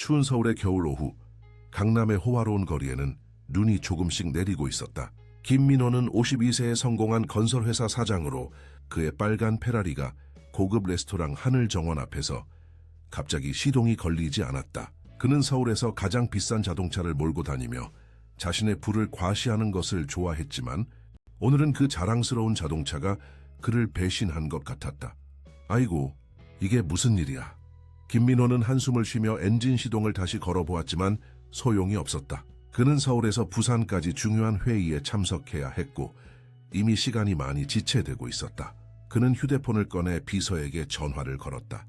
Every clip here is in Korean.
추운 서울의 겨울 오후, 강남의 호화로운 거리에는 눈이 조금씩 내리고 있었다. 김민호는 52세에 성공한 건설회사 사장으로 그의 빨간 페라리가 고급 레스토랑 하늘정원 앞에서 갑자기 시동이 걸리지 않았다. 그는 서울에서 가장 비싼 자동차를 몰고 다니며 자신의 부를 과시하는 것을 좋아했지만 오늘은 그 자랑스러운 자동차가 그를 배신한 것 같았다. 아이고, 이게 무슨 일이야. 김민호는 한숨을 쉬며 엔진 시동을 다시 걸어보았지만 소용이 없었다. 그는 서울에서 부산까지 중요한 회의에 참석해야 했고 이미 시간이 많이 지체되고 있었다. 그는 휴대폰을 꺼내 비서에게 전화를 걸었다.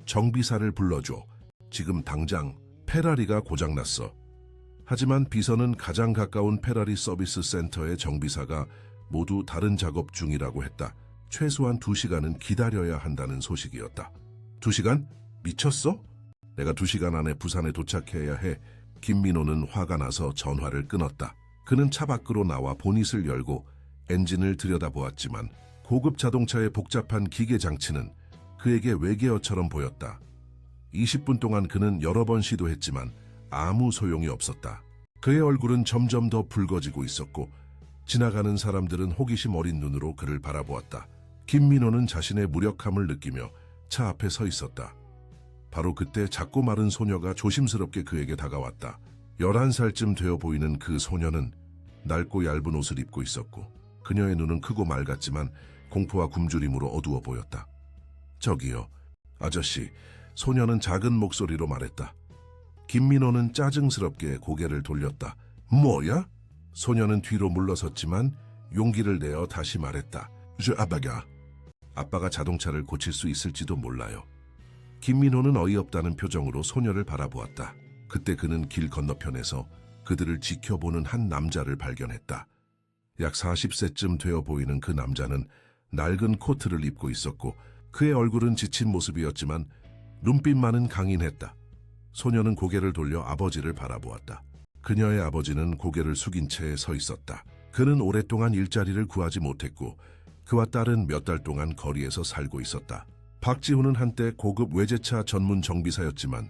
정비사를 불러줘. 지금 당장 페라리가 고장났어. 하지만 비서는 가장 가까운 페라리 서비스 센터의 정비사가 모두 다른 작업 중이라고 했다. 최소한 2시간은 기다려야 한다는 소식이었다. 2시간? 미쳤어? 내가 2시간 안에 부산에 도착해야 해. 김민호는 화가 나서 전화를 끊었다. 그는 차 밖으로 나와 보닛을 열고 엔진을 들여다보았지만 고급 자동차의 복잡한 기계 장치는 그에게 외계어처럼 보였다. 20분 동안 그는 여러 번 시도했지만 아무 소용이 없었다. 그의 얼굴은 점점 더 붉어지고 있었고 지나가는 사람들은 호기심 어린 눈으로 그를 바라보았다. 김민호는 자신의 무력함을 느끼며 차 앞에 서 있었다. 바로 그때 작고 마른 소녀가 조심스럽게 그에게 다가왔다. 11살쯤 되어 보이는 그 소녀는 낡고 얇은 옷을 입고 있었고 그녀의 눈은 크고 맑았지만 공포와 굶주림으로 어두워 보였다. 저기요, 아저씨, 소녀는 작은 목소리로 말했다. 김민호는 짜증스럽게 고개를 돌렸다. 뭐야? 소녀는 뒤로 물러섰지만 용기를 내어 다시 말했다. 저 아빠가 자동차를 고칠 수 있을지도 몰라요. 김민호는 어이없다는 표정으로 소녀를 바라보았다. 그때 그는 길 건너편에서 그들을 지켜보는 한 남자를 발견했다. 약 40세쯤 되어 보이는 그 남자는 낡은 코트를 입고 있었고 그의 얼굴은 지친 모습이었지만 눈빛만은 강인했다. 소녀는 고개를 돌려 아버지를 바라보았다. 그녀의 아버지는 고개를 숙인 채 서 있었다. 그는 오랫동안 일자리를 구하지 못했고 그와 딸은 몇 달 동안 거리에서 살고 있었다. 박지훈은 한때 고급 외제차 전문 정비사였지만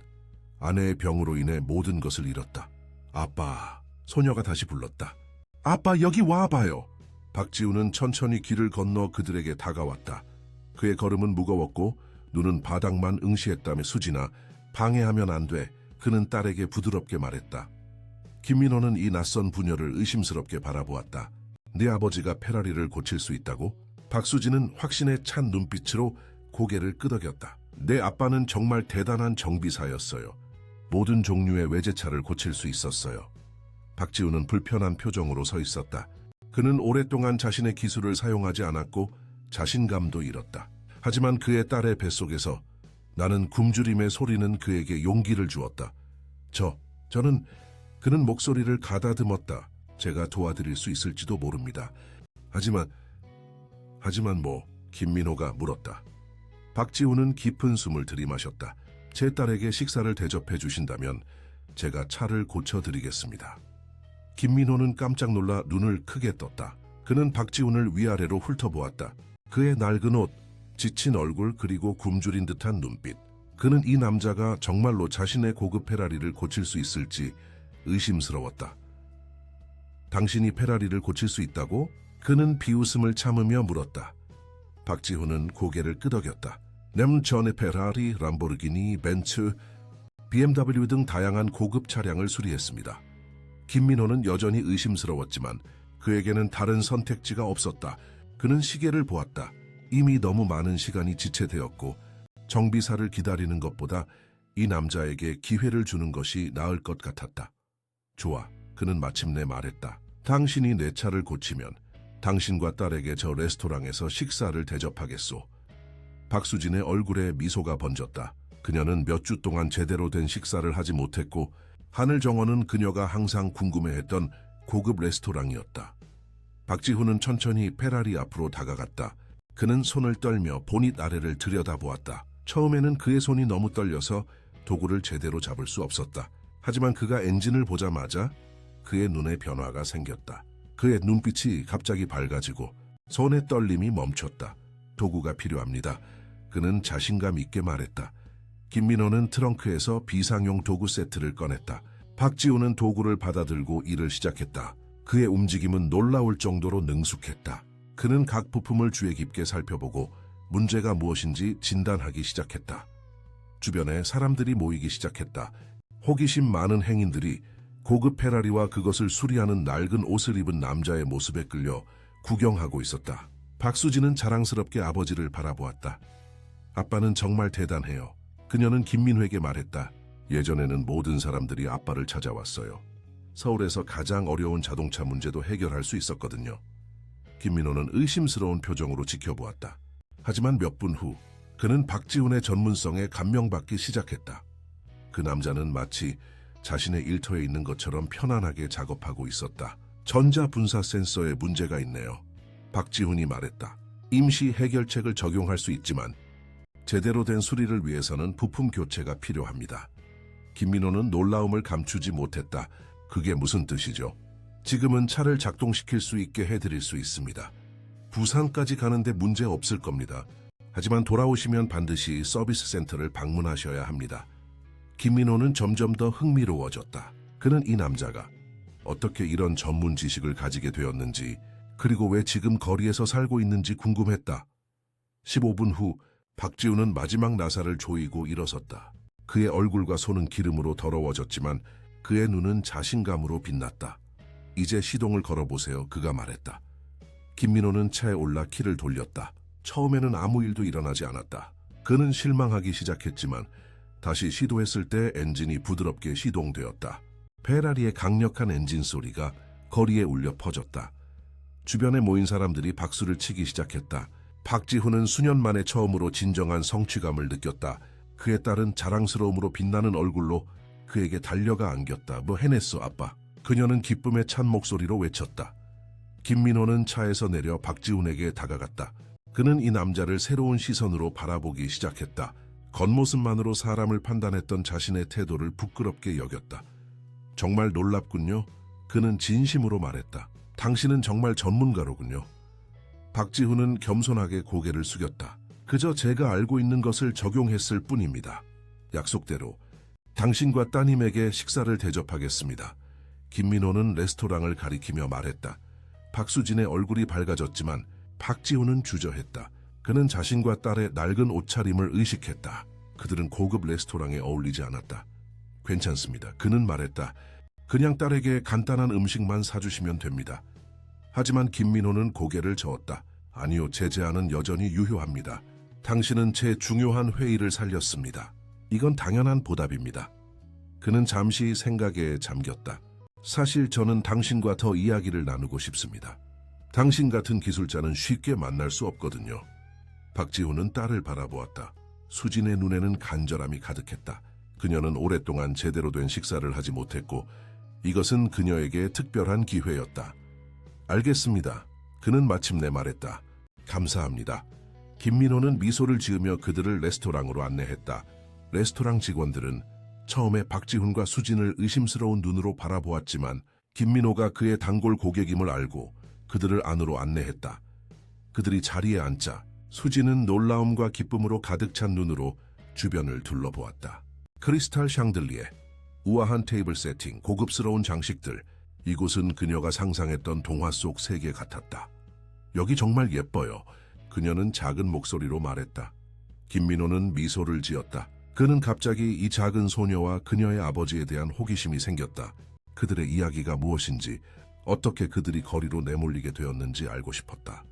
아내의 병으로 인해 모든 것을 잃었다. 아빠, 소녀가 다시 불렀다. 아빠, 여기 와봐요. 박지훈은 천천히 길을 건너 그들에게 다가왔다. 그의 걸음은 무거웠고 눈은 바닥만 응시했다며 수진아, 방해하면 안 돼. 그는 딸에게 부드럽게 말했다. 김민호는 이 낯선 부녀를 의심스럽게 바라보았다. 네 아버지가 페라리를 고칠 수 있다고? 박수진은 확신에 찬 눈빛으로 고개를 끄덕였다. 내 아빠는 정말 대단한 정비사였어요. 모든 종류의 외제차를 고칠 수 있었어요. 박지훈은 불편한 표정으로 서 있었다. 그는 오랫동안 자신의 기술을 사용하지 않았고 자신감도 잃었다. 하지만 그의 딸의 뱃속에서 나는 굶주림의 소리는 그에게 용기를 주었다. 그는 목소리를 가다듬었다. 제가 도와드릴 수 있을지도 모릅니다. 하지만 뭐? 김민호가 물었다. 박지훈은 깊은 숨을 들이마셨다. 제 딸에게 식사를 대접해 주신다면 제가 차를 고쳐드리겠습니다. 김민호는 깜짝 놀라 눈을 크게 떴다. 그는 박지훈을 위아래로 훑어보았다. 그의 낡은 옷, 지친 얼굴 그리고 굶주린 듯한 눈빛. 그는 이 남자가 정말로 자신의 고급 페라리를 고칠 수 있을지 의심스러웠다. 당신이 페라리를 고칠 수 있다고? 그는 비웃음을 참으며 물었다. 박지훈은 고개를 끄덕였다. 전에 페라리, 람보르기니, 벤츠, BMW 등 다양한 고급 차량을 수리했습니다. 김민호는 여전히 의심스러웠지만 그에게는 다른 선택지가 없었다. 그는 시계를 보았다. 이미 너무 많은 시간이 지체되었고 정비사를 기다리는 것보다 이 남자에게 기회를 주는 것이 나을 것 같았다. 좋아, 그는 마침내 말했다. 당신이 내 차를 고치면 당신과 딸에게 저 레스토랑에서 식사를 대접하겠소. 박수진의 얼굴에 미소가 번졌다. 그녀는 몇 주 동안 제대로 된 식사를 하지 못했고 하늘정원은 그녀가 항상 궁금해했던 고급 레스토랑이었다. 박지훈은 천천히 페라리 앞으로 다가갔다. 그는 손을 떨며 보닛 아래를 들여다보았다. 처음에는 그의 손이 너무 떨려서 도구를 제대로 잡을 수 없었다. 하지만 그가 엔진을 보자마자 그의 눈에 변화가 생겼다. 그의 눈빛이 갑자기 밝아지고 손의 떨림이 멈췄다. 도구가 필요합니다. 그는 자신감 있게 말했다. 김민호는 트렁크에서 비상용 도구 세트를 꺼냈다. 박지훈은 도구를 받아들고 일을 시작했다. 그의 움직임은 놀라울 정도로 능숙했다. 그는 각 부품을 주의 깊게 살펴보고 문제가 무엇인지 진단하기 시작했다. 주변에 사람들이 모이기 시작했다. 호기심 많은 행인들이 고급 페라리와 그것을 수리하는 낡은 옷을 입은 남자의 모습에 끌려 구경하고 있었다. 박수진은 자랑스럽게 아버지를 바라보았다. 아빠는 정말 대단해요. 그녀는 김민호에게 말했다. 예전에는 모든 사람들이 아빠를 찾아왔어요. 서울에서 가장 어려운 자동차 문제도 해결할 수 있었거든요. 김민호는 의심스러운 표정으로 지켜보았다. 하지만 몇 분 후 그는 박지훈의 전문성에 감명받기 시작했다. 그 남자는 마치 자신의 일터에 있는 것처럼 편안하게 작업하고 있었다. 전자분사 센서에 문제가 있네요. 박지훈이 말했다. 임시 해결책을 적용할 수 있지만 제대로 된 수리를 위해서는 부품 교체가 필요합니다. 김민호는 놀라움을 감추지 못했다. 그게 무슨 뜻이죠? 지금은 차를 작동시킬 수 있게 해드릴 수 있습니다. 부산까지 가는데 문제 없을 겁니다. 하지만 돌아오시면 반드시 서비스 센터를 방문하셔야 합니다. 김민호는 점점 더 흥미로워졌다. 그는 이 남자가 어떻게 이런 전문 지식을 가지게 되었는지, 그리고 왜 지금 거리에서 살고 있는지 궁금했다. 15분 후 박지훈은 마지막 나사를 조이고 일어섰다. 그의 얼굴과 손은 기름으로 더러워졌지만 그의 눈은 자신감으로 빛났다. 이제 시동을 걸어보세요. 그가 말했다. 김민호는 차에 올라 키를 돌렸다. 처음에는 아무 일도 일어나지 않았다. 그는 실망하기 시작했지만 다시 시도했을 때 엔진이 부드럽게 시동되었다. 페라리의 강력한 엔진 소리가 거리에 울려 퍼졌다. 주변에 모인 사람들이 박수를 치기 시작했다. 박지훈은 수년 만에 처음으로 진정한 성취감을 느꼈다. 그의 딸은 자랑스러움으로 빛나는 얼굴로 그에게 달려가 안겼다. 뭐 해냈어, 아빠. 그녀는 기쁨에 찬 목소리로 외쳤다. 김민호는 차에서 내려 박지훈에게 다가갔다. 그는 이 남자를 새로운 시선으로 바라보기 시작했다. 겉모습만으로 사람을 판단했던 자신의 태도를 부끄럽게 여겼다. 정말 놀랍군요. 그는 진심으로 말했다. 당신은 정말 전문가로군요. 박지훈은 겸손하게 고개를 숙였다. 그저 제가 알고 있는 것을 적용했을 뿐입니다. 약속대로 당신과 따님에게 식사를 대접하겠습니다. 김민호는 레스토랑을 가리키며 말했다. 박수진의 얼굴이 밝아졌지만 박지훈은 주저했다. 그는 자신과 딸의 낡은 옷차림을 의식했다. 그들은 고급 레스토랑에 어울리지 않았다. 괜찮습니다. 그는 말했다. 그냥 딸에게 간단한 음식만 사주시면 됩니다. 하지만 김민호는 고개를 저었다. 아니요, 제 제안은 여전히 유효합니다. 당신은 제 중요한 회의를 살렸습니다. 이건 당연한 보답입니다. 그는 잠시 생각에 잠겼다. 사실 저는 당신과 더 이야기를 나누고 싶습니다. 당신 같은 기술자는 쉽게 만날 수 없거든요. 박지훈은 딸을 바라보았다. 수진의 눈에는 간절함이 가득했다. 그녀는 오랫동안 제대로 된 식사를 하지 못했고 이것은 그녀에게 특별한 기회였다. 알겠습니다. 그는 마침내 말했다. 감사합니다. 김민호는 미소를 지으며 그들을 레스토랑으로 안내했다. 레스토랑 직원들은 처음에 박지훈과 수진을 의심스러운 눈으로 바라보았지만 김민호가 그의 단골 고객임을 알고 그들을 안으로 안내했다. 그들이 자리에 앉자 수진은 놀라움과 기쁨으로 가득 찬 눈으로 주변을 둘러보았다. 크리스탈 샹들리에, 우아한 테이블 세팅, 고급스러운 장식들, 이곳은 그녀가 상상했던 동화 속 세계 같았다. 여기 정말 예뻐요. 그녀는 작은 목소리로 말했다. 김민호는 미소를 지었다. 그는 갑자기 이 작은 소녀와 그녀의 아버지에 대한 호기심이 생겼다. 그들의 이야기가 무엇인지, 어떻게 그들이 거리로 내몰리게 되었는지 알고 싶었다.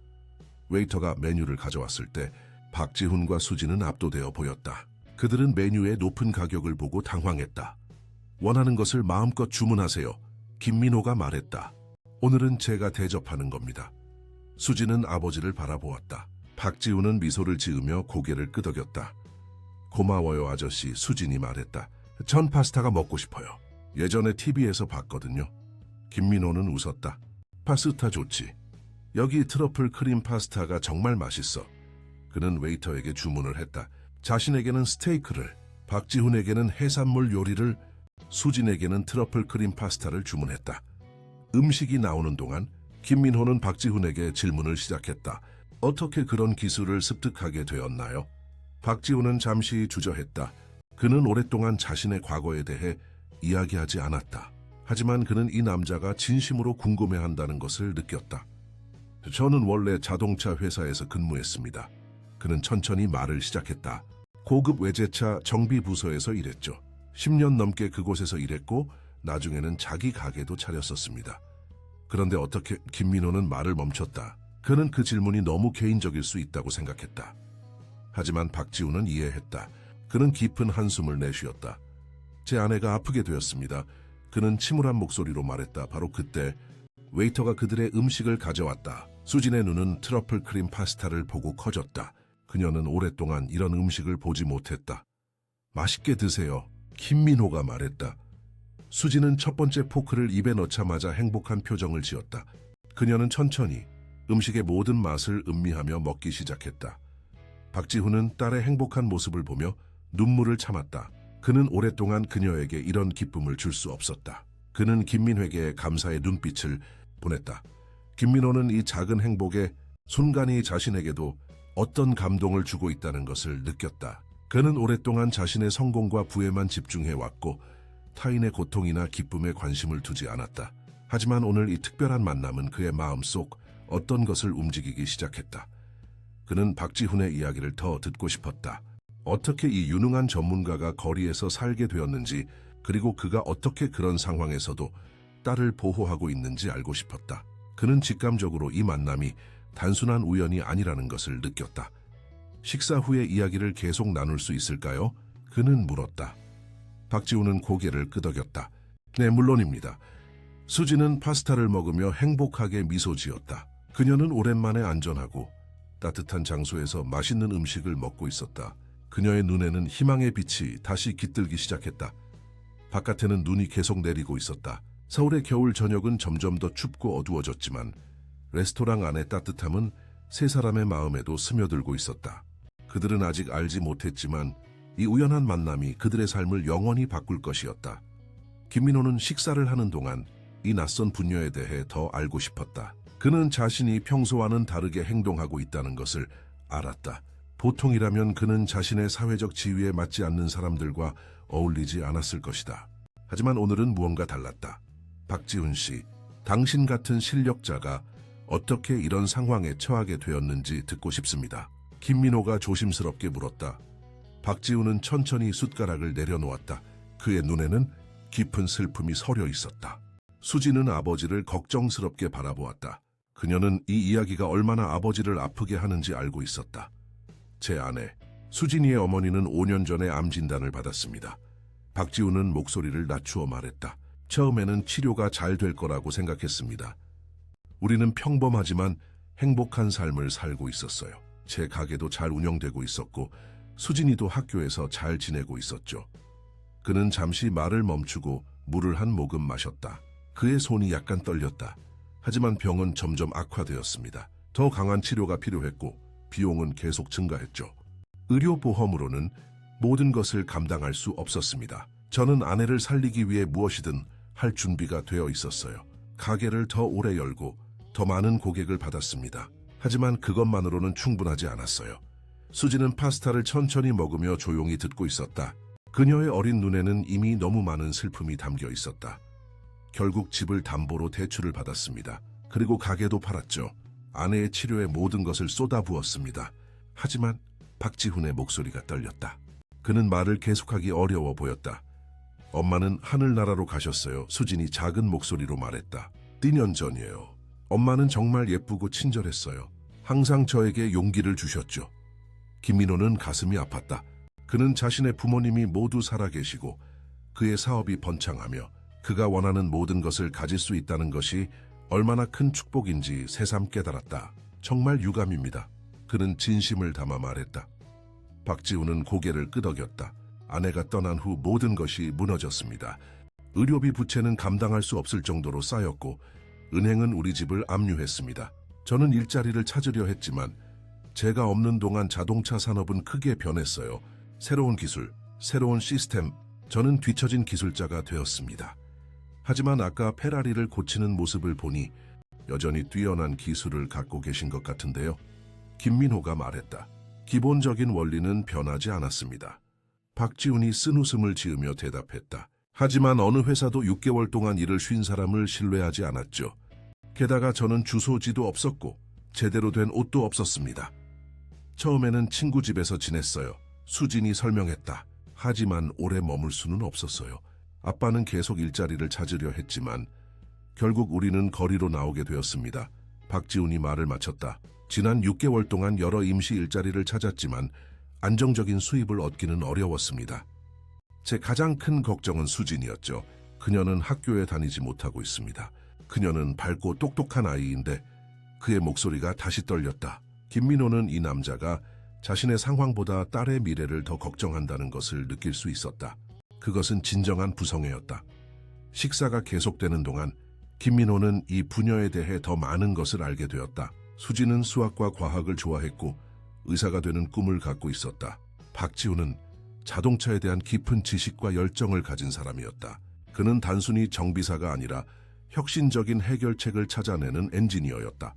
웨이터가 메뉴를 가져왔을 때 박지훈과 수진은 압도되어 보였다. 그들은 메뉴의 높은 가격을 보고 당황했다. 원하는 것을 마음껏 주문하세요. 김민호가 말했다. 오늘은 제가 대접하는 겁니다. 수진은 아버지를 바라보았다. 박지훈은 미소를 지으며 고개를 끄덕였다. 고마워요, 아저씨. 수진이 말했다. 전 파스타가 먹고 싶어요. 예전에 TV에서 봤거든요. 김민호는 웃었다. 파스타 좋지. 여기 트러플 크림 파스타가 정말 맛있어. 그는 웨이터에게 주문을 했다. 자신에게는 스테이크를, 박지훈에게는 해산물 요리를, 수진에게는 트러플 크림 파스타를 주문했다. 음식이 나오는 동안 김민호는 박지훈에게 질문을 시작했다. 어떻게 그런 기술을 습득하게 되었나요? 박지훈은 잠시 주저했다. 그는 오랫동안 자신의 과거에 대해 이야기하지 않았다. 하지만 그는 이 남자가 진심으로 궁금해한다는 것을 느꼈다. 저는 원래 자동차 회사에서 근무했습니다. 그는 천천히 말을 시작했다. 고급 외제차 정비 부서에서 일했죠. 10년 넘게 그곳에서 일했고 나중에는 자기 가게도 차렸었습니다. 그런데 어떻게 김민호는 말을 멈췄다. 그는 그 질문이 너무 개인적일 수 있다고 생각했다. 하지만 박지훈은 이해했다. 그는 깊은 한숨을 내쉬었다. 제 아내가 아프게 되었습니다. 그는 침울한 목소리로 말했다. 바로 그때 웨이터가 그들의 음식을 가져왔다. 수진의 눈은 트러플 크림 파스타를 보고 커졌다. 그녀는 오랫동안 이런 음식을 보지 못했다. 맛있게 드세요. 김민호가 말했다. 수진은 첫 번째 포크를 입에 넣자마자 행복한 표정을 지었다. 그녀는 천천히 음식의 모든 맛을 음미하며 먹기 시작했다. 박지훈은 딸의 행복한 모습을 보며 눈물을 참았다. 그는 오랫동안 그녀에게 이런 기쁨을 줄 수 없었다. 그는 김민호에게 감사의 눈빛을 보냈다. 김민호는 이 작은 행복에 순간이 자신에게도 어떤 감동을 주고 있다는 것을 느꼈다. 그는 오랫동안 자신의 성공과 부에만 집중해왔고 타인의 고통이나 기쁨에 관심을 두지 않았다. 하지만 오늘 이 특별한 만남은 그의 마음속 어떤 것을 움직이기 시작했다. 그는 박지훈의 이야기를 더 듣고 싶었다. 어떻게 이 유능한 전문가가 거리에서 살게 되었는지, 그리고 그가 어떻게 그런 상황에서도 딸을 보호하고 있는지 알고 싶었다. 그는 직감적으로 이 만남이 단순한 우연이 아니라는 것을 느꼈다. 식사 후에 이야기를 계속 나눌 수 있을까요? 그는 물었다. 박지훈은 고개를 끄덕였다. 네, 물론입니다. 수지는 파스타를 먹으며 행복하게 미소 지었다. 그녀는 오랜만에 안전하고 따뜻한 장소에서 맛있는 음식을 먹고 있었다. 그녀의 눈에는 희망의 빛이 다시 깃들기 시작했다. 바깥에는 눈이 계속 내리고 있었다. 서울의 겨울 저녁은 점점 더 춥고 어두워졌지만 레스토랑 안의 따뜻함은 세 사람의 마음에도 스며들고 있었다. 그들은 아직 알지 못했지만 이 우연한 만남이 그들의 삶을 영원히 바꿀 것이었다. 김민호는 식사를 하는 동안 이 낯선 분녀에 대해 더 알고 싶었다. 그는 자신이 평소와는 다르게 행동하고 있다는 것을 알았다. 보통이라면 그는 자신의 사회적 지위에 맞지 않는 사람들과 어울리지 않았을 것이다. 하지만 오늘은 무언가 달랐다. 박지훈 씨, 당신 같은 실력자가 어떻게 이런 상황에 처하게 되었는지 듣고 싶습니다. 김민호가 조심스럽게 물었다. 박지훈은 천천히 숟가락을 내려놓았다. 그의 눈에는 깊은 슬픔이 서려 있었다. 수지는 아버지를 걱정스럽게 바라보았다. 그녀는 이 이야기가 얼마나 아버지를 아프게 하는지 알고 있었다. 제 아내, 수진이의 어머니는 5년 전에 암 진단을 받았습니다. 박지훈은 목소리를 낮추어 말했다. 처음에는 치료가 잘 될 거라고 생각했습니다. 우리는 평범하지만 행복한 삶을 살고 있었어요. 제 가게도 잘 운영되고 있었고 수진이도 학교에서 잘 지내고 있었죠. 그는 잠시 말을 멈추고 물을 한 모금 마셨다. 그의 손이 약간 떨렸다. 하지만 병은 점점 악화되었습니다. 더 강한 치료가 필요했고 비용은 계속 증가했죠. 의료보험으로는 모든 것을 감당할 수 없었습니다. 저는 아내를 살리기 위해 무엇이든 할 준비가 되어 있었어요. 가게를 더 오래 열고 더 많은 고객을 받았습니다. 하지만 그것만으로는 충분하지 않았어요. 수지는 파스타를 천천히 먹으며 조용히 듣고 있었다. 그녀의 어린 눈에는 이미 너무 많은 슬픔이 담겨 있었다. 결국 집을 담보로 대출을 받았습니다. 그리고 가게도 팔았죠. 아내의 치료에 모든 것을 쏟아부었습니다. 하지만 박지훈의 목소리가 떨렸다. 그는 말을 계속하기 어려워 보였다. 엄마는 하늘나라로 가셨어요. 수진이 작은 목소리로 말했다. 2년 전이에요. 엄마는 정말 예쁘고 친절했어요. 항상 저에게 용기를 주셨죠. 김민호는 가슴이 아팠다. 그는 자신의 부모님이 모두 살아계시고 그의 사업이 번창하며 그가 원하는 모든 것을 가질 수 있다는 것이 얼마나 큰 축복인지 새삼 깨달았다. 정말 유감입니다. 그는 진심을 담아 말했다. 박지훈은 고개를 끄덕였다. 아내가 떠난 후 모든 것이 무너졌습니다. 의료비 부채는 감당할 수 없을 정도로 쌓였고 은행은 우리 집을 압류했습니다. 저는 일자리를 찾으려 했지만 제가 없는 동안 자동차 산업은 크게 변했어요. 새로운 기술, 새로운 시스템, 저는 뒤처진 기술자가 되었습니다. 하지만 아까 페라리를 고치는 모습을 보니 여전히 뛰어난 기술을 갖고 계신 것 같은데요. 김민호가 말했다. 기본적인 원리는 변하지 않았습니다. 박지훈이 쓴웃음을 지으며 대답했다. 하지만 어느 회사도 6개월 동안 일을 쉰 사람을 신뢰하지 않았죠. 게다가 저는 주소지도 없었고 제대로 된 옷도 없었습니다. 처음에는 친구 집에서 지냈어요. 수진이 설명했다. 하지만 오래 머물 수는 없었어요. 아빠는 계속 일자리를 찾으려 했지만 결국 우리는 거리로 나오게 되었습니다. 박지훈이 말을 마쳤다. 지난 6개월 동안 여러 임시 일자리를 찾았지만 안정적인 수입을 얻기는 어려웠습니다. 제 가장 큰 걱정은 수진이었죠. 그녀는 학교에 다니지 못하고 있습니다. 그녀는 밝고 똑똑한 아이인데 그의 목소리가 다시 떨렸다. 김민호는 이 남자가 자신의 상황보다 딸의 미래를 더 걱정한다는 것을 느낄 수 있었다. 그것은 진정한 부성애였다. 식사가 계속되는 동안 김민호는 이 부녀에 대해 더 많은 것을 알게 되었다. 수지는 수학과 과학을 좋아했고 의사가 되는 꿈을 갖고 있었다. 박지훈은 자동차에 대한 깊은 지식과 열정을 가진 사람이었다. 그는 단순히 정비사가 아니라 혁신적인 해결책을 찾아내는 엔지니어였다.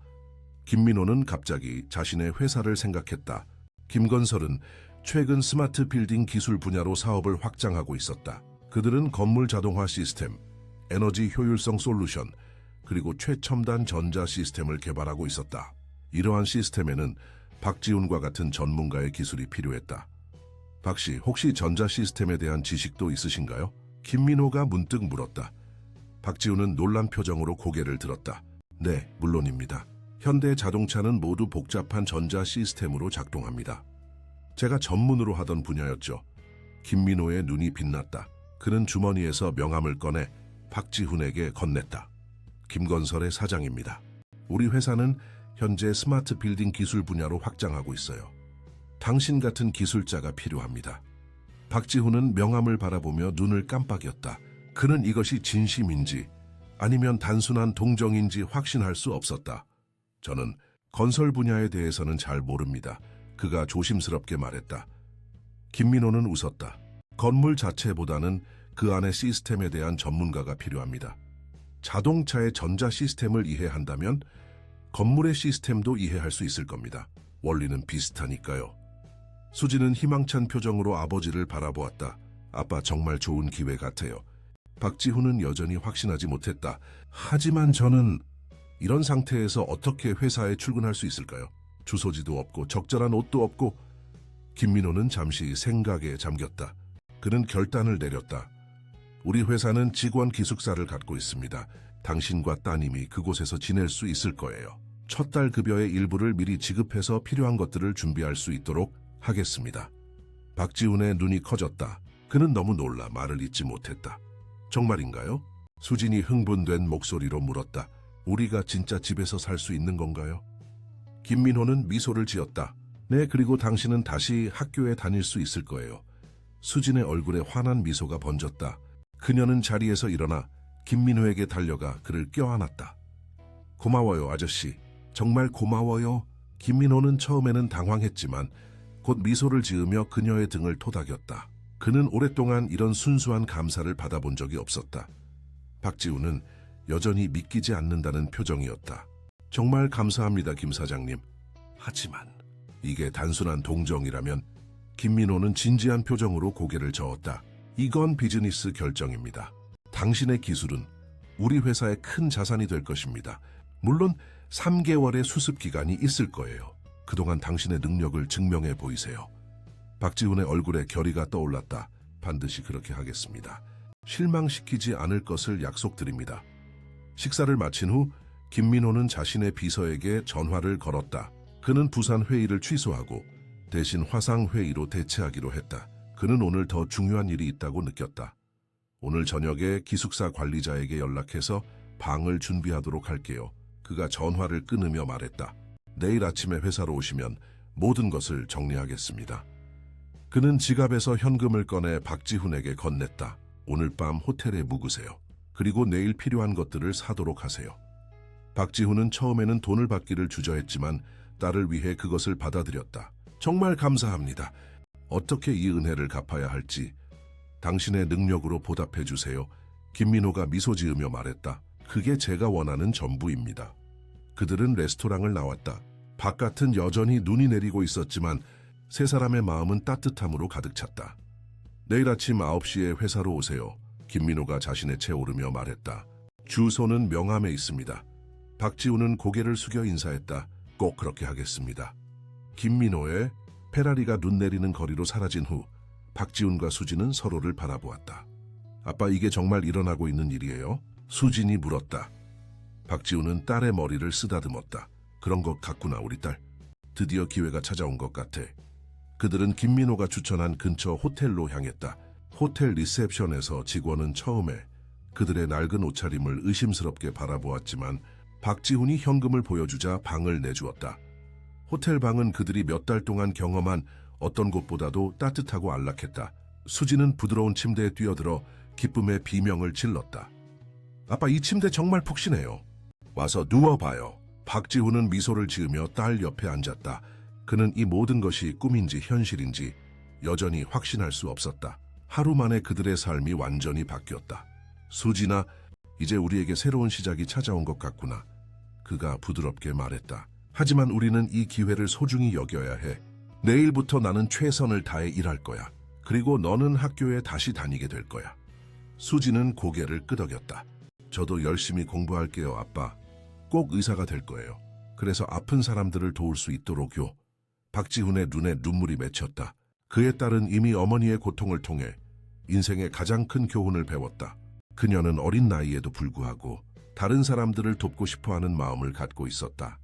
김민호는 갑자기 자신의 회사를 생각했다. 김건설은 최근 스마트 빌딩 기술 분야로 사업을 확장하고 있었다. 그들은 건물 자동화 시스템, 에너지 효율성 솔루션, 그리고 최첨단 전자 시스템을 개발하고 있었다. 이러한 시스템에는 박지훈과 같은 전문가의 기술이 필요했다. 박씨, 혹시 전자 시스템에 대한 지식도 있으신가요? 김민호가 문득 물었다. 박지훈은 놀란 표정으로 고개를 들었다. 네, 물론입니다. 현대 자동차는 모두 복잡한 전자 시스템으로 작동합니다. 제가 전문으로 하던 분야였죠. 김민호의 눈이 빛났다. 그는 주머니에서 명함을 꺼내 박지훈에게 건넸다. 김건설의 사장입니다. 우리 회사는 현재 스마트 빌딩 기술 분야로 확장하고 있어요. 당신 같은 기술자가 필요합니다. 박지훈은 명함을 바라보며 눈을 깜빡였다. 그는 이것이 진심인지 아니면 단순한 동정인지 확신할 수 없었다. 저는 건설 분야에 대해서는 잘 모릅니다. 그가 조심스럽게 말했다. 김민호는 웃었다. 건물 자체보다는 그 안의 시스템에 대한 전문가가 필요합니다. 자동차의 전자 시스템을 이해한다면 건물의 시스템도 이해할 수 있을 겁니다. 원리는 비슷하니까요. 수지는 희망찬 표정으로 아버지를 바라보았다. 아빠, 정말 좋은 기회 같아요. 박지훈은 여전히 확신하지 못했다. 하지만 저는 이런 상태에서 어떻게 회사에 출근할 수 있을까요? 주소지도 없고 적절한 옷도 없고. 김민호는 잠시 생각에 잠겼다. 그는 결단을 내렸다. 우리 회사는 직원 기숙사를 갖고 있습니다. 당신과 따님이 그곳에서 지낼 수 있을 거예요. 첫 달 급여의 일부를 미리 지급해서 필요한 것들을 준비할 수 있도록 하겠습니다. 박지훈의 눈이 커졌다. 그는 너무 놀라 말을 잇지 못했다. 정말인가요? 수진이 흥분된 목소리로 물었다. 우리가 진짜 집에서 살 수 있는 건가요? 김민호는 미소를 지었다. 네, 그리고 당신은 다시 학교에 다닐 수 있을 거예요. 수진의 얼굴에 환한 미소가 번졌다. 그녀는 자리에서 일어나 김민호에게 달려가 그를 껴안았다. 고마워요, 아저씨. 정말 고마워요. 김민호는 처음에는 당황했지만 곧 미소를 지으며 그녀의 등을 토닥였다. 그는 오랫동안 이런 순수한 감사를 받아본 적이 없었다. 박지훈은 여전히 믿기지 않는다는 표정이었다. 정말 감사합니다, 김 사장님. 하지만 이게 단순한 동정이라면. 김민호는 진지한 표정으로 고개를 저었다. 이건 비즈니스 결정입니다. 당신의 기술은 우리 회사의 큰 자산이 될 것입니다. 물론 3개월의 수습 기간이 있을 거예요. 그동안 당신의 능력을 증명해 보이세요. 박지훈의 얼굴에 결의가 떠올랐다. 반드시 그렇게 하겠습니다. 실망시키지 않을 것을 약속드립니다. 식사를 마친 후 김민호는 자신의 비서에게 전화를 걸었다. 그는 부산 회의를 취소하고 대신 화상 회의로 대체하기로 했다. 그는 오늘 더 중요한 일이 있다고 느꼈다. 오늘 저녁에 기숙사 관리자에게 연락해서 방을 준비하도록 할게요. 그가 전화를 끊으며 말했다. 내일 아침에 회사로 오시면 모든 것을 정리하겠습니다. 그는 지갑에서 현금을 꺼내 박지훈에게 건넸다. 오늘 밤 호텔에 묵으세요. 그리고 내일 필요한 것들을 사도록 하세요. 박지훈은 처음에는 돈을 받기를 주저했지만 딸을 위해 그것을 받아들였다. 정말 감사합니다. 어떻게 이 은혜를 갚아야 할지 당신의 능력으로 보답해 주세요. 김민호가 미소 지으며 말했다. 그게 제가 원하는 전부입니다. 그들은 레스토랑을 나왔다. 바깥은 여전히 눈이 내리고 있었지만 세 사람의 마음은 따뜻함으로 가득 찼다. 내일 아침 9시에 회사로 오세요. 김민호가 자신의 채 오르며 말했다. 주소는 명함에 있습니다. 박지훈은 고개를 숙여 인사했다. 꼭 그렇게 하겠습니다. 김민호의 페라리가 눈 내리는 거리로 사라진 후 박지훈과 수진은 서로를 바라보았다. 아빠, 이게 정말 일어나고 있는 일이에요? 수진이 물었다. 박지훈은 딸의 머리를 쓰다듬었다. 그런 것 같구나, 우리 딸. 드디어 기회가 찾아온 것 같아. 그들은 김민호가 추천한 근처 호텔로 향했다. 호텔 리셉션에서 직원은 처음에 그들의 낡은 옷차림을 의심스럽게 바라보았지만 박지훈이 현금을 보여주자 방을 내주었다. 호텔 방은 그들이 몇 달 동안 경험한 어떤 곳보다도 따뜻하고 안락했다. 수지는 부드러운 침대에 뛰어들어 기쁨의 비명을 질렀다. 아빠, 이 침대 정말 푹신해요. 와서 누워봐요. 박지훈은 미소를 지으며 딸 옆에 앉았다. 그는 이 모든 것이 꿈인지 현실인지 여전히 확신할 수 없었다. 하루 만에 그들의 삶이 완전히 바뀌었다. 수진아, 이제 우리에게 새로운 시작이 찾아온 것 같구나. 그가 부드럽게 말했다. 하지만 우리는 이 기회를 소중히 여겨야 해. 내일부터 나는 최선을 다해 일할 거야. 그리고 너는 학교에 다시 다니게 될 거야. 수진은 고개를 끄덕였다. 저도 열심히 공부할게요, 아빠. 꼭 의사가 될 거예요. 그래서 아픈 사람들을 도울 수 있도록요. 박지훈의 눈에 눈물이 맺혔다. 그의 딸은 이미 어머니의 고통을 통해 인생의 가장 큰 교훈을 배웠다. 그녀는 어린 나이에도 불구하고 다른 사람들을 돕고 싶어하는 마음을 갖고 있었다.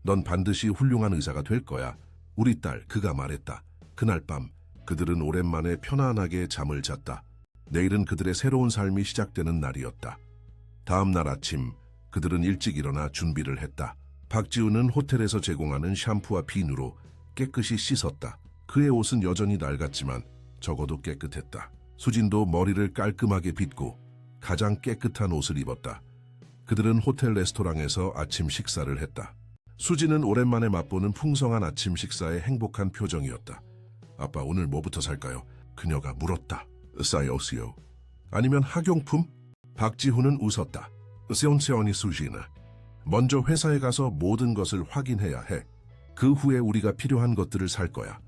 넌 반드시 훌륭한 의사가 될 거야. 우리 딸, 그가 말했다. 그날 밤 그들은 오랜만에 편안하게 잠을 잤다. 내일은 그들의 새로운 삶이 시작되는 날이었다. 다음 날 아침 그들은 일찍 일어나 준비를 했다. 박지훈은 호텔에서 제공하는 샴푸와 비누로 깨끗이 씻었다. 그의 옷은 여전히 낡았지만 적어도 깨끗했다. 수진도 머리를 깔끔하게 빗고 가장 깨끗한 옷을 입었다. 그들은 호텔 레스토랑에서 아침 식사를 했다. 수진은 오랜만에 맛보는 풍성한 아침 식사에 행복한 표정이었다. 아빠, 오늘 뭐부터 살까요? 그녀가 물었다. 싸이오시오. 아니면 학용품? 박지훈은 웃었다. 세온세온이 수진아. 먼저 회사에 가서 모든 것을 확인해야 해. 그 후에 우리가 필요한 것들을 살 거야.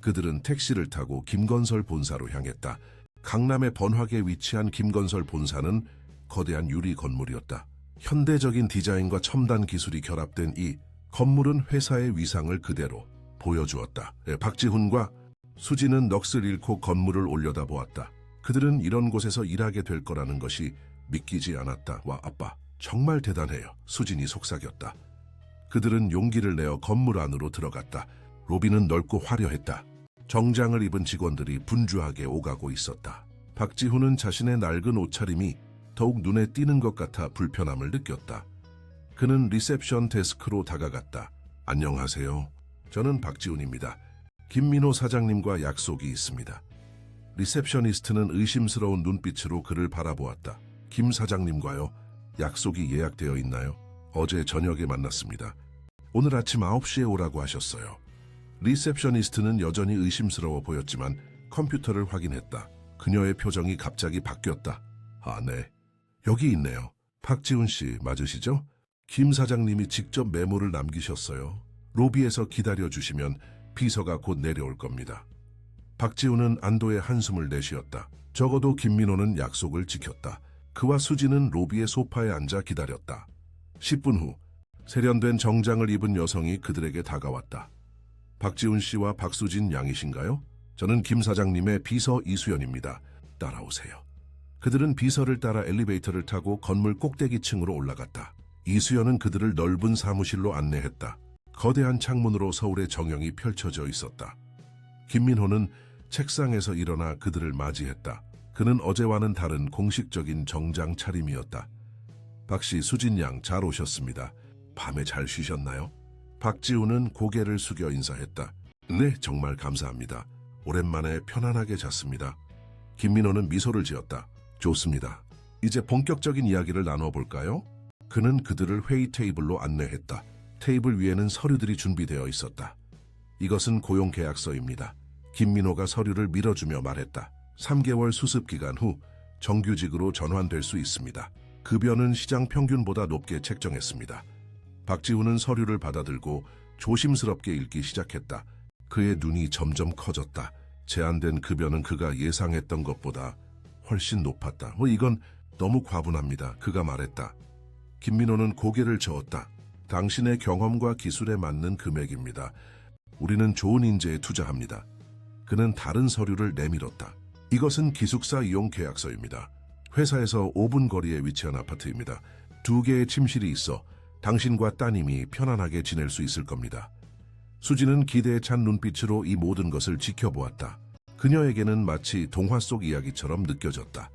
그들은 택시를 타고 김건설 본사로 향했다. 강남의 번화가에 위치한 김건설 본사는 거대한 유리 건물이었다. 현대적인 디자인과 첨단 기술이 결합된 이 건물은 회사의 위상을 그대로 보여주었다. 박지훈과 수진은 넋을 잃고 건물을 올려다보았다. 그들은 이런 곳에서 일하게 될 거라는 것이 믿기지 않았다. 와, 아빠, 정말 대단해요. 수진이 속삭였다. 그들은 용기를 내어 건물 안으로 들어갔다. 로비는 넓고 화려했다. 정장을 입은 직원들이 분주하게 오가고 있었다. 박지훈은 자신의 낡은 옷차림이 더욱 눈에 띄는 것 같아 불편함을 느꼈다. 그는 리셉션 데스크로 다가갔다. 안녕하세요. 저는 박지훈입니다. 김민호 사장님과 약속이 있습니다. 리셉셔니스트는 의심스러운 눈빛으로 그를 바라보았다. 김 사장님과요? 약속이 예약되어 있나요? 어제 저녁에 만났습니다. 오늘 아침 9시에 오라고 하셨어요. 리셉셔니스트는 여전히 의심스러워 보였지만 컴퓨터를 확인했다. 그녀의 표정이 갑자기 바뀌었다. 아, 네. 여기 있네요. 박지훈 씨 맞으시죠? 김 사장님이 직접 메모를 남기셨어요. 로비에서 기다려주시면 비서가 곧 내려올 겁니다. 박지훈은 안도의 한숨을 내쉬었다. 적어도 김민호는 약속을 지켰다. 그와 수지는 로비의 소파에 앉아 기다렸다. 10분 후 세련된 정장을 입은 여성이 그들에게 다가왔다. 박지훈 씨와 박수진 양이신가요? 저는 김 사장님의 비서 이수연입니다. 따라오세요. 그들은 비서를 따라 엘리베이터를 타고 건물 꼭대기층으로 올라갔다. 이수연은 그들을 넓은 사무실로 안내했다. 거대한 창문으로 서울의 정형이 펼쳐져 있었다. 김민호는 책상에서 일어나 그들을 맞이했다. 그는 어제와는 다른 공식적인 정장 차림이었다. 박씨, 수진 양 잘 오셨습니다. 밤에 잘 쉬셨나요? 박지훈은 고개를 숙여 인사했다. 네, 정말 감사합니다. 오랜만에 편안하게 잤습니다. 김민호는 미소를 지었다. 좋습니다. 이제 본격적인 이야기를 나눠볼까요? 그는 그들을 회의 테이블로 안내했다. 테이블 위에는 서류들이 준비되어 있었다. 이것은 고용계약서입니다. 김민호가 서류를 밀어주며 말했다. 3개월 수습기간 후 정규직으로 전환될 수 있습니다. 급여는 시장 평균보다 높게 책정했습니다. 박지훈은 서류를 받아들고 조심스럽게 읽기 시작했다. 그의 눈이 점점 커졌다. 제한된 급여는 그가 예상했던 것보다 훨씬 높았다. 이건 너무 과분합니다. 그가 말했다. 김민호는 고개를 저었다. 당신의 경험과 기술에 맞는 금액입니다. 우리는 좋은 인재에 투자합니다. 그는 다른 서류를 내밀었다. 이것은 기숙사 이용 계약서입니다. 회사에서 5분 거리에 위치한 아파트입니다. 2개의 침실이 있어 당신과 따님이 편안하게 지낼 수 있을 겁니다. 수지는 기대에 찬 눈빛으로 이 모든 것을 지켜보았다. 그녀에게는 마치 동화 속 이야기처럼 느껴졌다.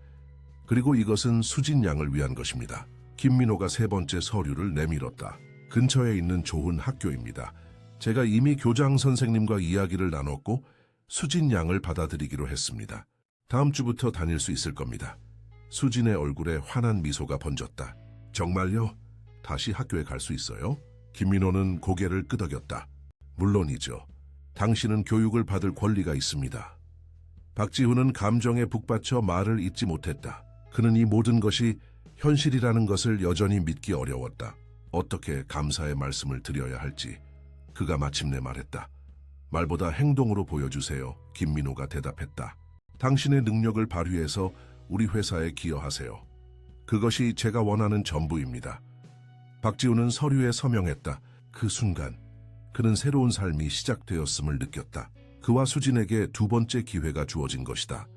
그리고 이것은 수진 양을 위한 것입니다. 김민호가 3번째 서류를 내밀었다. 근처에 있는 좋은 학교입니다. 제가 이미 교장 선생님과 이야기를 나눴고 수진 양을 받아들이기로 했습니다. 다음 주부터 다닐 수 있을 겁니다. 수진의 얼굴에 환한 미소가 번졌다. 정말요? 다시 학교에 갈 수 있어요? 김민호는 고개를 끄덕였다. 물론이죠. 당신은 교육을 받을 권리가 있습니다. 박지훈은 감정에 북받쳐 말을 잇지 못했다. 그는 이 모든 것이 현실이라는 것을 여전히 믿기 어려웠다. 어떻게 감사의 말씀을 드려야 할지 그가 마침내 말했다. 말보다 행동으로 보여주세요. 김민호가 대답했다. 당신의 능력을 발휘해서 우리 회사에 기여하세요. 그것이 제가 원하는 전부입니다. 박지훈은 서류에 서명했다. 그 순간 그는 새로운 삶이 시작되었음을 느꼈다. 그와 수진에게 2번째 기회가 주어진 것이다.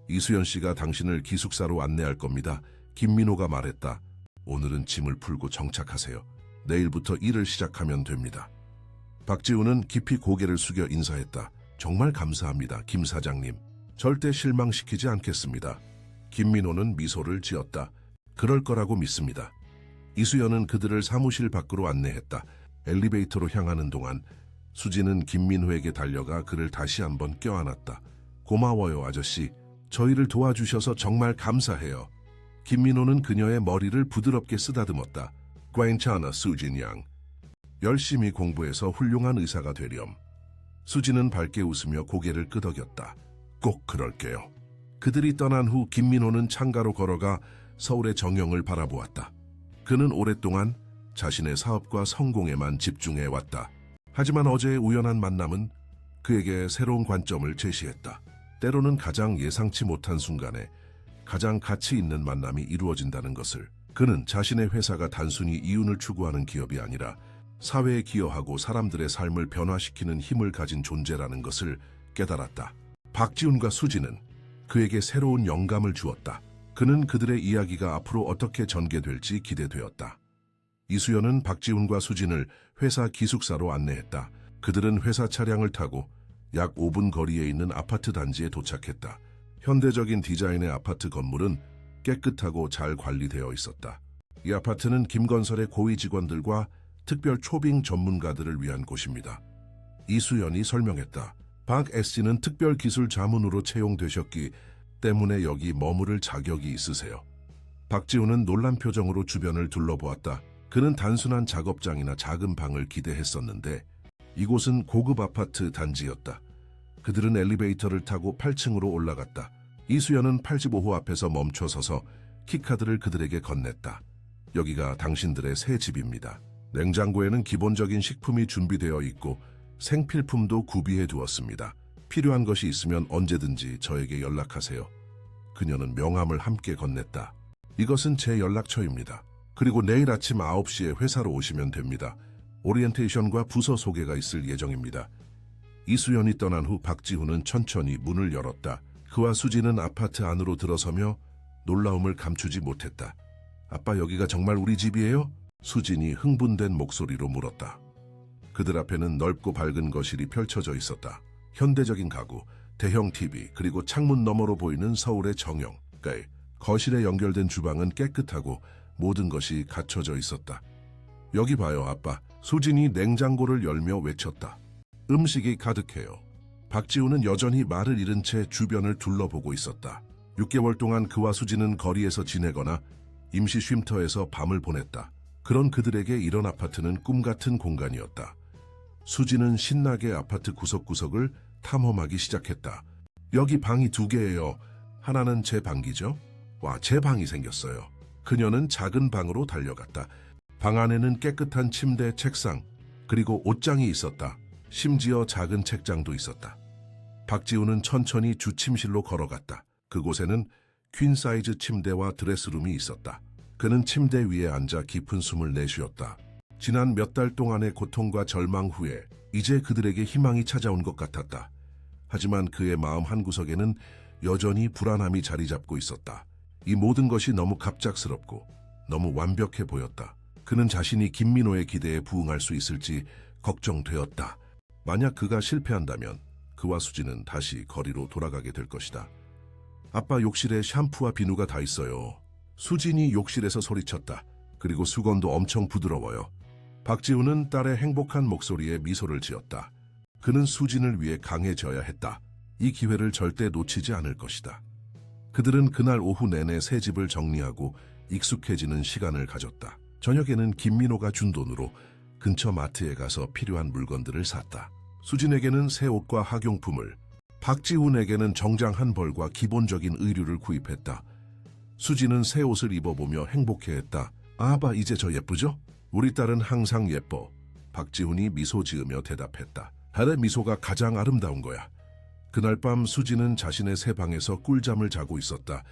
이수연 씨가 당신을 기숙사로 안내할 겁니다. 김민호가 말했다. 오늘은 짐을 풀고 정착하세요. 내일부터 일을 시작하면 됩니다. 박지훈은 깊이 고개를 숙여 인사했다. 정말 감사합니다, 김 사장님. 절대 실망시키지 않겠습니다. 김민호는 미소를 지었다. 그럴 거라고 믿습니다. 이수연은 그들을 사무실 밖으로 안내했다. 엘리베이터로 향하는 동안 수지는 김민호에게 달려가 그를 다시 한번 껴안았다. 고마워요, 아저씨. 저희를 도와주셔서 정말 감사해요. 김민호는 그녀의 머리를 부드럽게 쓰다듬었다. 괜찮아, 수진 양. 열심히 공부해서 훌륭한 의사가 되렴. 수지는 밝게 웃으며 고개를 끄덕였다. 꼭 그럴게요. 그들이 떠난 후 김민호는 창가로 걸어가 서울의 정영을 바라보았다. 그는 오랫동안 자신의 사업과 성공에만 집중해왔다. 하지만 어제의 우연한 만남은 그에게 새로운 관점을 제시했다. 때로는 가장 예상치 못한 순간에 가장 가치 있는 만남이 이루어진다는 것을. 그는 자신의 회사가 단순히 이윤을 추구하는 기업이 아니라 사회에 기여하고 사람들의 삶을 변화시키는 힘을 가진 존재라는 것을 깨달았다. 박지훈과 수지는 그에게 새로운 영감을 주었다. 그는 그들의 이야기가 앞으로 어떻게 전개될지 기대되었다. 이수연은 박지훈과 수진을 회사 기숙사로 안내했다. 그들은 회사 차량을 타고 약 5분 거리에 있는 아파트 단지에 도착했다. 현대적인 디자인의 아파트 건물은 깨끗하고 잘 관리되어 있었다. 이 아파트는 김건설의 고위 직원들과 특별 초빙 전문가들을 위한 곳입니다. 이수연이 설명했다. 박 S씨는 특별 기술 자문으로 채용되셨기 때문에 여기 머무를 자격이 있으세요. 박지훈은 놀란 표정으로 주변을 둘러보았다. 그는 단순한 작업장이나 작은 방을 기대했었는데 이곳은 고급 아파트 단지였다. 그들은 엘리베이터를 타고 8층으로 올라갔다. 이수연은 85호 앞에서 멈춰서서 키카드를 그들에게 건넸다. 여기가 당신들의 새 집입니다. 냉장고에는 기본적인 식품이 준비되어 있고 생필품도 구비해 두었습니다. 필요한 것이 있으면 언제든지 저에게 연락하세요. 그녀는 명함을 함께 건넸다. 이것은 제 연락처입니다. 그리고 내일 아침 9시에 회사로 오시면 됩니다. 오리엔테이션과 부서 소개가 있을 예정입니다. 이수연이 떠난 후 박지훈은 천천히 문을 열었다. 그와 수지는 아파트 안으로 들어서며 놀라움을 감추지 못했다. 아빠, 여기가 정말 우리 집이에요? 수진이 흥분된 목소리로 물었다. 그들 앞에는 넓고 밝은 거실이 펼쳐져 있었다. 현대적인 가구, 대형 TV, 그리고 창문 너머로 보이는 서울의 정영. 거실에 연결된 주방은 깨끗하고 모든 것이 갖춰져 있었다. 여기 봐요, 아빠. 수진이 냉장고를 열며 외쳤다. 음식이 가득해요. 박지훈은 여전히 말을 잃은 채 주변을 둘러보고 있었다. 6개월 동안 그와 수진은 거리에서 지내거나 임시 쉼터에서 밤을 보냈다. 그런 그들에게 이런 아파트는 꿈같은 공간이었다. 수진은 신나게 아파트 구석구석을 탐험하기 시작했다. 여기 방이 2개예요. 하나는 제 방이죠? 와, 제 방이 생겼어요. 그녀는 작은 방으로 달려갔다. 방 안에는 깨끗한 침대, 책상, 그리고 옷장이 있었다. 심지어 작은 책장도 있었다. 박지훈은 천천히 주침실로 걸어갔다. 그곳에는 퀸 사이즈 침대와 드레스룸이 있었다. 그는 침대 위에 앉아 깊은 숨을 내쉬었다. 지난 몇 달 동안의 고통과 절망 후에 이제 그들에게 희망이 찾아온 것 같았다. 하지만 그의 마음 한구석에는 여전히 불안함이 자리 잡고 있었다. 이 모든 것이 너무 갑작스럽고 너무 완벽해 보였다. 그는 자신이 김민호의 기대에 부응할 수 있을지 걱정되었다. 만약 그가 실패한다면 그와 수지는 다시 거리로 돌아가게 될 것이다. 아빠 욕실에 샴푸와 비누가 다 있어요. 수진이 욕실에서 소리쳤다. 그리고 수건도 엄청 부드러워요. 박지훈은 딸의 행복한 목소리에 미소를 지었다. 그는 수진을 위해 강해져야 했다. 이 기회를 절대 놓치지 않을 것이다. 그들은 그날 오후 내내 새 집을 정리하고 익숙해지는 시간을 가졌다. 저녁에는 김민호가 준 돈으로 근처 마트에 가서 필요한 물건들을 샀다. 수진에게는 새 옷과 학용품을, 박지훈에게는 정장 한 벌과 기본적인 의류를 구입했다. 수진은 새 옷을 입어보며 행복해했다. 아빠 이제 저 예쁘죠? 우리 딸은 항상 예뻐. 박지훈이 미소 지으며 대답했다. 딸의 미소가 가장 아름다운 거야. 그날 밤 수진은 자신의 새 방에서 꿀잠을 자고 있었다.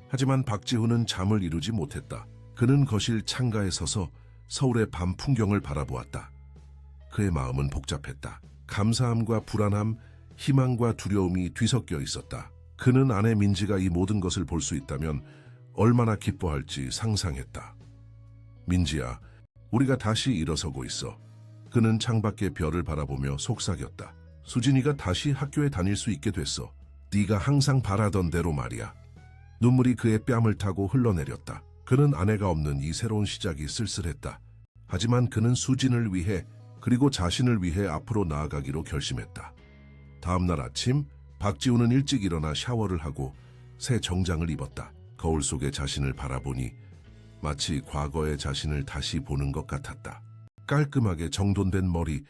하지만 박지훈은 잠을 이루지 못했다. 그는 거실 창가에 서서 서울의 밤 풍경을 바라보았다. 그의 마음은 복잡했다. 감사함과 불안함, 희망과 두려움이 뒤섞여 있었다. 그는 아내 민지가 이 모든 것을 볼 수 있다면 얼마나 기뻐할지 상상했다. 민지야, 우리가 다시 일어서고 있어. 그는 창밖의 별을 바라보며 속삭였다. 수진이가 다시 학교에 다닐 수 있게 됐어. 네가 항상 바라던 대로 말이야. 눈물이 그의 뺨을 타고 흘러내렸다. 그는 아내가 없는 이 새로운 시작이 쓸쓸했다. 하지만 그는 수진을 위해 그리고 자신을 위해 앞으로 나아가기로 결심했다. 다음 날 아침 박지훈은 일찍 일어나 샤워를 하고 새 정장을 입었다. 거울 속에 자신을 바라보니 마치 과거의 자신을 다시 보는 것 같았다. 깔끔하게 정돈된 머리,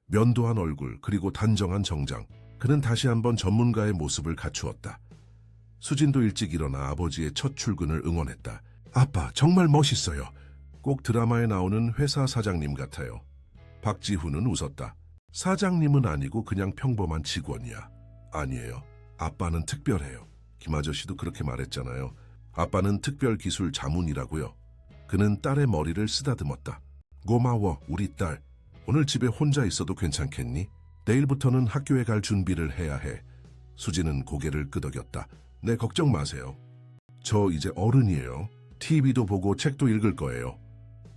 면도한 얼굴, 그리고 단정한 정장. 그는 다시 한번 전문가의 모습을 갖추었다. 수진도 일찍 일어나 아버지의 첫 출근을 응원했다. 아빠, 정말 멋있어요. 꼭 드라마에 나오는 회사 사장님 같아요. 박지훈은 웃었다. 사장님은 아니고 그냥 평범한 직원이야. 아니에요. 아빠는 특별해요. 김 아저씨도 그렇게 말했잖아요. 아빠는 특별 기술 자문이라고요. 그는 딸의 머리를 쓰다듬었다. 고마워, 우리 딸. 오늘 집에 혼자 있어도 괜찮겠니? 내일부터는 학교에 갈 준비를 해야 해. 수지는 고개를 끄덕였다. 네, 걱정 마세요. 저 이제 어른이에요. TV도 보고 책도 읽을 거예요.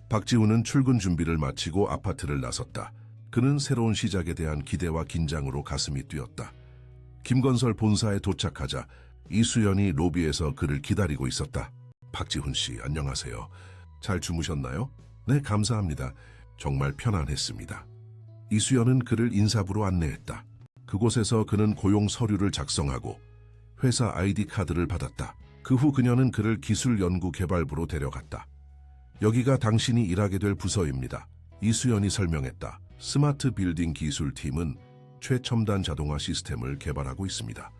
박지훈은 출근 준비를 마치고 아파트를 나섰다. 그는 새로운 시작에 대한 기대와 긴장으로 가슴이 뛰었다. 김건설 본사에 도착하자 이수연이 로비에서 그를 기다리고 있었다. 박지훈 씨, 안녕하세요. 잘 주무셨나요? 네, 감사합니다. 정말 편안했습니다. 이수연은 그를 인사부로 안내했다. 그곳에서 그는 고용 서류를 작성하고 회사 아이디 카드를 받았다. 그 후 그녀는 그를 기술연구개발부로 데려갔다. 여기가 당신이 일하게 될 부서입니다. 이수연이 설명했다. 스마트 빌딩 기술팀은 최첨단 자동화 시스템을 개발하고 있습니다.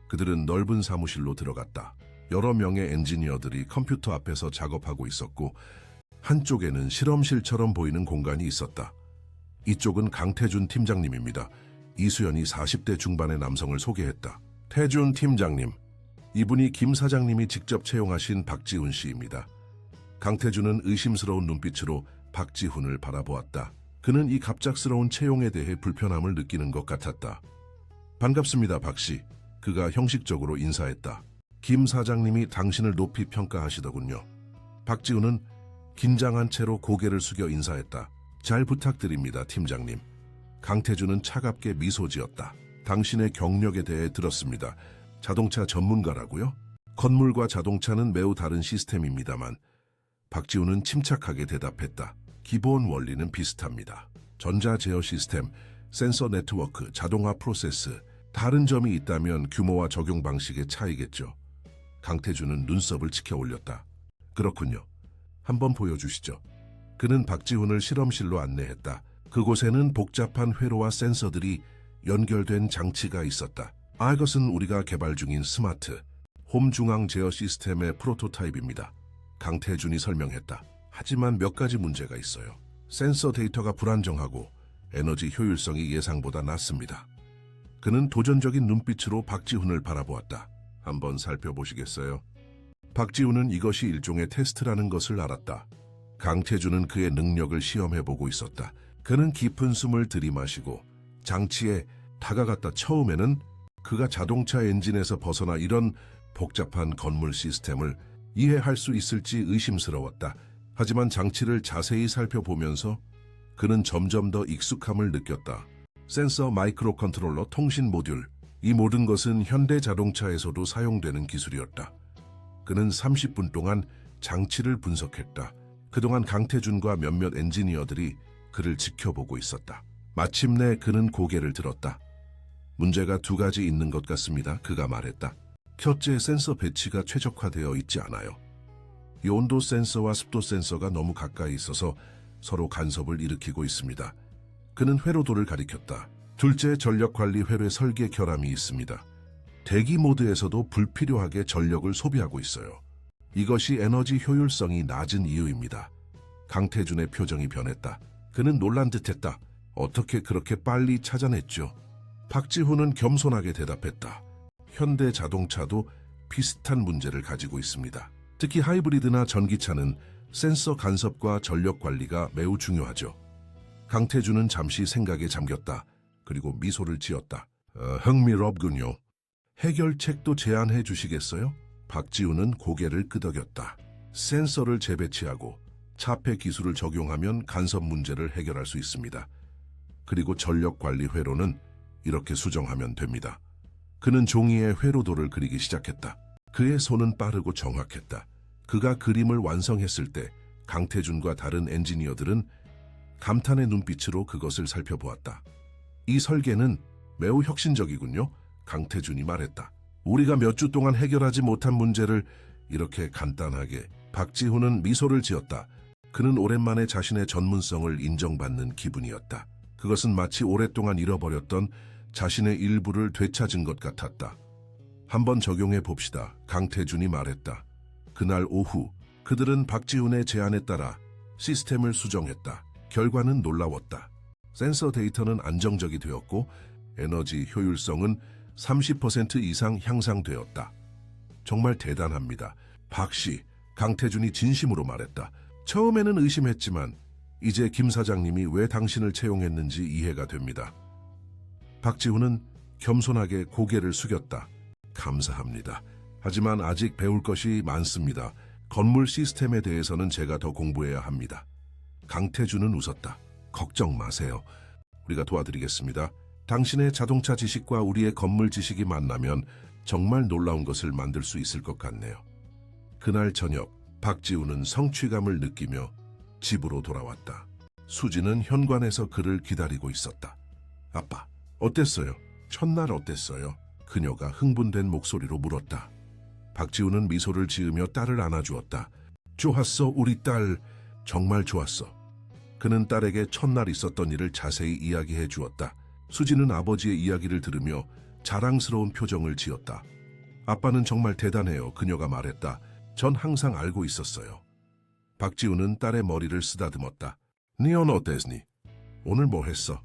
그들은 넓은 사무실로 들어갔다. 여러 명의 엔지니어들이 컴퓨터 앞에서 작업하고 있었고 한쪽에는 실험실처럼 보이는 공간이 있었다. 이쪽은 강태준 팀장님입니다. 이수연이 40대 중반의 남성을 소개했다. 태준 팀장님, 이분이 김 사장님이 직접 채용하신 박지훈 씨입니다. 강태준은 의심스러운 눈빛으로 박지훈을 바라보았다. 그는 이 갑작스러운 채용에 대해 불편함을 느끼는 것 같았다. 반갑습니다, 박 씨. 그가 형식적으로 인사했다. 김 사장님이 당신을 높이 평가하시더군요. 박지훈은 긴장한 채로 고개를 숙여 인사했다. 잘 부탁드립니다, 팀장님. 강태준은 차갑게 미소 지었다. 당신의 경력에 대해 들었습니다. 자동차 전문가라고요? 건물과 자동차는 매우 다른 시스템입니다만 박지훈은 침착하게 대답했다. 기본 원리는 비슷합니다. 전자 제어 시스템, 센서 네트워크, 자동화 프로세스. 다른 점이 있다면 규모와 적용 방식의 차이겠죠. 강태준은 눈썹을 치켜 올렸다. 그렇군요. 한번 보여주시죠. 그는 박지훈을 실험실로 안내했다. 그곳에는 복잡한 회로와 센서들이 연결된 장치가 있었다. 이것은 우리가 개발 중인 스마트 홈 중앙 제어 시스템의 프로토타입입니다. 강태준이 설명했다. 하지만 몇 가지 문제가 있어요. 센서 데이터가 불안정하고 에너지 효율성이 예상보다 낮습니다. 그는 도전적인 눈빛으로 박지훈을 바라보았다. 한번 살펴보시겠어요? 박지훈은 이것이 일종의 테스트라는 것을 알았다. 강태준은 그의 능력을 시험해보고 있었다. 그는 깊은 숨을 들이마시고 장치에 다가갔다. 처음에는 그가 자동차 엔진에서 벗어나 이런 복잡한 건물 시스템을 이해할 수 있을지 의심스러웠다. 하지만 장치를 자세히 살펴보면서 그는 점점 더 익숙함을 느꼈다. 센서, 마이크로 컨트롤러, 통신 모듈, 이 모든 것은 현대 자동차에서도 사용되는 기술이었다. 그는 30분 동안 장치를 분석했다. 그동안 강태준과 몇몇 엔지니어들이 그를 지켜보고 있었다. 마침내 그는 고개를 들었다. 문제가 두 가지 있는 것 같습니다. 그가 말했다. 첫째, 센서 배치가 최적화되어 있지 않아요. 이 온도 센서와 습도 센서가 너무 가까이 있어서 서로 간섭을 일으키고 있습니다. 그는 회로도를 가리켰다. 둘째, 전력 관리 회로의 설계 결함이 있습니다. 대기 모드에서도 불필요하게 전력을 소비하고 있어요. 이것이 에너지 효율성이 낮은 이유입니다. 강태준의 표정이 변했다. 그는 놀란 듯했다. 어떻게 그렇게 빨리 찾아냈죠? 박지훈은 겸손하게 대답했다. 현대 자동차도 비슷한 문제를 가지고 있습니다. 특히 하이브리드나 전기차는 센서 간섭과 전력 관리가 매우 중요하죠. 강태준은 잠시 생각에 잠겼다. 그리고 미소를 지었다. 흥미롭군요. 해결책도 제안해 주시겠어요? 박지훈은 고개를 끄덕였다. 센서를 재배치하고 차폐 기술을 적용하면 간섭 문제를 해결할 수 있습니다. 그리고 전력 관리 회로는 이렇게 수정하면 됩니다. 그는 종이에 회로도를 그리기 시작했다. 그의 손은 빠르고 정확했다. 그가 그림을 완성했을 때 강태준과 다른 엔지니어들은 감탄의 눈빛으로 그것을 살펴보았다. 이 설계는 매우 혁신적이군요. 강태준이 말했다. 우리가 몇 주 동안 해결하지 못한 문제를 이렇게 간단하게. 박지훈은 미소를 지었다. 그는 오랜만에 자신의 전문성을 인정받는 기분이었다. 그것은 마치 오랫동안 잃어버렸던 자신의 일부를 되찾은 것 같았다. 한번 적용해 봅시다. 강태준이 말했다. 그날 오후 그들은 박지훈의 제안에 따라 시스템을 수정했다. 결과는 놀라웠다. 센서 데이터는 안정적이 되었고 에너지 효율성은 30% 이상 향상되었다. 정말 대단합니다. 박씨, 강태준이 진심으로 말했다. 처음에는 의심했지만 이제 김 사장님이 왜 당신을 채용했는지 이해가 됩니다. 박지훈은 겸손하게 고개를 숙였다. 감사합니다. 하지만 아직 배울 것이 많습니다. 건물 시스템에 대해서는 제가 더 공부해야 합니다. 강태준은 웃었다. 걱정 마세요. 우리가 도와드리겠습니다. 당신의 자동차 지식과 우리의 건물 지식이 만나면 정말 놀라운 것을 만들 수 있을 것 같네요. 그날 저녁 박지훈은 성취감을 느끼며 집으로 돌아왔다. 수지는 현관에서 그를 기다리고 있었다. 아빠, 어땠어요? 첫날 어땠어요? 그녀가 흥분된 목소리로 물었다. 박지훈은 미소를 지으며 딸을 안아주었다. 좋았어, 우리 딸. 정말 좋았어. 그는 딸에게 첫날 있었던 일을 자세히 이야기해 주었다. 수지는 아버지의 이야기를 들으며 자랑스러운 표정을 지었다. 아빠는 정말 대단해요. 그녀가 말했다. 전 항상 알고 있었어요. 박지훈은 딸의 머리를 쓰다듬었다. 니언 어땠니? 오늘 뭐 했어?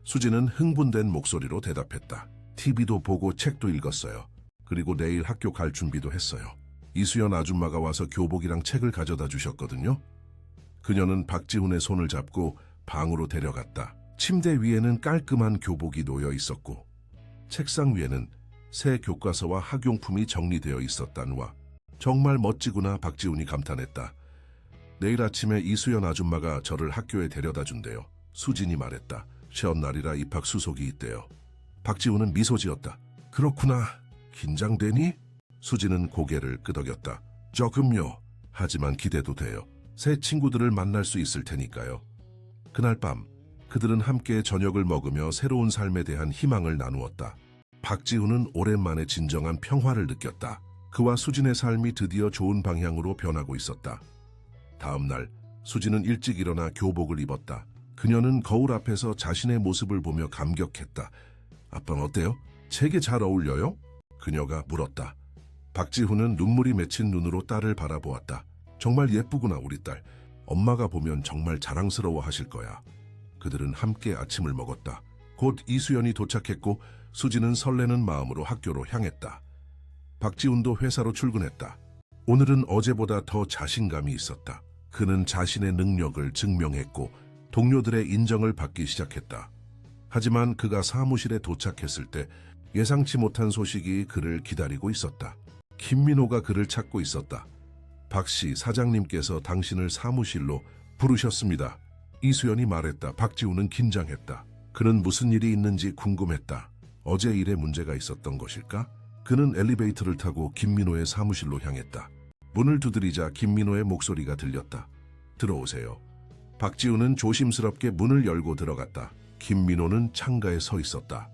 수지는 흥분된 목소리로 대답했다. TV도 보고 책도 읽었어요. 그리고 내일 학교 갈 준비도 했어요. 이수연 아줌마가 와서 교복이랑 책을 가져다 주셨거든요. 그녀는 박지훈의 손을 잡고 방으로 데려갔다. 침대 위에는 깔끔한 교복이 놓여 있었고 책상 위에는 새 교과서와 학용품이 정리되어 있었다는와 정말 멋지구나. 박지훈이 감탄했다. 내일 아침에 이수연 아줌마가 저를 학교에 데려다 준대요. 수진이 말했다. 시험 날이라 입학 수속이 있대요. 박지훈은 미소 지었다. 그렇구나. 긴장되니? 수진은 고개를 끄덕였다. 조금요. 하지만 기대도 돼요. 새 친구들을 만날 수 있을 테니까요. 그날 밤 그들은 함께 저녁을 먹으며 새로운 삶에 대한 희망을 나누었다. 박지훈은 오랜만에 진정한 평화를 느꼈다. 그와 수진의 삶이 드디어 좋은 방향으로 변하고 있었다. 다음 날 수진은 일찍 일어나 교복을 입었다. 그녀는 거울 앞에서 자신의 모습을 보며 감격했다. 아빠는 어때요? 제게 잘 어울려요? 그녀가 물었다. 박지훈은 눈물이 맺힌 눈으로 딸을 바라보았다. 정말 예쁘구나 우리 딸. 엄마가 보면 정말 자랑스러워 하실 거야. 그들은 함께 아침을 먹었다. 곧 이수연이 도착했고 수지는 설레는 마음으로 학교로 향했다. 박지훈도 회사로 출근했다. 오늘은 어제보다 더 자신감이 있었다. 그는 자신의 능력을 증명했고 동료들의 인정을 받기 시작했다. 하지만 그가 사무실에 도착했을 때 예상치 못한 소식이 그를 기다리고 있었다. 김민호가 그를 찾고 있었다. 박씨, 사장님께서 당신을 사무실로 부르셨습니다. 이수연이 말했다. 박지훈은 긴장했다. 그는 무슨 일이 있는지 궁금했다. 어제 일에 문제가 있었던 것일까? 그는 엘리베이터를 타고 김민호의 사무실로 향했다. 문을 두드리자 김민호의 목소리가 들렸다. 들어오세요. 박지훈은 조심스럽게 문을 열고 들어갔다. 김민호는 창가에 서 있었다.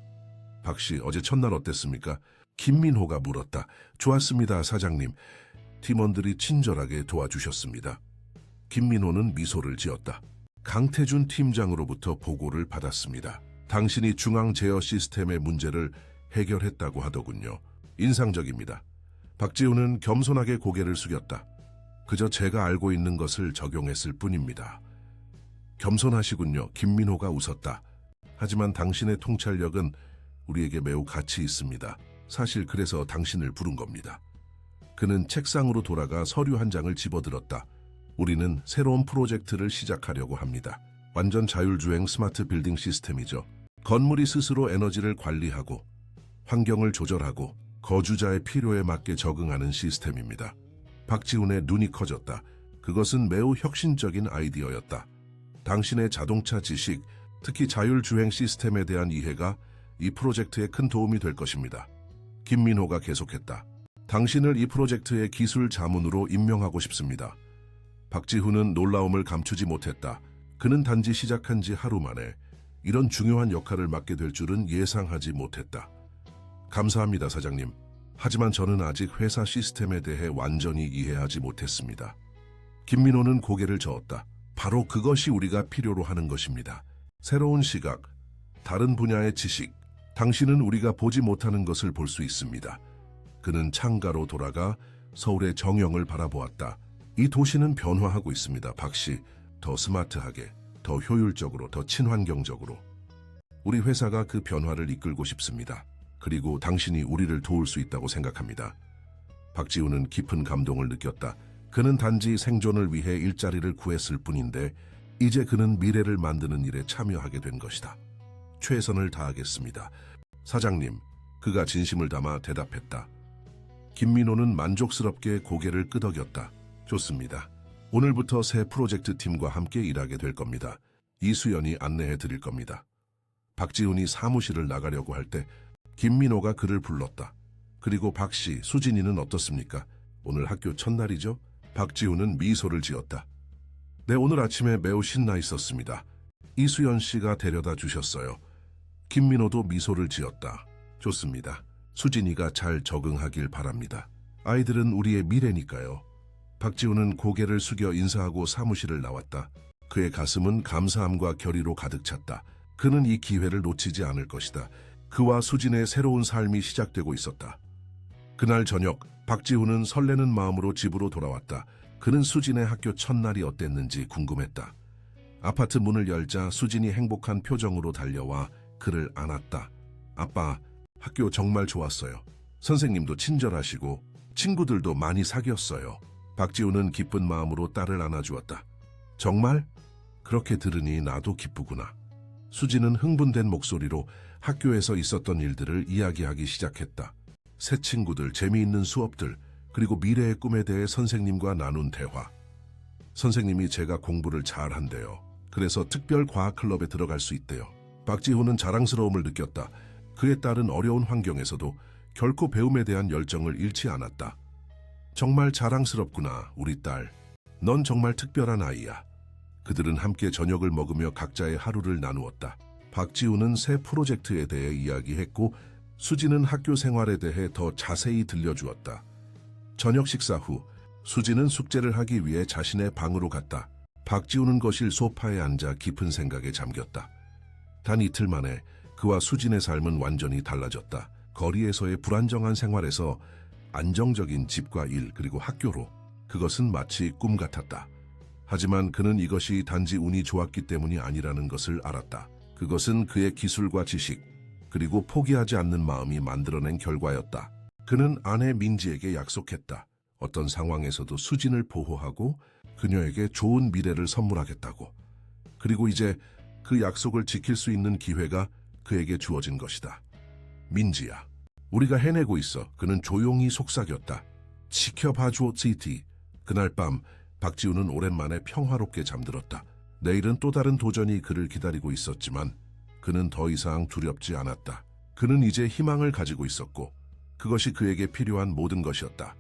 박씨, 어제 첫날 어땠습니까? 김민호가 물었다. 좋았습니다, 사장님. 팀원들이 친절하게 도와주셨습니다. 김민호는 미소를 지었다. 강태준 팀장으로부터 보고를 받았습니다. 당신이 중앙 제어 시스템의 문제를 해결했다고 하더군요. 인상적입니다. 박지훈은 겸손하게 고개를 숙였다. 그저 제가 알고 있는 것을 적용했을 뿐입니다. 겸손하시군요. 김민호가 웃었다. 하지만 당신의 통찰력은 우리에게 매우 가치 있습니다. 사실 그래서 당신을 부른 겁니다. 그는 책상으로 돌아가 서류 한 장을 집어들었다. 우리는 새로운 프로젝트를 시작하려고 합니다. 완전 자율주행 스마트 빌딩 시스템이죠. 건물이 스스로 에너지를 관리하고 환경을 조절하고 거주자의 필요에 맞게 적응하는 시스템입니다. 박지훈의 눈이 커졌다. 그것은 매우 혁신적인 아이디어였다. 당신의 자동차 지식, 특히 자율주행 시스템에 대한 이해가 이 프로젝트에 큰 도움이 될 것입니다. 김민호가 계속했다. 당신을 이 프로젝트의 기술 자문으로 임명하고 싶습니다. 박지훈은 놀라움을 감추지 못했다. 그는 단지 시작한 지 하루 만에 이런 중요한 역할을 맡게 될 줄은 예상하지 못했다. 감사합니다, 사장님. 하지만 저는 아직 회사 시스템에 대해 완전히 이해하지 못했습니다. 김민호는 고개를 저었다. 바로 그것이 우리가 필요로 하는 것입니다. 새로운 시각, 다른 분야의 지식, 당신은 우리가 보지 못하는 것을 볼 수 있습니다. 그는 창가로 돌아가 서울의 정형을 바라보았다. 이 도시는 변화하고 있습니다, 박씨. 더 스마트하게, 더 효율적으로, 더 친환경적으로. 우리 회사가 그 변화를 이끌고 싶습니다. 그리고 당신이 우리를 도울 수 있다고 생각합니다. 박지훈은 깊은 감동을 느꼈다. 그는 단지 생존을 위해 일자리를 구했을 뿐인데 이제 그는 미래를 만드는 일에 참여하게 된 것이다. 최선을 다하겠습니다. 사장님, 그가 진심을 담아 대답했다. 김민호는 만족스럽게 고개를 끄덕였다. 좋습니다. 오늘부터 새 프로젝트 팀과 함께 일하게 될 겁니다. 이수연이 안내해 드릴 겁니다. 박지훈이 사무실을 나가려고 할 때 김민호가 그를 불렀다. 그리고 박씨, 수진이는 어떻습니까? 오늘 학교 첫날이죠? 박지훈은 미소를 지었다. 네, 오늘 아침에 매우 신나 있었습니다. 이수연 씨가 데려다 주셨어요. 김민호도 미소를 지었다. 좋습니다. 수진이가 잘 적응하길 바랍니다. 아이들은 우리의 미래니까요. 박지훈은 고개를 숙여 인사하고 사무실을 나왔다. 그의 가슴은 감사함과 결의로 가득 찼다. 그는 이 기회를 놓치지 않을 것이다. 그와 수진의 새로운 삶이 시작되고 있었다. 그날 저녁, 박지훈은 설레는 마음으로 집으로 돌아왔다. 그는 수진의 학교 첫날이 어땠는지 궁금했다. 아파트 문을 열자 수진이 행복한 표정으로 달려와 그를 안았다. 아빠, 학교 정말 좋았어요. 선생님도 친절하시고 친구들도 많이 사귀었어요. 박지훈은 기쁜 마음으로 딸을 안아주었다. 정말? 그렇게 들으니 나도 기쁘구나. 수진은 흥분된 목소리로 학교에서 있었던 일들을 이야기하기 시작했다. 새 친구들, 재미있는 수업들, 그리고 미래의 꿈에 대해 선생님과 나눈 대화. 선생님이 제가 공부를 잘한대요. 그래서 특별 과학 클럽에 들어갈 수 있대요. 박지훈은 자랑스러움을 느꼈다. 그의 딸은 어려운 환경에서도 결코 배움에 대한 열정을 잃지 않았다. 정말 자랑스럽구나, 우리 딸. 넌 정말 특별한 아이야. 그들은 함께 저녁을 먹으며 각자의 하루를 나누었다. 박지훈은 새 프로젝트에 대해 이야기했고 수지는 학교 생활에 대해 더 자세히 들려주었다. 저녁 식사 후 수지는 숙제를 하기 위해 자신의 방으로 갔다. 박지훈은 거실 소파에 앉아 깊은 생각에 잠겼다. 단 이틀 만에 그와 수진의 삶은 완전히 달라졌다. 거리에서의 불안정한 생활에서 안정적인 집과 일 그리고 학교로 그것은 마치 꿈 같았다. 하지만 그는 이것이 단지 운이 좋았기 때문이 아니라는 것을 알았다. 그것은 그의 기술과 지식, 그리고 포기하지 않는 마음이 만들어낸 결과였다. 그는 아내 민지에게 약속했다. 어떤 상황에서도 수진을 보호하고 그녀에게 좋은 미래를 선물하겠다고. 그리고 이제 그 약속을 지킬 수 있는 기회가 그에게 주어진 것이다. 민지야, 우리가 해내고 있어. 그는 조용히 속삭였다. 지켜봐줘, 지티. 그날 밤 박지우는 오랜만에 평화롭게 잠들었다. 내일은 또 다른 도전이 그를 기다리고 있었지만 그는 더 이상 두렵지 않았다. 그는 이제 희망을 가지고 있었고 그것이 그에게 필요한 모든 것이었다.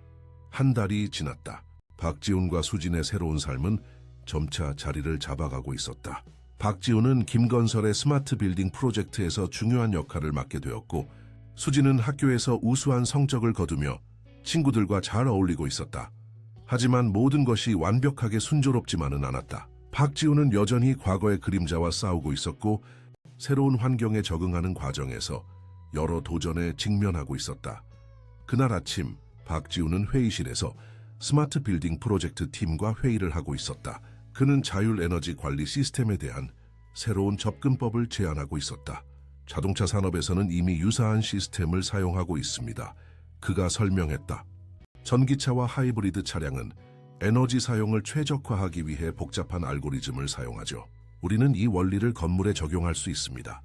한 달이 지났다. 박지훈과 수진의 새로운 삶은 점차 자리를 잡아가고 있었다. 박지훈은 김건설의 스마트 빌딩 프로젝트에서 중요한 역할을 맡게 되었고 수진은 학교에서 우수한 성적을 거두며 친구들과 잘 어울리고 있었다. 하지만 모든 것이 완벽하게 순조롭지만은 않았다. 박지훈은 여전히 과거의 그림자와 싸우고 있었고 새로운 환경에 적응하는 과정에서 여러 도전에 직면하고 있었다. 그날 아침 박지훈은 회의실에서 스마트 빌딩 프로젝트 팀과 회의를 하고 있었다. 그는 자율에너지 관리 시스템에 대한 새로운 접근법을 제안하고 있었다. 자동차 산업에서는 이미 유사한 시스템을 사용하고 있습니다. 그가 설명했다. 전기차와 하이브리드 차량은 에너지 사용을 최적화하기 위해 복잡한 알고리즘을 사용하죠. 우리는 이 원리를 건물에 적용할 수 있습니다.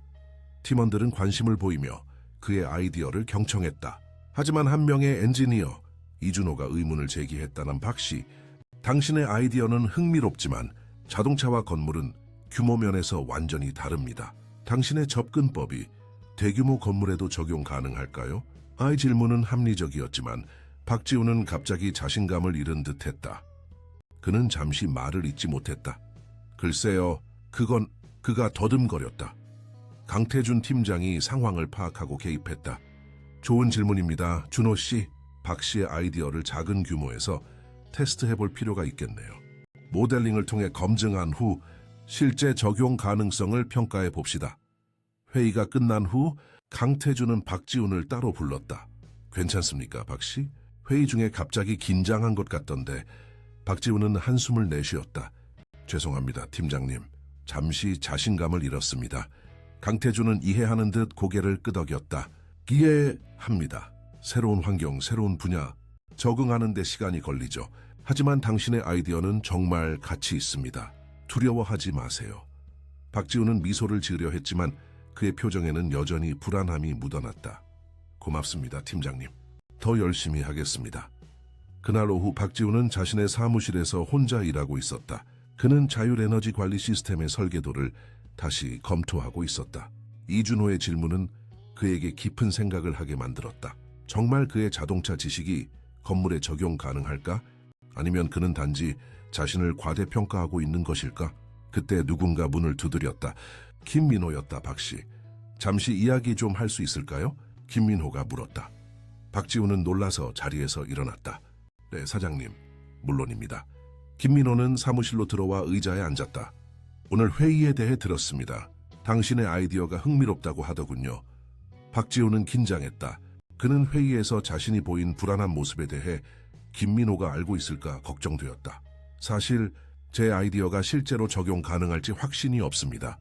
팀원들은 관심을 보이며 그의 아이디어를 경청했다. 하지만 한 명의 엔지니어, 이준호가 의문을 제기했다는 박씨. 당신의 아이디어는 흥미롭지만 자동차와 건물은 규모 면에서 완전히 다릅니다. 당신의 접근법이 대규모 건물에도 적용 가능할까요? 아이 질문은 합리적이었지만 박지훈은 갑자기 자신감을 잃은 듯했다. 그는 잠시 말을 잇지 못했다. 글쎄요, 그가 더듬거렸다. 강태준 팀장이 상황을 파악하고 개입했다. 좋은 질문입니다, 준호 씨. 박 씨의 아이디어를 작은 규모에서 테스트해볼 필요가 있겠네요. 모델링을 통해 검증한 후 실제 적용 가능성을 평가해 봅시다. 회의가 끝난 후 강태준은 박지훈을 따로 불렀다. 괜찮습니까, 박 씨? 회의 중에 갑자기 긴장한 것 같던데 박지훈은 한숨을 내쉬었다. 죄송합니다, 팀장님. 잠시 자신감을 잃었습니다. 강태준은 이해하는 듯 고개를 끄덕였다. 이해합니다. 새로운 환경, 새로운 분야, 적응하는 데 시간이 걸리죠. 하지만 당신의 아이디어는 정말 가치 있습니다. 두려워하지 마세요. 박지훈은 미소를 지으려 했지만 그의 표정에는 여전히 불안함이 묻어났다. 고맙습니다, 팀장님. 더 열심히 하겠습니다. 그날 오후 박지훈은 자신의 사무실에서 혼자 일하고 있었다. 그는 자율에너지 관리 시스템의 설계도를 다시 검토하고 있었다. 이준호의 질문은 그에게 깊은 생각을 하게 만들었다. 정말 그의 자동차 지식이 건물에 적용 가능할까? 아니면 그는 단지 자신을 과대평가하고 있는 것일까? 그때 누군가 문을 두드렸다. 김민호였다, 박씨. 잠시 이야기 좀 할 수 있을까요? 김민호가 물었다. 박지훈은 놀라서 자리에서 일어났다. 네, 사장님. 물론입니다. 김민호는 사무실로 들어와 의자에 앉았다. 오늘 회의에 대해 들었습니다. 당신의 아이디어가 흥미롭다고 하더군요. 박지훈은 긴장했다. 그는 회의에서 자신이 보인 불안한 모습에 대해 김민호가 알고 있을까 걱정되었다. 사실 제 아이디어가 실제로 적용 가능할지 확신이 없습니다.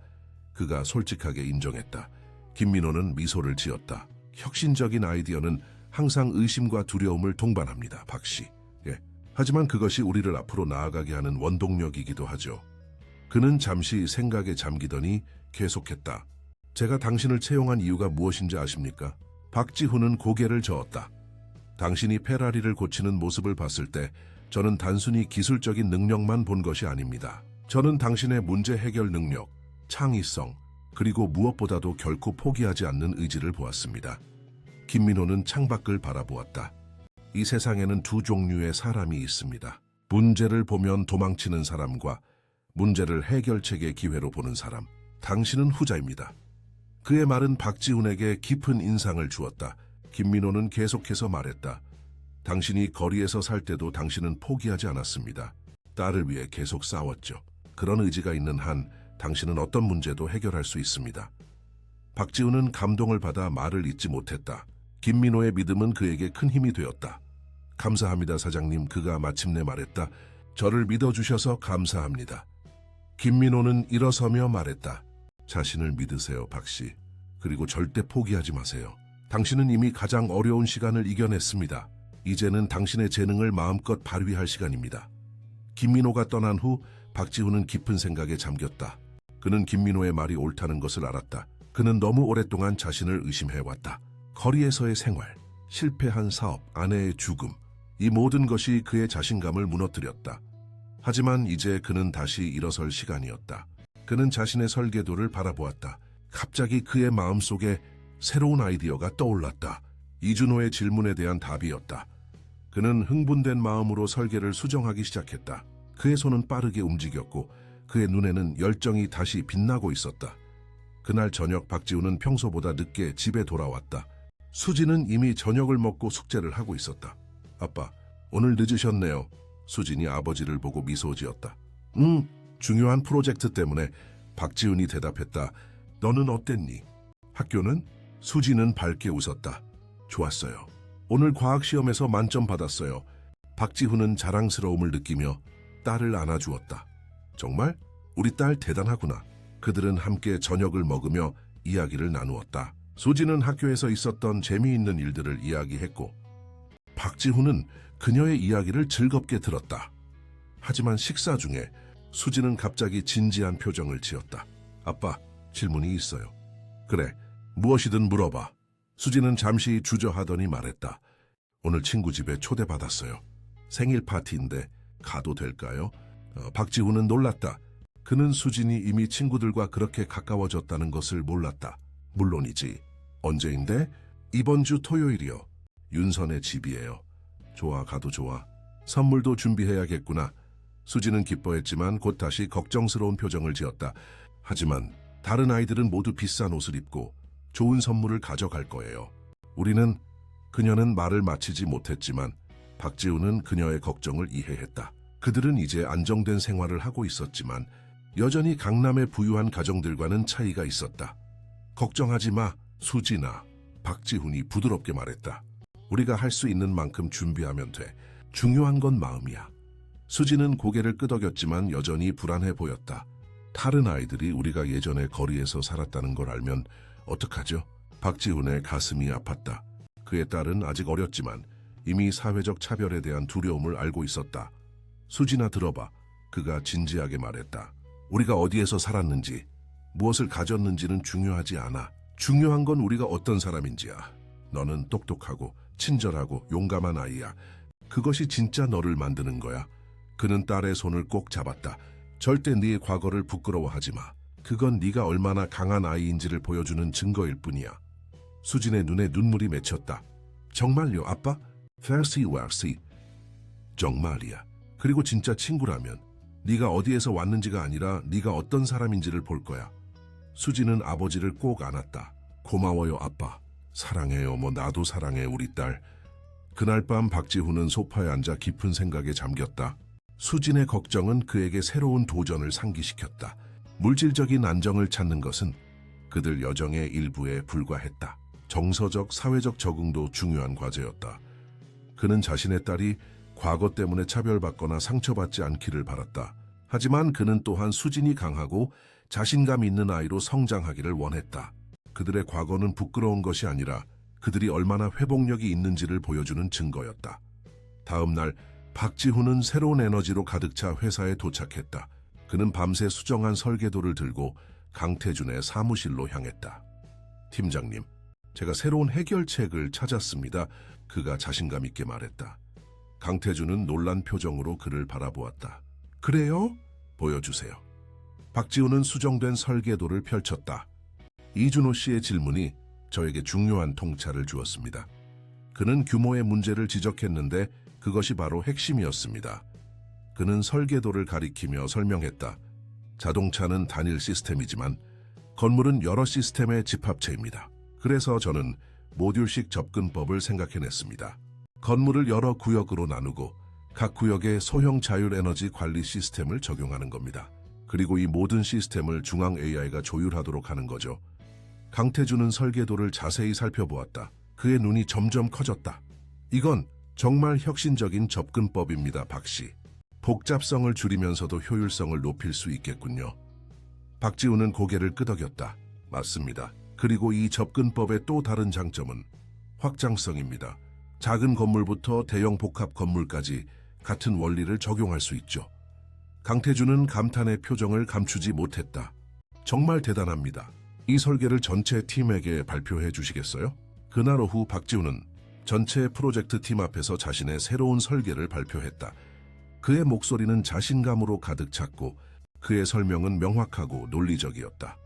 그가 솔직하게 인정했다. 김민호는 미소를 지었다. 혁신적인 아이디어는 항상 의심과 두려움을 동반합니다, 박씨. 예. 하지만 그것이 우리를 앞으로 나아가게 하는 원동력이기도 하죠. 그는 잠시 생각에 잠기더니 계속했다. 제가 당신을 채용한 이유가 무엇인지 아십니까? 박지훈은 고개를 저었다. 당신이 페라리를 고치는 모습을 봤을 때 저는 단순히 기술적인 능력만 본 것이 아닙니다. 저는 당신의 문제 해결 능력, 창의성, 그리고 무엇보다도 결코 포기하지 않는 의지를 보았습니다. 김민호는 창밖을 바라보았다. 이 세상에는 두 종류의 사람이 있습니다. 문제를 보면 도망치는 사람과 문제를 해결책의 기회로 보는 사람. 당신은 후자입니다. 그의 말은 박지훈에게 깊은 인상을 주었다. 김민호는 계속해서 말했다. 당신이 거리에서 살 때도 당신은 포기하지 않았습니다. 딸을 위해 계속 싸웠죠. 그런 의지가 있는 한 당신은 어떤 문제도 해결할 수 있습니다. 박지훈은 감동을 받아 말을 잇지 못했다. 김민호의 믿음은 그에게 큰 힘이 되었다. 감사합니다, 사장님. 그가 마침내 말했다. 저를 믿어주셔서 감사합니다. 김민호는 일어서며 말했다. 자신을 믿으세요, 박씨. 그리고 절대 포기하지 마세요. 당신은 이미 가장 어려운 시간을 이겨냈습니다. 이제는 당신의 재능을 마음껏 발휘할 시간입니다. 김민호가 떠난 후 박지훈은 깊은 생각에 잠겼다. 그는 김민호의 말이 옳다는 것을 알았다. 그는 너무 오랫동안 자신을 의심해왔다. 거리에서의 생활, 실패한 사업, 아내의 죽음, 이 모든 것이 그의 자신감을 무너뜨렸다. 하지만 이제 그는 다시 일어설 시간이었다. 그는 자신의 설계도를 바라보았다. 갑자기 그의 마음속에 새로운 아이디어가 떠올랐다. 이준호의 질문에 대한 답이었다. 그는 흥분된 마음으로 설계를 수정하기 시작했다. 그의 손은 빠르게 움직였고 그의 눈에는 열정이 다시 빛나고 있었다. 그날 저녁 박지훈은 평소보다 늦게 집에 돌아왔다. 수진은 이미 저녁을 먹고 숙제를 하고 있었다. 아빠, 오늘 늦으셨네요. 수진이 아버지를 보고 미소 지었다. 중요한 프로젝트 때문에. 박지훈이 대답했다. 너는 어땠니? 학교는? 수진은 밝게 웃었다. 좋았어요. 오늘 과학시험에서 만점 받았어요. 박지훈은 자랑스러움을 느끼며 딸을 안아주었다. 정말? 우리 딸 대단하구나. 그들은 함께 저녁을 먹으며 이야기를 나누었다. 수진은 학교에서 있었던 재미있는 일들을 이야기했고 박지훈은 그녀의 이야기를 즐겁게 들었다. 하지만 식사 중에 수진은 갑자기 진지한 표정을 지었다. 아빠, 질문이 있어요. 그래, 무엇이든 물어봐. 수진은 잠시 주저하더니 말했다. 오늘 친구 집에 초대받았어요. 생일 파티인데 가도 될까요? 박지훈은 놀랐다. 그는 수진이 이미 친구들과 그렇게 가까워졌다는 것을 몰랐다. 물론이지. 언제인데? 이번 주 토요일이요. 윤선의 집이에요. 좋아, 가도 좋아. 선물도 준비해야겠구나. 수진은 기뻐했지만 곧 다시 걱정스러운 표정을 지었다. 하지만 다른 아이들은 모두 비싼 옷을 입고 좋은 선물을 가져갈 거예요. 그녀는 말을 마치지 못했지만 박지훈은 그녀의 걱정을 이해했다. 그들은 이제 안정된 생활을 하고 있었지만 여전히 강남의 부유한 가정들과는 차이가 있었다. 걱정하지 마, 수진아. 박지훈이 부드럽게 말했다. 우리가 할 수 있는 만큼 준비하면 돼. 중요한 건 마음이야. 수진은 고개를 끄덕였지만 여전히 불안해 보였다. 다른 아이들이 우리가 예전에 거리에서 살았다는 걸 알면 어떡하죠? 박지훈의 가슴이 아팠다. 그의 딸은 아직 어렸지만 이미 사회적 차별에 대한 두려움을 알고 있었다. 수진아, 들어봐. 그가 진지하게 말했다. 우리가 어디에서 살았는지, 무엇을 가졌는지는 중요하지 않아. 중요한 건 우리가 어떤 사람인지야. 너는 똑똑하고 친절하고 용감한 아이야. 그것이 진짜 너를 만드는 거야. 그는 딸의 손을 꼭 잡았다. 절대 네 과거를 부끄러워하지 마. 그건 네가 얼마나 강한 아이인지를 보여주는 증거일 뿐이야. 수진의 눈에 눈물이 맺혔다. 정말요, 아빠? 벨시. 정말이야. 그리고 진짜 친구라면 네가 어디에서 왔는지가 아니라 네가 어떤 사람인지를 볼 거야. 수진은 아버지를 꼭 안았다. 고마워요, 아빠. 사랑해요. 나도 사랑해, 우리 딸. 그날 밤 박지훈은 소파에 앉아 깊은 생각에 잠겼다. 수진의 걱정은 그에게 새로운 도전을 상기시켰다. 물질적인 안정을 찾는 것은 그들 여정의 일부에 불과했다. 정서적, 사회적 적응도 중요한 과제였다. 그는 자신의 딸이 과거 때문에 차별받거나 상처받지 않기를 바랐다. 하지만 그는 또한 수진이 강하고 자신감 있는 아이로 성장하기를 원했다. 그들의 과거는 부끄러운 것이 아니라 그들이 얼마나 회복력이 있는지를 보여주는 증거였다. 다음 날 박지훈은 새로운 에너지로 가득 차 회사에 도착했다. 그는 밤새 수정한 설계도를 들고 강태준의 사무실로 향했다. 팀장님, 제가 새로운 해결책을 찾았습니다. 그가 자신감 있게 말했다. 강태준은 놀란 표정으로 그를 바라보았다. 그래요? 보여주세요. 박지훈은 수정된 설계도를 펼쳤다. 이준호 씨의 질문이 저에게 중요한 통찰을 주었습니다. 그는 규모의 문제를 지적했는데 그것이 바로 핵심이었습니다. 그는 설계도를 가리키며 설명했다. 자동차는 단일 시스템이지만 건물은 여러 시스템의 집합체입니다. 그래서 저는 모듈식 접근법을 생각해냈습니다. 건물을 여러 구역으로 나누고 각 구역에 소형 자율 에너지 관리 시스템을 적용하는 겁니다. 그리고 이 모든 시스템을 중앙 AI가 조율하도록 하는 거죠. 강태준은 설계도를 자세히 살펴보았다. 그의 눈이 점점 커졌다. 이건 정말 혁신적인 접근법입니다, 박씨. 복잡성을 줄이면서도 효율성을 높일 수 있겠군요. 박지훈은 고개를 끄덕였다. 맞습니다. 그리고 이 접근법의 또 다른 장점은 확장성입니다. 작은 건물부터 대형 복합 건물까지 같은 원리를 적용할 수 있죠. 강태준은 감탄의 표정을 감추지 못했다. 정말 대단합니다. 이 설계를 전체 팀에게 발표해 주시겠어요? 그날 오후 박지훈은 전체 프로젝트 팀 앞에서 자신의 새로운 설계를 발표했다. 그의 목소리는 자신감으로 가득 찼고 그의 설명은 명확하고 논리적이었다.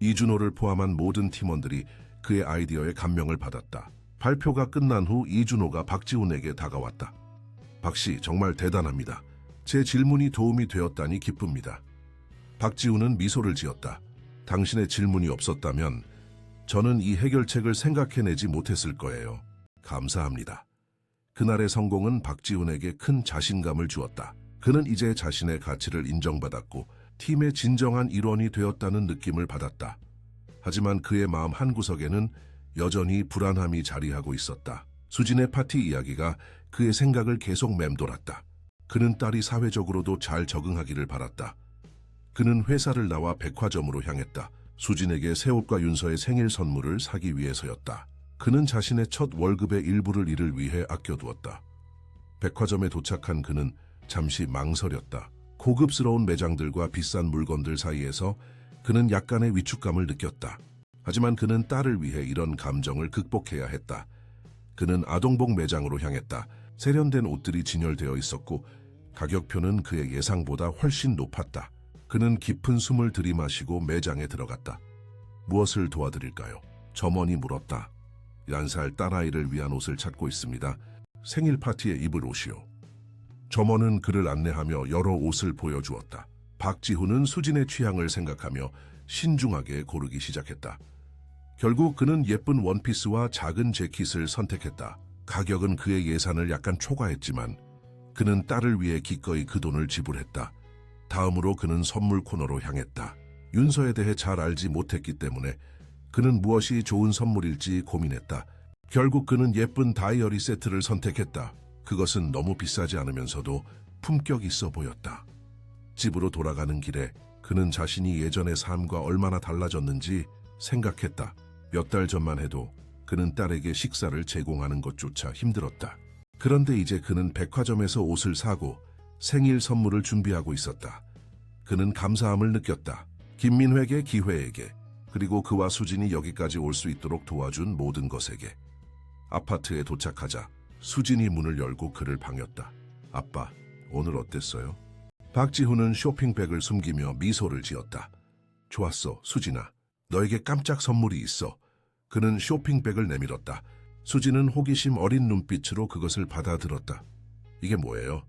이준호를 포함한 모든 팀원들이 그의 아이디어에 감명을 받았다. 발표가 끝난 후 이준호가 박지훈에게 다가왔다. 박씨, 정말 대단합니다. 제 질문이 도움이 되었다니 기쁩니다. 박지훈은 미소를 지었다. 당신의 질문이 없었다면 저는 이 해결책을 생각해내지 못했을 거예요. 감사합니다. 그날의 성공은 박지훈에게 큰 자신감을 주었다. 그는 이제 자신의 가치를 인정받았고 팀의 진정한 일원이 되었다는 느낌을 받았다. 하지만 그의 마음 한구석에는 여전히 불안함이 자리하고 있었다. 수진의 파티 이야기가 그의 생각을 계속 맴돌았다. 그는 딸이 사회적으로도 잘 적응하기를 바랐다. 그는 회사를 나와 백화점으로 향했다. 수진에게 새 옷과 윤서의 생일 선물을 사기 위해서였다. 그는 자신의 첫 월급의 일부를 이를 위해 아껴두었다. 백화점에 도착한 그는 잠시 망설였다. 고급스러운 매장들과 비싼 물건들 사이에서 그는 약간의 위축감을 느꼈다. 하지만 그는 딸을 위해 이런 감정을 극복해야 했다. 그는 아동복 매장으로 향했다. 세련된 옷들이 진열되어 있었고 가격표는 그의 예상보다 훨씬 높았다. 그는 깊은 숨을 들이마시고 매장에 들어갔다. 무엇을 도와드릴까요? 점원이 물었다. 11살 딸아이를 위한 옷을 찾고 있습니다. 생일 파티에 입을 옷이요. 점원은 그를 안내하며 여러 옷을 보여주었다. 박지훈은 수진의 취향을 생각하며 신중하게 고르기 시작했다. 결국 그는 예쁜 원피스와 작은 재킷을 선택했다. 가격은 그의 예산을 약간 초과했지만 그는 딸을 위해 기꺼이 그 돈을 지불했다. 다음으로 그는 선물 코너로 향했다. 윤서에 대해 잘 알지 못했기 때문에 그는 무엇이 좋은 선물일지 고민했다. 결국 그는 예쁜 다이어리 세트를 선택했다. 그것은 너무 비싸지 않으면서도 품격 있어 보였다. 집으로 돌아가는 길에 그는 자신이 예전의 삶과 얼마나 달라졌는지 생각했다. 몇 달 전만 해도 그는 딸에게 식사를 제공하는 것조차 힘들었다. 그런데 이제 그는 백화점에서 옷을 사고 생일 선물을 준비하고 있었다. 그는 감사함을 느꼈다. 김민회에게, 기회에게, 그리고 그와 수진이 여기까지 올 수 있도록 도와준 모든 것에게. 아파트에 도착하자 수진이 문을 열고 그를 반겼다. 아빠, 오늘 어땠어요? 박지훈은 쇼핑백을 숨기며 미소를 지었다. 좋았어, 수진아. 너에게 깜짝 선물이 있어. 그는 쇼핑백을 내밀었다. 수진은 호기심 어린 눈빛으로 그것을 받아들었다. 이게 뭐예요?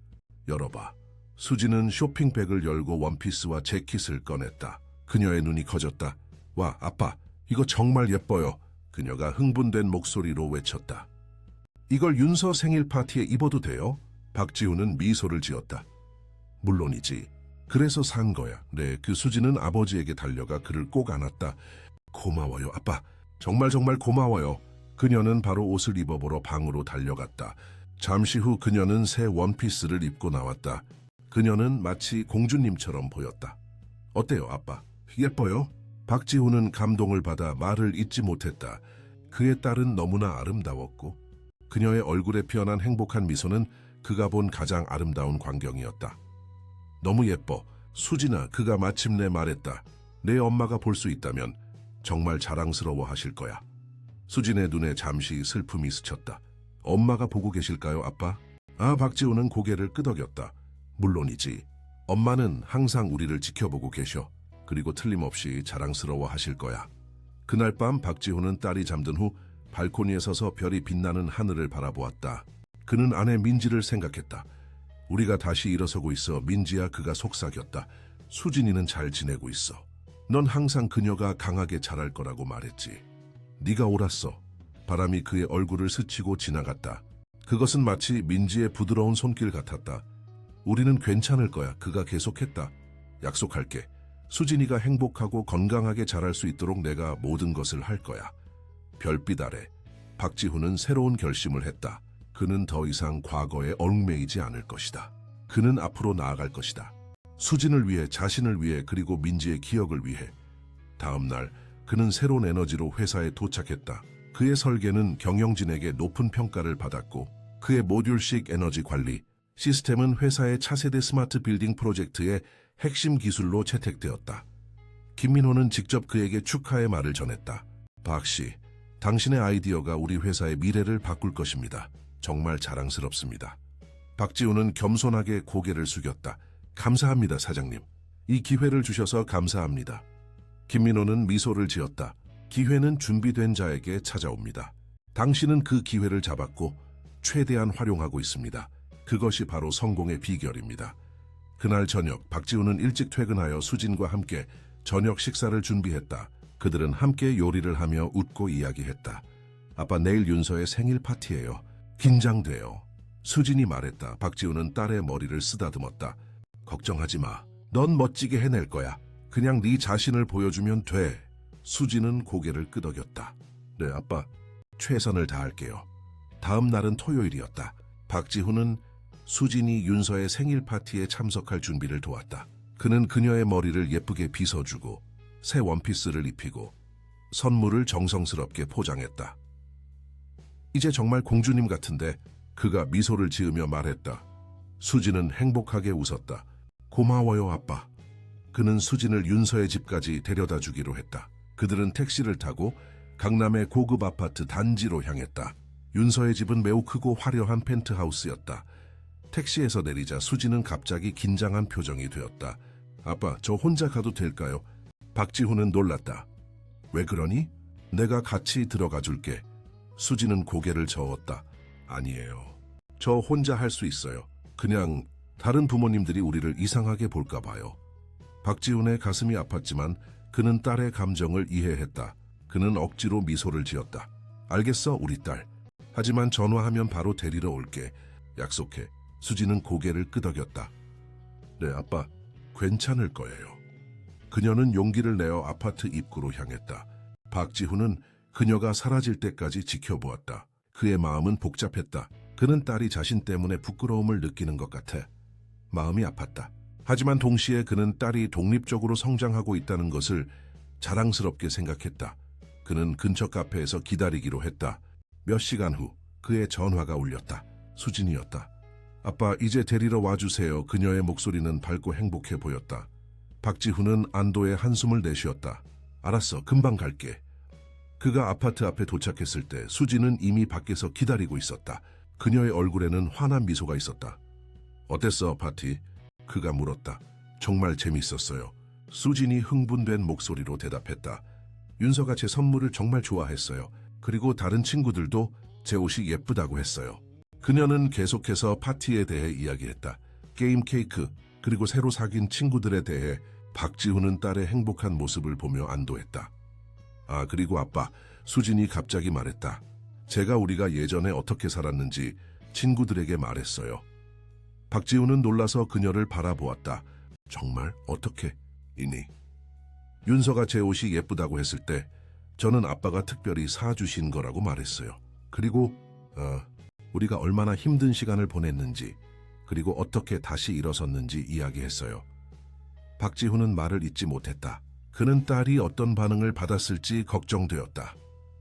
열어봐. 수진은 쇼핑백을 열고 원피스와 재킷을 꺼냈다. 그녀의 눈이 커졌다. 와, 아빠, 이거 정말 예뻐요. 그녀가 흥분된 목소리로 외쳤다. 이걸 윤서 생일 파티에 입어도 돼요? 박지훈은 미소를 지었다. 물론이지. 그래서 산 거야. 네, 그 수진은 아버지에게 달려가 그를 꼭 안았다. 고마워요, 아빠. 정말 고마워요. 그녀는 바로 옷을 입어보러 방으로 달려갔다. 잠시 후 그녀는 새 원피스를 입고 나왔다. 그녀는 마치 공주님처럼 보였다. 어때요, 아빠? 예뻐요? 박지훈은 감동을 받아 말을 잇지 못했다. 그의 딸은 너무나 아름다웠고 그녀의 얼굴에 피어난 행복한 미소는 그가 본 가장 아름다운 광경이었다. 너무 예뻐. 수진아, 그가 마침내 말했다. 내 엄마가 볼 수 있다면 정말 자랑스러워 하실 거야. 수진의 눈에 잠시 슬픔이 스쳤다. 엄마가 보고 계실까요, 아빠? 박지훈은 고개를 끄덕였다. 물론이지. 엄마는 항상 우리를 지켜보고 계셔. 그리고 틀림없이 자랑스러워 하실 거야. 그날 밤 박지훈은 딸이 잠든 후 발코니에 서서 별이 빛나는 하늘을 바라보았다. 그는 아내 민지를 생각했다. 우리가 다시 일어서고 있어. 민지야, 그가 속삭였다. 수진이는 잘 지내고 있어. 넌 항상 그녀가 강하게 자랄 거라고 말했지. 네가 옳았어. 바람이 그의 얼굴을 스치고 지나갔다. 그것은 마치 민지의 부드러운 손길 같았다. 우리는 괜찮을 거야. 그가 계속했다. 약속할게. 수진이가 행복하고 건강하게 자랄 수 있도록 내가 모든 것을 할 거야. 별빛 아래 박지훈은 새로운 결심을 했다. 그는 더 이상 과거에 얽매이지 않을 것이다. 그는 앞으로 나아갈 것이다. 수진을 위해, 자신을 위해, 그리고 민지의 기억을 위해. 다음 날 그는 새로운 에너지로 회사에 도착했다. 그의 설계는 경영진에게 높은 평가를 받았고 그의 모듈식 에너지 관리 시스템은 회사의 차세대 스마트 빌딩 프로젝트의 핵심 기술로 채택되었다. 김민호는 직접 그에게 축하의 말을 전했다. 박 씨, 당신의 아이디어가 우리 회사의 미래를 바꿀 것입니다. 정말 자랑스럽습니다. 박지훈은 겸손하게 고개를 숙였다. 감사합니다, 사장님. 이 기회를 주셔서 감사합니다. 김민호는 미소를 지었다. 기회는 준비된 자에게 찾아옵니다. 당신은 그 기회를 잡았고 최대한 활용하고 있습니다. 그것이 바로 성공의 비결입니다. 그날 저녁 박지훈은 일찍 퇴근하여 수진과 함께 저녁 식사를 준비했다. 그들은 함께 요리를 하며 웃고 이야기했다. 아빠, 내일 윤서의 생일 파티예요. 긴장돼요. 수진이 말했다. 박지훈은 딸의 머리를 쓰다듬었다. 걱정하지 마. 넌 멋지게 해낼 거야. 그냥 네 자신을 보여주면 돼. 수진은 고개를 끄덕였다. 네, 아빠. 최선을 다할게요. 다음 날은 토요일이었다. 박지훈은 수진이 윤서의 생일 파티에 참석할 준비를 도왔다. 그는 그녀의 머리를 예쁘게 빗어주고 새 원피스를 입히고 선물을 정성스럽게 포장했다. 이제 정말 공주님 같은데. 그가 미소를 지으며 말했다. 수진은 행복하게 웃었다. 고마워요, 아빠. 그는 수진을 윤서의 집까지 데려다 주기로 했다. 그들은 택시를 타고 강남의 고급 아파트 단지로 향했다. 윤서의 집은 매우 크고 화려한 펜트하우스였다. 택시에서 내리자 수진은 갑자기 긴장한 표정이 되었다. 아빠, 저 혼자 가도 될까요? 박지훈은 놀랐다. 왜 그러니? 내가 같이 들어가 줄게. 수진은 고개를 저었다. 아니에요. 저 혼자 할 수 있어요. 그냥 다른 부모님들이 우리를 이상하게 볼까 봐요. 박지훈의 가슴이 아팠지만 그는 딸의 감정을 이해했다. 그는 억지로 미소를 지었다. 알겠어, 우리 딸. 하지만 전화하면 바로 데리러 올게. 약속해. 수진은 고개를 끄덕였다. 네, 아빠. 괜찮을 거예요. 그녀는 용기를 내어 아파트 입구로 향했다. 박지훈은 그녀가 사라질 때까지 지켜보았다. 그의 마음은 복잡했다. 그는 딸이 자신 때문에 부끄러움을 느끼는 것 같아 마음이 아팠다. 하지만 동시에 그는 딸이 독립적으로 성장하고 있다는 것을 자랑스럽게 생각했다. 그는 근처 카페에서 기다리기로 했다. 몇 시간 후 그의 전화가 울렸다. 수진이었다. 아빠, 이제 데리러 와주세요. 그녀의 목소리는 밝고 행복해 보였다. 박지훈은 안도의 한숨을 내쉬었다. 알았어, 금방 갈게. 그가 아파트 앞에 도착했을 때 수진은 이미 밖에서 기다리고 있었다. 그녀의 얼굴에는 환한 미소가 있었다. 어땠어, 파티? 그가 물었다. 정말 재밌었어요. 수진이 흥분된 목소리로 대답했다. 윤서가 제 선물을 정말 좋아했어요. 그리고 다른 친구들도 제 옷이 예쁘다고 했어요. 그녀는 계속해서 파티에 대해 이야기했다. 게임 케이크, 그리고 새로 사귄 친구들에 대해. 박지훈은 딸의 행복한 모습을 보며 안도했다. 아, 그리고 아빠, 수진이 갑자기 말했다. 제가 우리가 예전에 어떻게 살았는지 친구들에게 말했어요. 박지훈은 놀라서 그녀를 바라보았다. 정말 어떻게? 이니? 윤서가 제 옷이 예쁘다고 했을 때 저는 아빠가 특별히 사주신 거라고 말했어요. 그리고 우리가 얼마나 힘든 시간을 보냈는지, 그리고 어떻게 다시 일어섰는지 이야기했어요. 박지훈은 말을 잇지 못했다. 그는 딸이 어떤 반응을 받았을지 걱정되었다.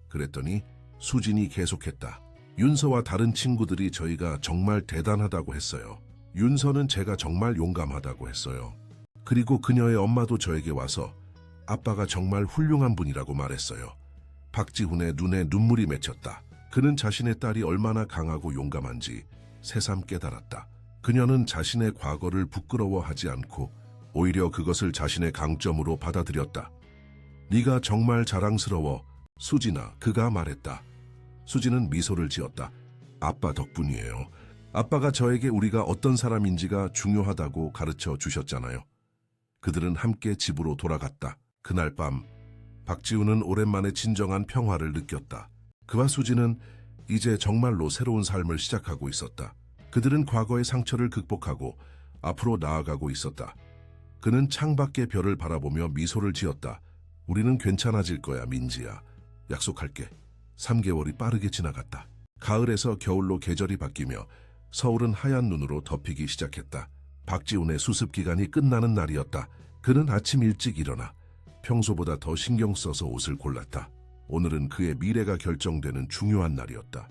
그랬더니 수진이 계속했다. 윤서와 다른 친구들이 저희가 정말 대단하다고 했어요. 윤서는 제가 정말 용감하다고 했어요. 그리고 그녀의 엄마도 저에게 와서 아빠가 정말 훌륭한 분이라고 말했어요. 박지훈의 눈에 눈물이 맺혔다. 그는 자신의 딸이 얼마나 강하고 용감한지 새삼 깨달았다. 그녀는 자신의 과거를 부끄러워하지 않고 오히려 그것을 자신의 강점으로 받아들였다. 네가 정말 자랑스러워, 수진아, 그가 말했다. 수진은 미소를 지었다. 아빠 덕분이에요. 아빠가 저에게 우리가 어떤 사람인지가 중요하다고 가르쳐 주셨잖아요. 그들은 함께 집으로 돌아갔다. 그날 밤 박지훈은 오랜만에 진정한 평화를 느꼈다. 그와 수진은 이제 정말로 새로운 삶을 시작하고 있었다. 그들은 과거의 상처를 극복하고 앞으로 나아가고 있었다. 그는 창밖의 별을 바라보며 미소를 지었다. 우리는 괜찮아질 거야, 민지야. 약속할게. 3개월이 빠르게 지나갔다. 가을에서 겨울로 계절이 바뀌며 서울은 하얀 눈으로 덮이기 시작했다. 박지훈의 수습 기간이 끝나는 날이었다. 그는 아침 일찍 일어나 평소보다 더 신경 써서 옷을 골랐다. 오늘은 그의 미래가 결정되는 중요한 날이었다.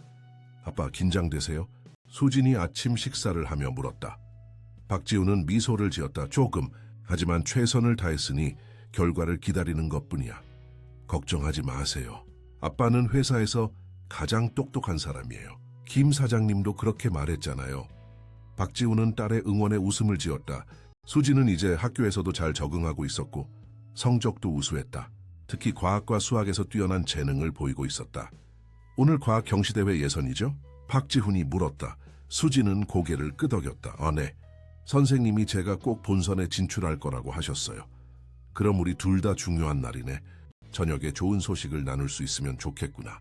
아빠 긴장되세요? 수진이 아침 식사를 하며 물었다. 박지훈은 미소를 지었다. 조금. 하지만 최선을 다했으니 결과를 기다리는 것뿐이야. 걱정하지 마세요. 아빠는 회사에서 가장 똑똑한 사람이에요. 김 사장님도 그렇게 말했잖아요. 박지훈은 딸의 응원에 웃음을 지었다. 수지는 이제 학교에서도 잘 적응하고 있었고 성적도 우수했다. 특히 과학과 수학에서 뛰어난 재능을 보이고 있었다. 오늘 과학 경시대회 예선이죠? 박지훈이 물었다. 수지는 고개를 끄덕였다. 네. 선생님이 제가 꼭 본선에 진출할 거라고 하셨어요. 그럼 우리 둘 다 중요한 날이네. 저녁에 좋은 소식을 나눌 수 있으면 좋겠구나.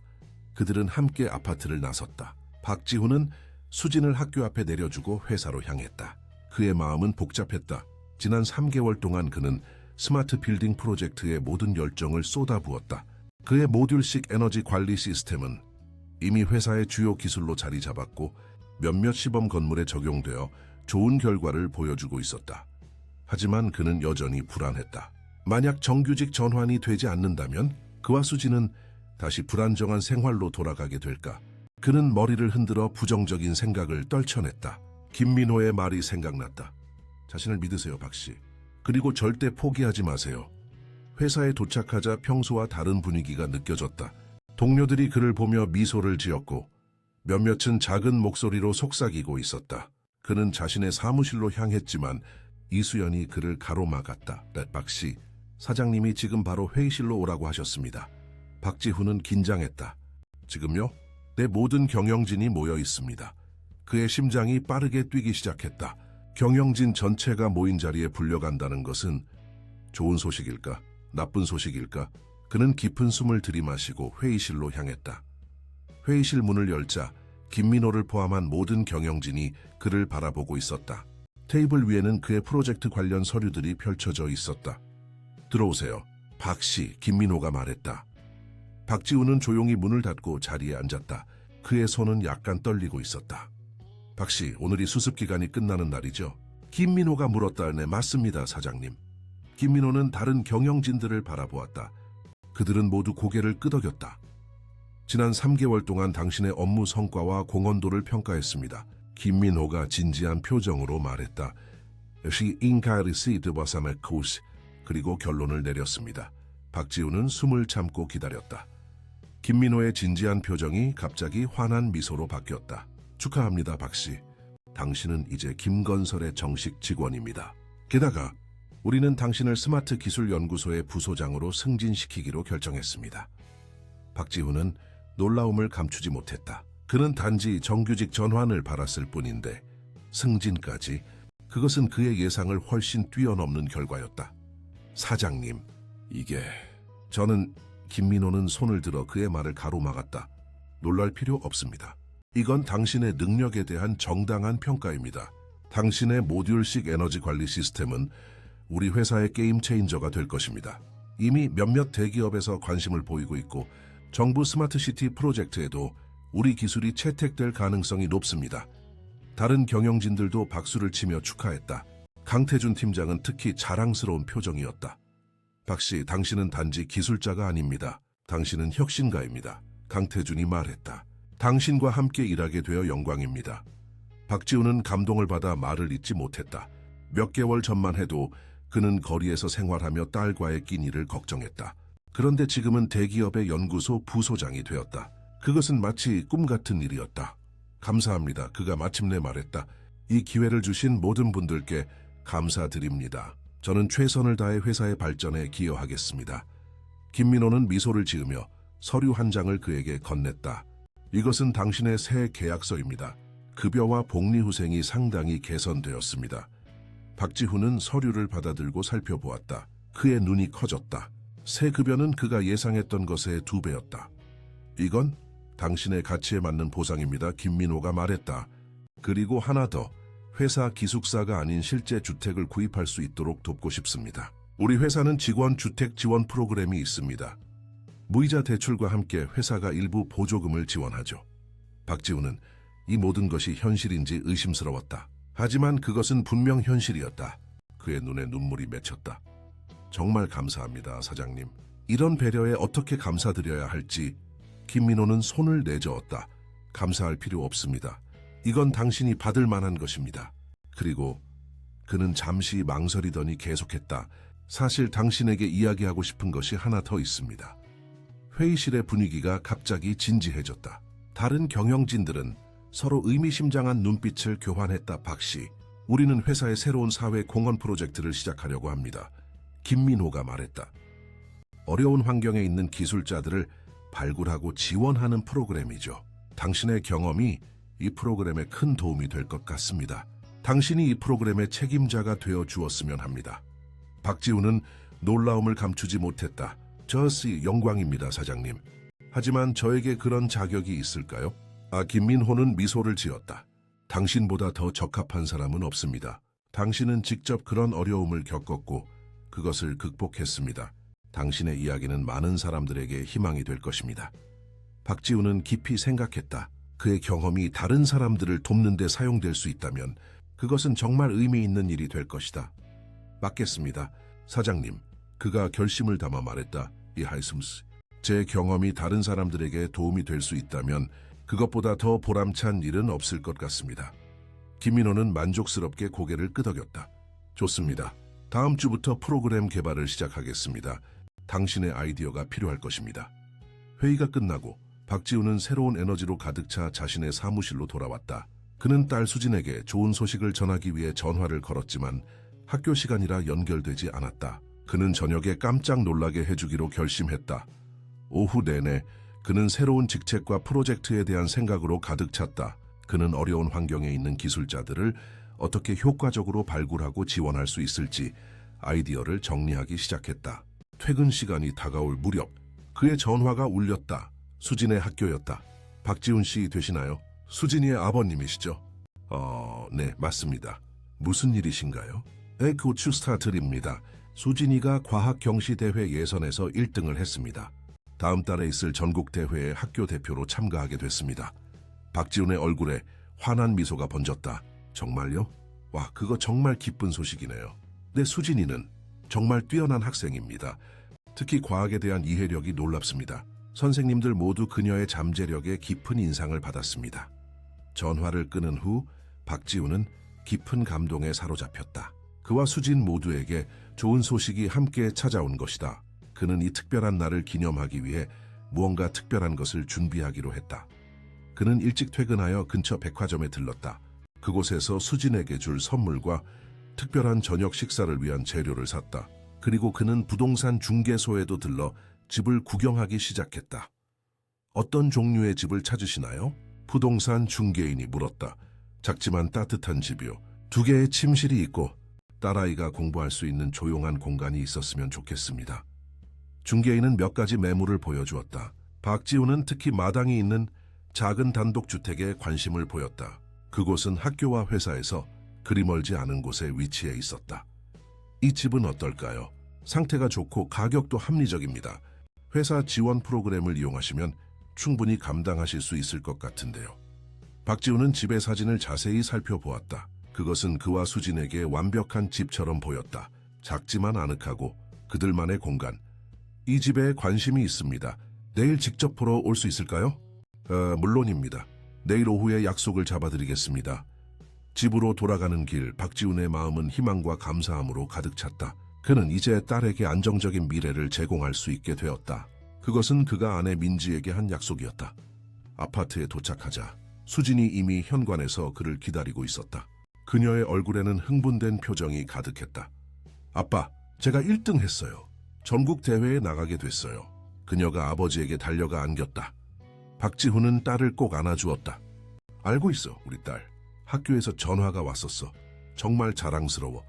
그들은 함께 아파트를 나섰다. 박지훈은 수진을 학교 앞에 내려주고 회사로 향했다. 그의 마음은 복잡했다. 지난 3개월 동안 그는 스마트 빌딩 프로젝트에 모든 열정을 쏟아부었다. 그의 모듈식 에너지 관리 시스템은 이미 회사의 주요 기술로 자리 잡았고 몇몇 시범 건물에 적용되어 좋은 결과를 보여주고 있었다. 하지만 그는 여전히 불안했다. 만약 정규직 전환이 되지 않는다면 그와 수지는 다시 불안정한 생활로 돌아가게 될까? 그는 머리를 흔들어 부정적인 생각을 떨쳐냈다. 김민호의 말이 생각났다. 자신을 믿으세요, 박씨. 그리고 절대 포기하지 마세요. 회사에 도착하자 평소와 다른 분위기가 느껴졌다. 동료들이 그를 보며 미소를 지었고 몇몇은 작은 목소리로 속삭이고 있었다. 그는 자신의 사무실로 향했지만 이수연이 그를 가로막았다. 박씨, 사장님이 지금 바로 회의실로 오라고 하셨습니다. 박지훈은 긴장했다. 지금요? 내 모든 경영진이 모여 있습니다. 그의 심장이 빠르게 뛰기 시작했다. 경영진 전체가 모인 자리에 불려간다는 것은 좋은 소식일까? 나쁜 소식일까? 그는 깊은 숨을 들이마시고 회의실로 향했다. 회의실 문을 열자 김민호를 포함한 모든 경영진이 그를 바라보고 있었다. 테이블 위에는 그의 프로젝트 관련 서류들이 펼쳐져 있었다. 들어오세요. 박씨, 김민호가 말했다. 박지훈은 조용히 문을 닫고 자리에 앉았다. 그의 손은 약간 떨리고 있었다. 박씨, 오늘이 수습기간이 끝나는 날이죠? 김민호가 물었다. 네, 맞습니다, 사장님. 김민호는 다른 경영진들을 바라보았다. 그들은 모두 고개를 끄덕였다. 지난 3개월 동안 당신의 업무 성과와 공헌도를 평가했습니다. 김민호가 진지한 표정으로 말했다. She increased was a course. 그리고 결론을 내렸습니다. 박지훈은 숨을 참고 기다렸다. 김민호의 진지한 표정이 갑자기 환한 미소로 바뀌었다. 축하합니다, 박씨. 당신은 이제 김건설의 정식 직원입니다. 게다가 우리는 당신을 스마트 기술 연구소의 부소장으로 승진시키기로 결정했습니다. 박지훈은 놀라움을 감추지 못했다. 그는 단지 정규직 전환을 바랐을 뿐인데 승진까지, 그것은 그의 예상을 훨씬 뛰어넘는 결과였다. 사장님, 이게... 저는... 김민호는 손을 들어 그의 말을 가로막았다. 놀랄 필요 없습니다. 이건 당신의 능력에 대한 정당한 평가입니다. 당신의 모듈식 에너지 관리 시스템은 우리 회사의 게임 체인저가 될 것입니다. 이미 몇몇 대기업에서 관심을 보이고 있고 정부 스마트시티 프로젝트에도 우리 기술이 채택될 가능성이 높습니다. 다른 경영진들도 박수를 치며 축하했다. 강태준 팀장은 특히 자랑스러운 표정이었다. 박씨, 당신은 단지 기술자가 아닙니다. 당신은 혁신가입니다. 강태준이 말했다. 당신과 함께 일하게 되어 영광입니다. 박지훈은 감동을 받아 말을 잇지 못했다. 몇 개월 전만 해도 그는 거리에서 생활하며 딸과의 끼니를 걱정했다. 그런데 지금은 대기업의 연구소 부소장이 되었다. 그것은 마치 꿈 같은 일이었다. 감사합니다. 그가 마침내 말했다. 이 기회를 주신 모든 분들께 감사드립니다. 저는 최선을 다해 회사의 발전에 기여하겠습니다. 김민호는 미소를 지으며 서류 한 장을 그에게 건넸다. 이것은 당신의 새 계약서입니다. 급여와 복리후생이 상당히 개선되었습니다. 박지훈은 서류를 받아들고 살펴보았다. 그의 눈이 커졌다. 새 급여는 그가 예상했던 것의 2배였다. 이건 당신의 가치에 맞는 보상입니다. 김민호가 말했다. 그리고 하나 더. 회사 기숙사가 아닌 실제 주택을 구입할 수 있도록 돕고 싶습니다. 우리 회사는 직원 주택 지원 프로그램이 있습니다. 무이자 대출과 함께 회사가 일부 보조금을 지원하죠. 박지훈은 이 모든 것이 현실인지 의심스러웠다. 하지만 그것은 분명 현실이었다. 그의 눈에 눈물이 맺혔다. 정말 감사합니다, 사장님. 이런 배려에 어떻게 감사드려야 할지 김민호는 손을 내저었다. 감사할 필요 없습니다. 이건 당신이 받을 만한 것입니다. 그리고 그는 잠시 망설이더니 계속했다. 사실 당신에게 이야기하고 싶은 것이 하나 더 있습니다. 회의실의 분위기가 갑자기 진지해졌다. 다른 경영진들은 서로 의미심장한 눈빛을 교환했다. 박씨, 우리는 회사의 새로운 사회 공헌 프로젝트를 시작하려고 합니다. 김민호가 말했다. 어려운 환경에 있는 기술자들을 발굴하고 지원하는 프로그램이죠. 당신의 경험이 이 프로그램에 큰 도움이 될 것 같습니다. 당신이 이 프로그램의 책임자가 되어 주었으면 합니다. 박지훈은 놀라움을 감추지 못했다. 저씨 영광입니다, 사장님. 하지만 저에게 그런 자격이 있을까요? 김민호는 미소를 지었다. 당신보다 더 적합한 사람은 없습니다. 당신은 직접 그런 어려움을 겪었고 그것을 극복했습니다. 당신의 이야기는 많은 사람들에게 희망이 될 것입니다. 박지훈은 깊이 생각했다. 그의 경험이 다른 사람들을 돕는 데 사용될 수 있다면 그것은 정말 의미 있는 일이 될 것이다. 맞겠습니다, 사장님. 그가 결심을 담아 말했다. 이하이슴스. 제 경험이 다른 사람들에게 도움이 될 수 있다면 그것보다 더 보람찬 일은 없을 것 같습니다. 김민호는 만족스럽게 고개를 끄덕였다. 좋습니다. 다음 주부터 프로그램 개발을 시작하겠습니다. 당신의 아이디어가 필요할 것입니다. 회의가 끝나고 박지훈은 새로운 에너지로 가득 차 자신의 사무실로 돌아왔다. 그는 딸 수진에게 좋은 소식을 전하기 위해 전화를 걸었지만 학교 시간이라 연결되지 않았다. 그는 저녁에 깜짝 놀라게 해주기로 결심했다. 오후 내내 그는 새로운 직책과 프로젝트에 대한 생각으로 가득 찼다. 그는 어려운 환경에 있는 기술자들을 어떻게 효과적으로 발굴하고 지원할 수 있을지 아이디어를 정리하기 시작했다. 퇴근 시간이 다가올 무렵 그의 전화가 울렸다. 수진의 학교였다. 박지훈 씨 되시나요? 수진이의 아버님이시죠? 네, 맞습니다. 무슨 일이신가요? 코치 스타트입니다. 수진이가 과학 경시대회 예선에서 1등을 했습니다. 다음 달에 있을 전국대회에 학교 대표로 참가하게 됐습니다. 박지훈의 얼굴에 환한 미소가 번졌다. 정말요? 와, 그거 정말 기쁜 소식이네요. 네, 수진이는 정말 뛰어난 학생입니다. 특히 과학에 대한 이해력이 놀랍습니다. 선생님들 모두 그녀의 잠재력에 깊은 인상을 받았습니다. 전화를 끊은 후 박지훈은 깊은 감동에 사로잡혔다. 그와 수진 모두에게 좋은 소식이 함께 찾아온 것이다. 그는 이 특별한 날을 기념하기 위해 무언가 특별한 것을 준비하기로 했다. 그는 일찍 퇴근하여 근처 백화점에 들렀다. 그곳에서 수진에게 줄 선물과 특별한 저녁 식사를 위한 재료를 샀다. 그리고 그는 부동산 중개소에도 들러 집을 구경하기 시작했다. 어떤 종류의 집을 찾으시나요? 부동산 중개인이 물었다. 작지만 따뜻한 집이요. 2개의 침실이 있고 딸아이가 공부할 수 있는 조용한 공간이 있었으면 좋겠습니다. 중개인은 몇 가지 매물을 보여주었다. 박지훈은 특히 마당이 있는 작은 단독주택에 관심을 보였다. 그곳은 학교와 회사에서 그리 멀지 않은 곳에 위치해 있었다. 이 집은 어떨까요? 상태가 좋고 가격도 합리적입니다. 회사 지원 프로그램을 이용하시면 충분히 감당하실 수 있을 것 같은데요. 박지훈은 집의 사진을 자세히 살펴보았다. 그것은 그와 수진에게 완벽한 집처럼 보였다. 작지만 아늑하고 그들만의 공간. 이 집에 관심이 있습니다. 내일 직접 보러 올 수 있을까요? 물론입니다. 내일 오후에 약속을 잡아드리겠습니다. 집으로 돌아가는 길, 박지훈의 마음은 희망과 감사함으로 가득 찼다. 그는 이제 딸에게 안정적인 미래를 제공할 수 있게 되었다. 그것은 그가 아내 민지에게 한 약속이었다. 아파트에 도착하자 수진이 이미 현관에서 그를 기다리고 있었다. 그녀의 얼굴에는 흥분된 표정이 가득했다. 아빠, 제가 1등 했어요. 전국 대회에 나가게 됐어요. 그녀가 아버지에게 달려가 안겼다. 박지훈은 딸을 꼭 안아주었다. 알고 있어, 우리 딸. 학교에서 전화가 왔었어. 정말 자랑스러워.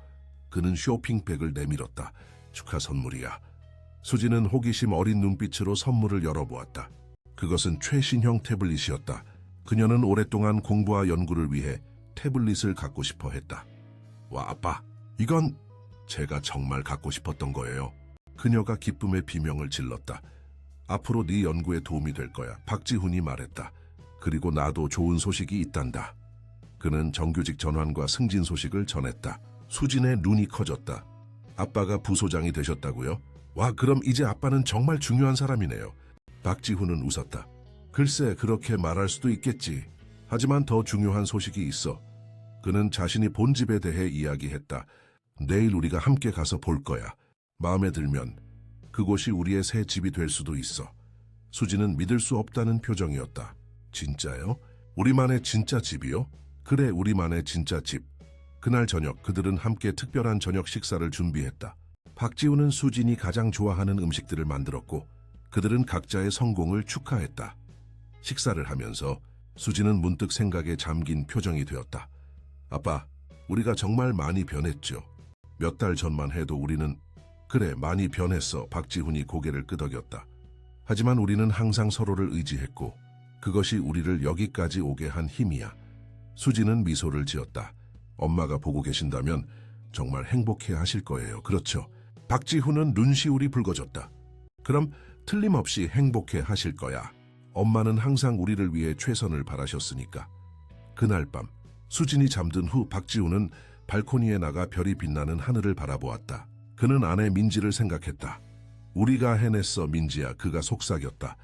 그는 쇼핑백을 내밀었다. 축하 선물이야. 수지는 호기심 어린 눈빛으로 선물을 열어보았다. 그것은 최신형 태블릿이었다. 그녀는 오랫동안 공부와 연구를 위해 태블릿을 갖고 싶어 했다. 와, 아빠, 이건 제가 정말 갖고 싶었던 거예요. 그녀가 기쁨의 비명을 질렀다. 앞으로 네 연구에 도움이 될 거야. 박지훈이 말했다. 그리고 나도 좋은 소식이 있단다. 그는 정규직 전환과 승진 소식을 전했다. 수진의 눈이 커졌다. 아빠가 부소장이 되셨다고요? 와, 그럼 이제 아빠는 정말 중요한 사람이네요. 박지훈은 웃었다. 글쎄, 그렇게 말할 수도 있겠지. 하지만 더 중요한 소식이 있어. 그는 자신이 본 집에 대해 이야기했다. 내일 우리가 함께 가서 볼 거야. 마음에 들면 그곳이 우리의 새 집이 될 수도 있어. 수지는 믿을 수 없다는 표정이었다. 진짜요? 우리만의 진짜 집이요? 그래, 우리만의 진짜 집. 그날 저녁 그들은 함께 특별한 저녁 식사를 준비했다. 박지훈은 수진이 가장 좋아하는 음식들을 만들었고 그들은 각자의 성공을 축하했다. 식사를 하면서 수지는 문득 생각에 잠긴 표정이 되었다. 아빠, 우리가 정말 많이 변했죠. 몇 달 전만 해도 우리는 그래, 많이 변했어. 박지훈이 고개를 끄덕였다. 하지만 우리는 항상 서로를 의지했고 그것이 우리를 여기까지 오게 한 힘이야. 수지는 미소를 지었다. 엄마가 보고 계신다면 정말 행복해 하실 거예요. 그렇죠? 박지훈은 눈시울이 붉어졌다. 그럼 틀림없이 행복해 하실 거야. 엄마는 항상 우리를 위해 최선을 바라셨으니까. 그날 밤 수진이 잠든 후 박지훈은 발코니에 나가 별이 빛나는 하늘을 바라보았다. 그는 아내 민지를 생각했다. 우리가 해냈어, 민지야. 그가 속삭였다.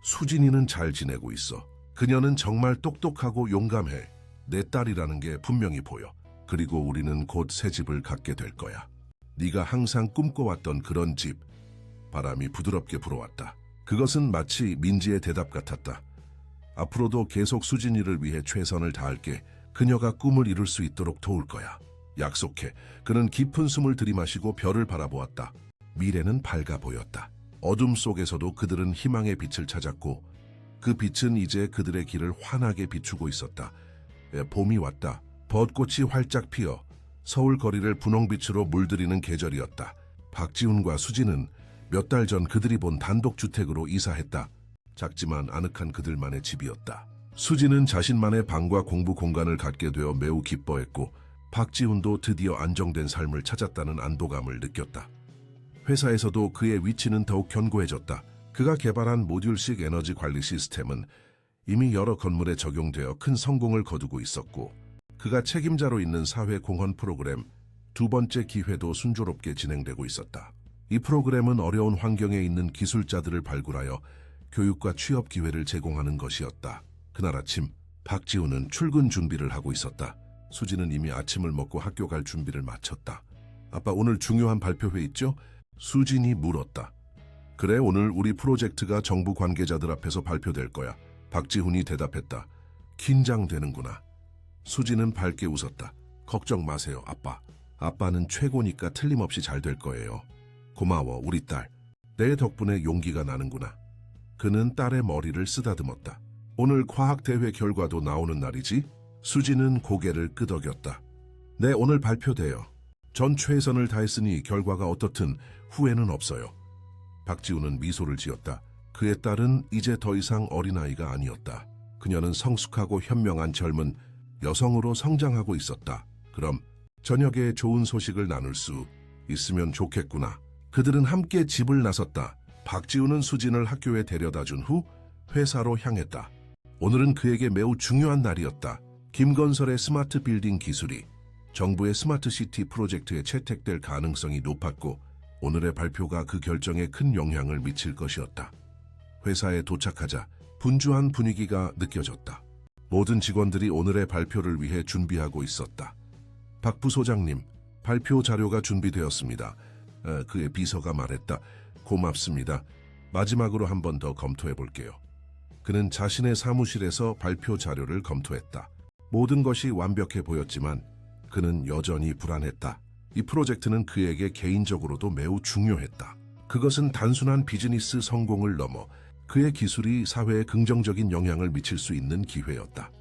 수진이는 잘 지내고 있어. 그녀는 정말 똑똑하고 용감해. 내 딸이라는 게 분명히 보여. 그리고 우리는 곧 새 집을 갖게 될 거야. 네가 항상 꿈꿔왔던 그런 집. 바람이 부드럽게 불어왔다. 그것은 마치 민지의 대답 같았다. 앞으로도 계속 수진이를 위해 최선을 다할게. 그녀가 꿈을 이룰 수 있도록 도울 거야. 약속해. 그는 깊은 숨을 들이마시고 별을 바라보았다. 미래는 밝아 보였다. 어둠 속에서도 그들은 희망의 빛을 찾았고 그 빛은 이제 그들의 길을 환하게 비추고 있었다. 봄이 왔다. 벚꽃이 활짝 피어 서울 거리를 분홍빛으로 물들이는 계절이었다. 박지훈과 수지는 몇 달 전 그들이 본 단독주택으로 이사했다. 작지만 아늑한 그들만의 집이었다. 수지는 자신만의 방과 공부 공간을 갖게 되어 매우 기뻐했고 박지훈도 드디어 안정된 삶을 찾았다는 안도감을 느꼈다. 회사에서도 그의 위치는 더욱 견고해졌다. 그가 개발한 모듈식 에너지 관리 시스템은 이미 여러 건물에 적용되어 큰 성공을 거두고 있었고 그가 책임자로 있는 사회 공헌 프로그램 두 번째 기회도 순조롭게 진행되고 있었다. 이 프로그램은 어려운 환경에 있는 기술자들을 발굴하여 교육과 취업 기회를 제공하는 것이었다. 그날 아침 박지훈은 출근 준비를 하고 있었다. 수지는 이미 아침을 먹고 학교 갈 준비를 마쳤다. 아빠, 오늘 중요한 발표회 있죠? 수진이 물었다. 그래, 오늘 우리 프로젝트가 정부 관계자들 앞에서 발표될 거야. 박지훈이 대답했다. 긴장되는구나. 수지는 밝게 웃었다. 걱정 마세요, 아빠. 아빠는 최고니까 틀림없이 잘 될 거예요. 고마워, 우리 딸. 내 덕분에 용기가 나는구나. 그는 딸의 머리를 쓰다듬었다. 오늘 과학대회 결과도 나오는 날이지? 수지는 고개를 끄덕였다. 네, 오늘 발표돼요. 전 최선을 다했으니 결과가 어떻든 후회는 없어요. 박지훈은 미소를 지었다. 그의 딸은 이제 더 이상 어린아이가 아니었다. 그녀는 성숙하고 현명한 젊은 여성으로 성장하고 있었다. 그럼 저녁에 좋은 소식을 나눌 수 있으면 좋겠구나. 그들은 함께 집을 나섰다. 박지훈은 수진을 학교에 데려다준 후 회사로 향했다. 오늘은 그에게 매우 중요한 날이었다. 김건설의 스마트 빌딩 기술이 정부의 스마트 시티 프로젝트에 채택될 가능성이 높았고 오늘의 발표가 그 결정에 큰 영향을 미칠 것이었다. 회사에 도착하자 분주한 분위기가 느껴졌다. 모든 직원들이 오늘의 발표를 위해 준비하고 있었다. 박 부소장님, 발표 자료가 준비되었습니다. 그의 비서가 말했다. 고맙습니다. 마지막으로 한 번 더 검토해 볼게요. 그는 자신의 사무실에서 발표 자료를 검토했다. 모든 것이 완벽해 보였지만 그는 여전히 불안했다. 이 프로젝트는 그에게 개인적으로도 매우 중요했다. 그것은 단순한 비즈니스 성공을 넘어 그의 기술이 사회에 긍정적인 영향을 미칠 수 있는 기회였다.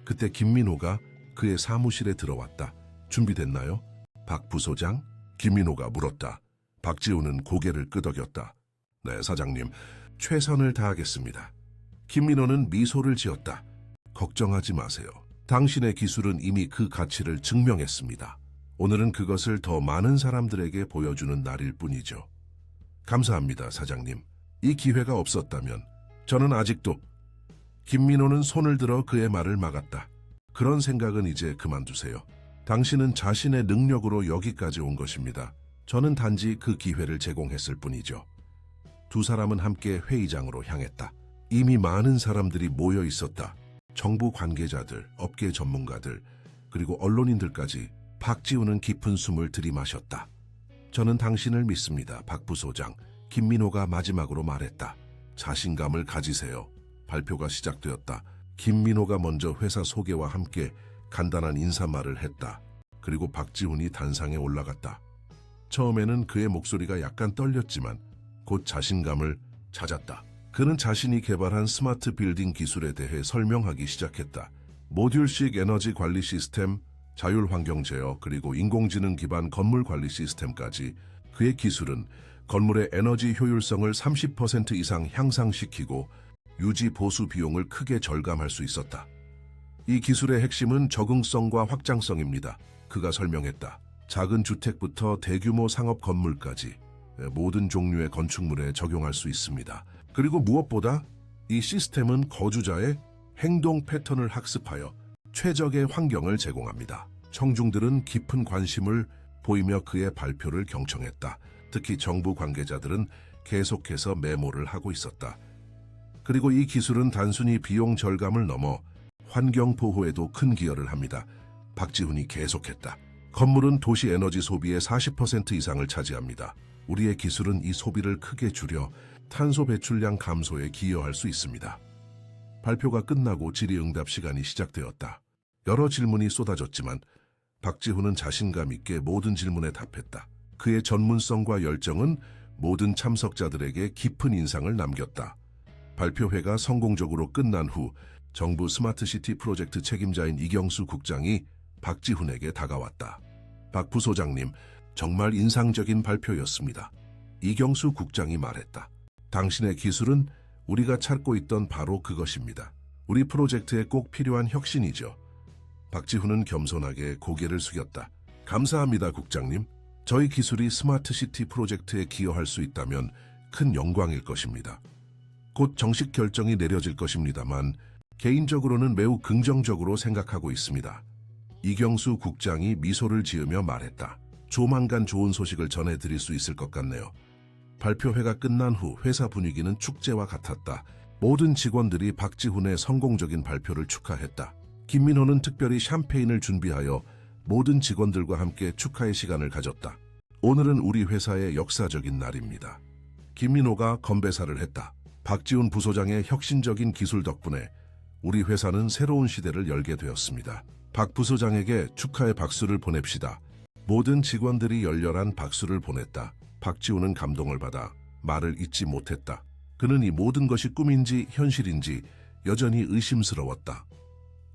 그때 김민호가 그의 사무실에 들어왔다. 준비됐나요? 박 부소장? 김민호가 물었다. 박지훈은 고개를 끄덕였다. 네, 사장님. 최선을 다하겠습니다. 김민호는 미소를 지었다. 걱정하지 마세요. 당신의 기술은 이미 그 가치를 증명했습니다. 오늘은 그것을 더 많은 사람들에게 보여주는 날일 뿐이죠. 감사합니다, 사장님. 이 기회가 없었다면 저는 아직도... 김민호는 손을 들어 그의 말을 막았다. 그런 생각은 이제 그만두세요. 당신은 자신의 능력으로 여기까지 온 것입니다. 저는 단지 그 기회를 제공했을 뿐이죠. 두 사람은 함께 회의장으로 향했다. 이미 많은 사람들이 모여 있었다. 정부 관계자들, 업계 전문가들, 그리고 언론인들까지. 박지훈은 깊은 숨을 들이마셨다. 저는 당신을 믿습니다, 박 부소장. 김민호가 마지막으로 말했다. 자신감을 가지세요. 발표가 시작되었다. 김민호가 먼저 회사 소개와 함께 간단한 인사말을 했다. 그리고 박지훈이 단상에 올라갔다. 처음에는 그의 목소리가 약간 떨렸지만 곧 자신감을 찾았다. 그는 자신이 개발한 스마트 빌딩 기술에 대해 설명하기 시작했다. 모듈식 에너지 관리 시스템, 자율 환경 제어, 그리고 인공지능 기반 건물 관리 시스템까지. 그의 기술은 건물의 에너지 효율성을 30% 이상 향상시키고 유지 보수 비용을 크게 절감할 수 있었다. 이 기술의 핵심은 적응성과 확장성입니다. 그가 설명했다. 작은 주택부터 대규모 상업 건물까지 모든 종류의 건축물에 적용할 수 있습니다. 그리고 무엇보다 이 시스템은 거주자의 행동 패턴을 학습하여 최적의 환경을 제공합니다. 청중들은 깊은 관심을 보이며 그의 발표를 경청했다. 특히 정부 관계자들은 계속해서 메모를 하고 있었다. 그리고 이 기술은 단순히 비용 절감을 넘어 환경 보호에도 큰 기여를 합니다. 박지훈이 계속했다. 건물은 도시 에너지 소비의 40% 이상을 차지합니다. 우리의 기술은 이 소비를 크게 줄여 탄소 배출량 감소에 기여할 수 있습니다. 발표가 끝나고 질의응답 시간이 시작되었다. 여러 질문이 쏟아졌지만 박지훈은 자신감 있게 모든 질문에 답했다. 그의 전문성과 열정은 모든 참석자들에게 깊은 인상을 남겼다. 발표회가 성공적으로 끝난 후 정부 스마트시티 프로젝트 책임자인 이경수 국장이 박지훈에게 다가왔다. 박 부소장님, 정말 인상적인 발표였습니다. 이경수 국장이 말했다. 당신의 기술은 우리가 찾고 있던 바로 그것입니다. 우리 프로젝트에 꼭 필요한 혁신이죠. 박지훈은 겸손하게 고개를 숙였다. 감사합니다, 국장님. 저희 기술이 스마트시티 프로젝트에 기여할 수 있다면 큰 영광일 것입니다. 곧 정식 결정이 내려질 것입니다만 개인적으로는 매우 긍정적으로 생각하고 있습니다. 이경수 국장이 미소를 지으며 말했다. 조만간 좋은 소식을 전해드릴 수 있을 것 같네요. 발표회가 끝난 후 회사 분위기는 축제와 같았다. 모든 직원들이 박지훈의 성공적인 발표를 축하했다. 김민호는 특별히 샴페인을 준비하여 모든 직원들과 함께 축하의 시간을 가졌다. 오늘은 우리 회사의 역사적인 날입니다. 김민호가 건배사를 했다. 박지훈 부소장의 혁신적인 기술 덕분에 우리 회사는 새로운 시대를 열게 되었습니다. 박 부소장에게 축하의 박수를 보냅시다. 모든 직원들이 열렬한 박수를 보냈다. 박지훈은 감동을 받아 말을 잇지 못했다. 그는 이 모든 것이 꿈인지 현실인지 여전히 의심스러웠다.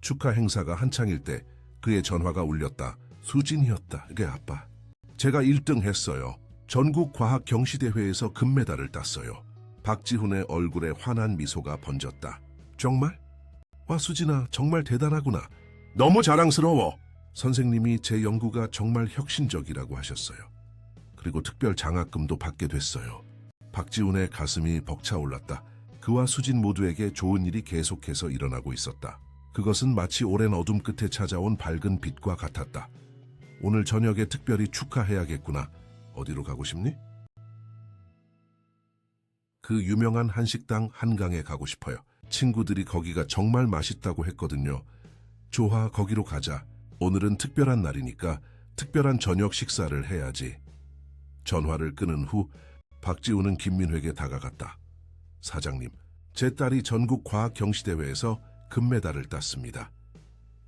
축하 행사가 한창일 때 그의 전화가 울렸다. 수진이었다. 그게 아빠. 제가 1등 했어요. 전국 과학 경시대회에서 금메달을 땄어요. 박지훈의 얼굴에 환한 미소가 번졌다. 정말? 와, 수진아, 정말 대단하구나. 너무 자랑스러워. 선생님이 제 연구가 정말 혁신적이라고 하셨어요. 그리고 특별 장학금도 받게 됐어요. 박지훈의 가슴이 벅차올랐다. 그와 수진 모두에게 좋은 일이 계속해서 일어나고 있었다. 그것은 마치 오랜 어둠 끝에 찾아온 밝은 빛과 같았다. 오늘 저녁에 특별히 축하해야겠구나. 어디로 가고 싶니? 그 유명한 한식당 한강에 가고 싶어요. 친구들이 거기가 정말 맛있다고 했거든요. 좋아, 거기로 가자. 오늘은 특별한 날이니까 특별한 저녁 식사를 해야지. 전화를 끊은 후 박지훈은 김민호에게 다가갔다. 사장님, 제 딸이 전국 과학 경시대회에서 금메달을 땄습니다.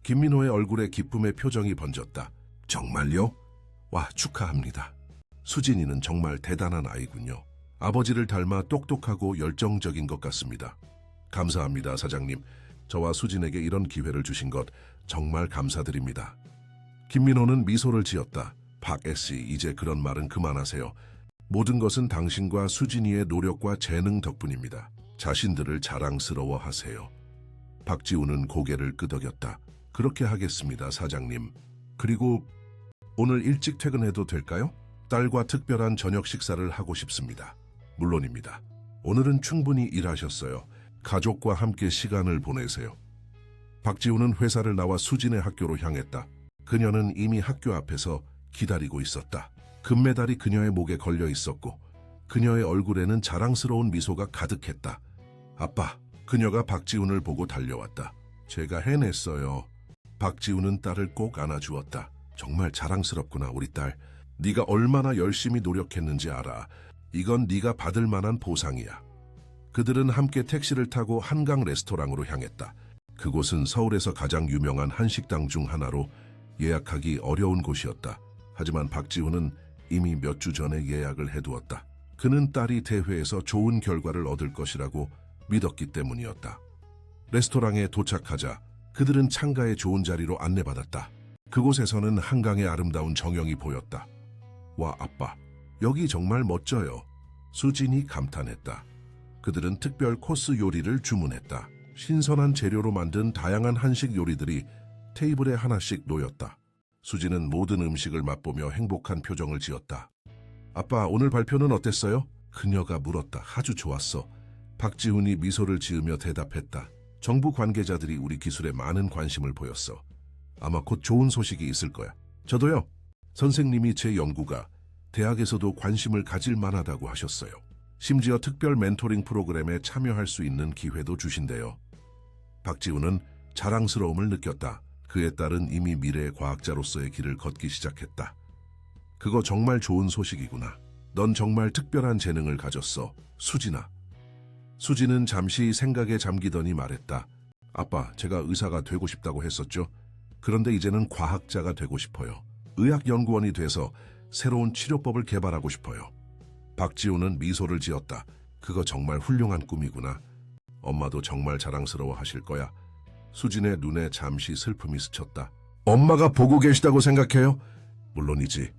김민호의 얼굴에 기쁨의 표정이 번졌다. 정말요? 와, 축하합니다. 수진이는 정말 대단한 아이군요. 아버지를 닮아 똑똑하고 열정적인 것 같습니다. 감사합니다, 사장님. 저와 수진에게 이런 기회를 주신 것 정말 감사드립니다. 김민호는 미소를 지었다. 박 씨, 이제 그런 말은 그만하세요. 모든 것은 당신과 수진이의 노력과 재능 덕분입니다. 자신들을 자랑스러워하세요. 박지훈은 고개를 끄덕였다. 그렇게 하겠습니다, 사장님. 그리고 오늘 일찍 퇴근해도 될까요? 딸과 특별한 저녁 식사를 하고 싶습니다. 물론입니다. 오늘은 충분히 일하셨어요. 가족과 함께 시간을 보내세요. 박지훈은 회사를 나와 수진의 학교로 향했다. 그녀는 이미 학교 앞에서 기다리고 있었다. 금메달이 그녀의 목에 걸려 있었고 그녀의 얼굴에는 자랑스러운 미소가 가득했다. 아빠, 그녀가 박지훈을 보고 달려왔다. 제가 해냈어요. 박지훈은 딸을 꼭 안아주었다. 정말 자랑스럽구나, 우리 딸. 네가 얼마나 열심히 노력했는지 알아. 이건 네가 받을 만한 보상이야. 그들은 함께 택시를 타고 한강 레스토랑으로 향했다. 그곳은 서울에서 가장 유명한 한식당 중 하나로 예약하기 어려운 곳이었다. 하지만 박지훈은 이미 몇 주 전에 예약을 해두었다. 그는 딸이 대회에서 좋은 결과를 얻을 것이라고 믿었기 때문이었다. 레스토랑에 도착하자 그들은 창가의 좋은 자리로 안내받았다. 그곳에서는 한강의 아름다운 정영이 보였다. 와, 아빠, 여기 정말 멋져요. 수진이 감탄했다. 그들은 특별 코스 요리를 주문했다. 신선한 재료로 만든 다양한 한식 요리들이 테이블에 하나씩 놓였다. 수진은 모든 음식을 맛보며 행복한 표정을 지었다. 아빠, 오늘 발표는 어땠어요? 그녀가 물었다. 아주 좋았어. 박지훈이 미소를 지으며 대답했다. 정부 관계자들이 우리 기술에 많은 관심을 보였어. 아마 곧 좋은 소식이 있을 거야. 저도요. 선생님이 제 연구가 대학에서도 관심을 가질 만하다고 하셨어요. 심지어 특별 멘토링 프로그램에 참여할 수 있는 기회도 주신대요. 박지훈은 자랑스러움을 느꼈다. 그의 딸은 이미 미래의 과학자로서의 길을 걷기 시작했다. 그거 정말 좋은 소식이구나. 넌 정말 특별한 재능을 가졌어, 수진아. 수진은 잠시 생각에 잠기더니 말했다. 아빠, 제가 의사가 되고 싶다고 했었죠. 그런데 이제는 과학자가 되고 싶어요. 의학연구원이 돼서 새로운 치료법을 개발하고 싶어요. 박지훈은 미소를 지었다. 그거 정말 훌륭한 꿈이구나. 엄마도 정말 자랑스러워 하실 거야. 수진의 눈에 잠시 슬픔이 스쳤다. 엄마가 보고 계시다고 생각해요? 물론이지.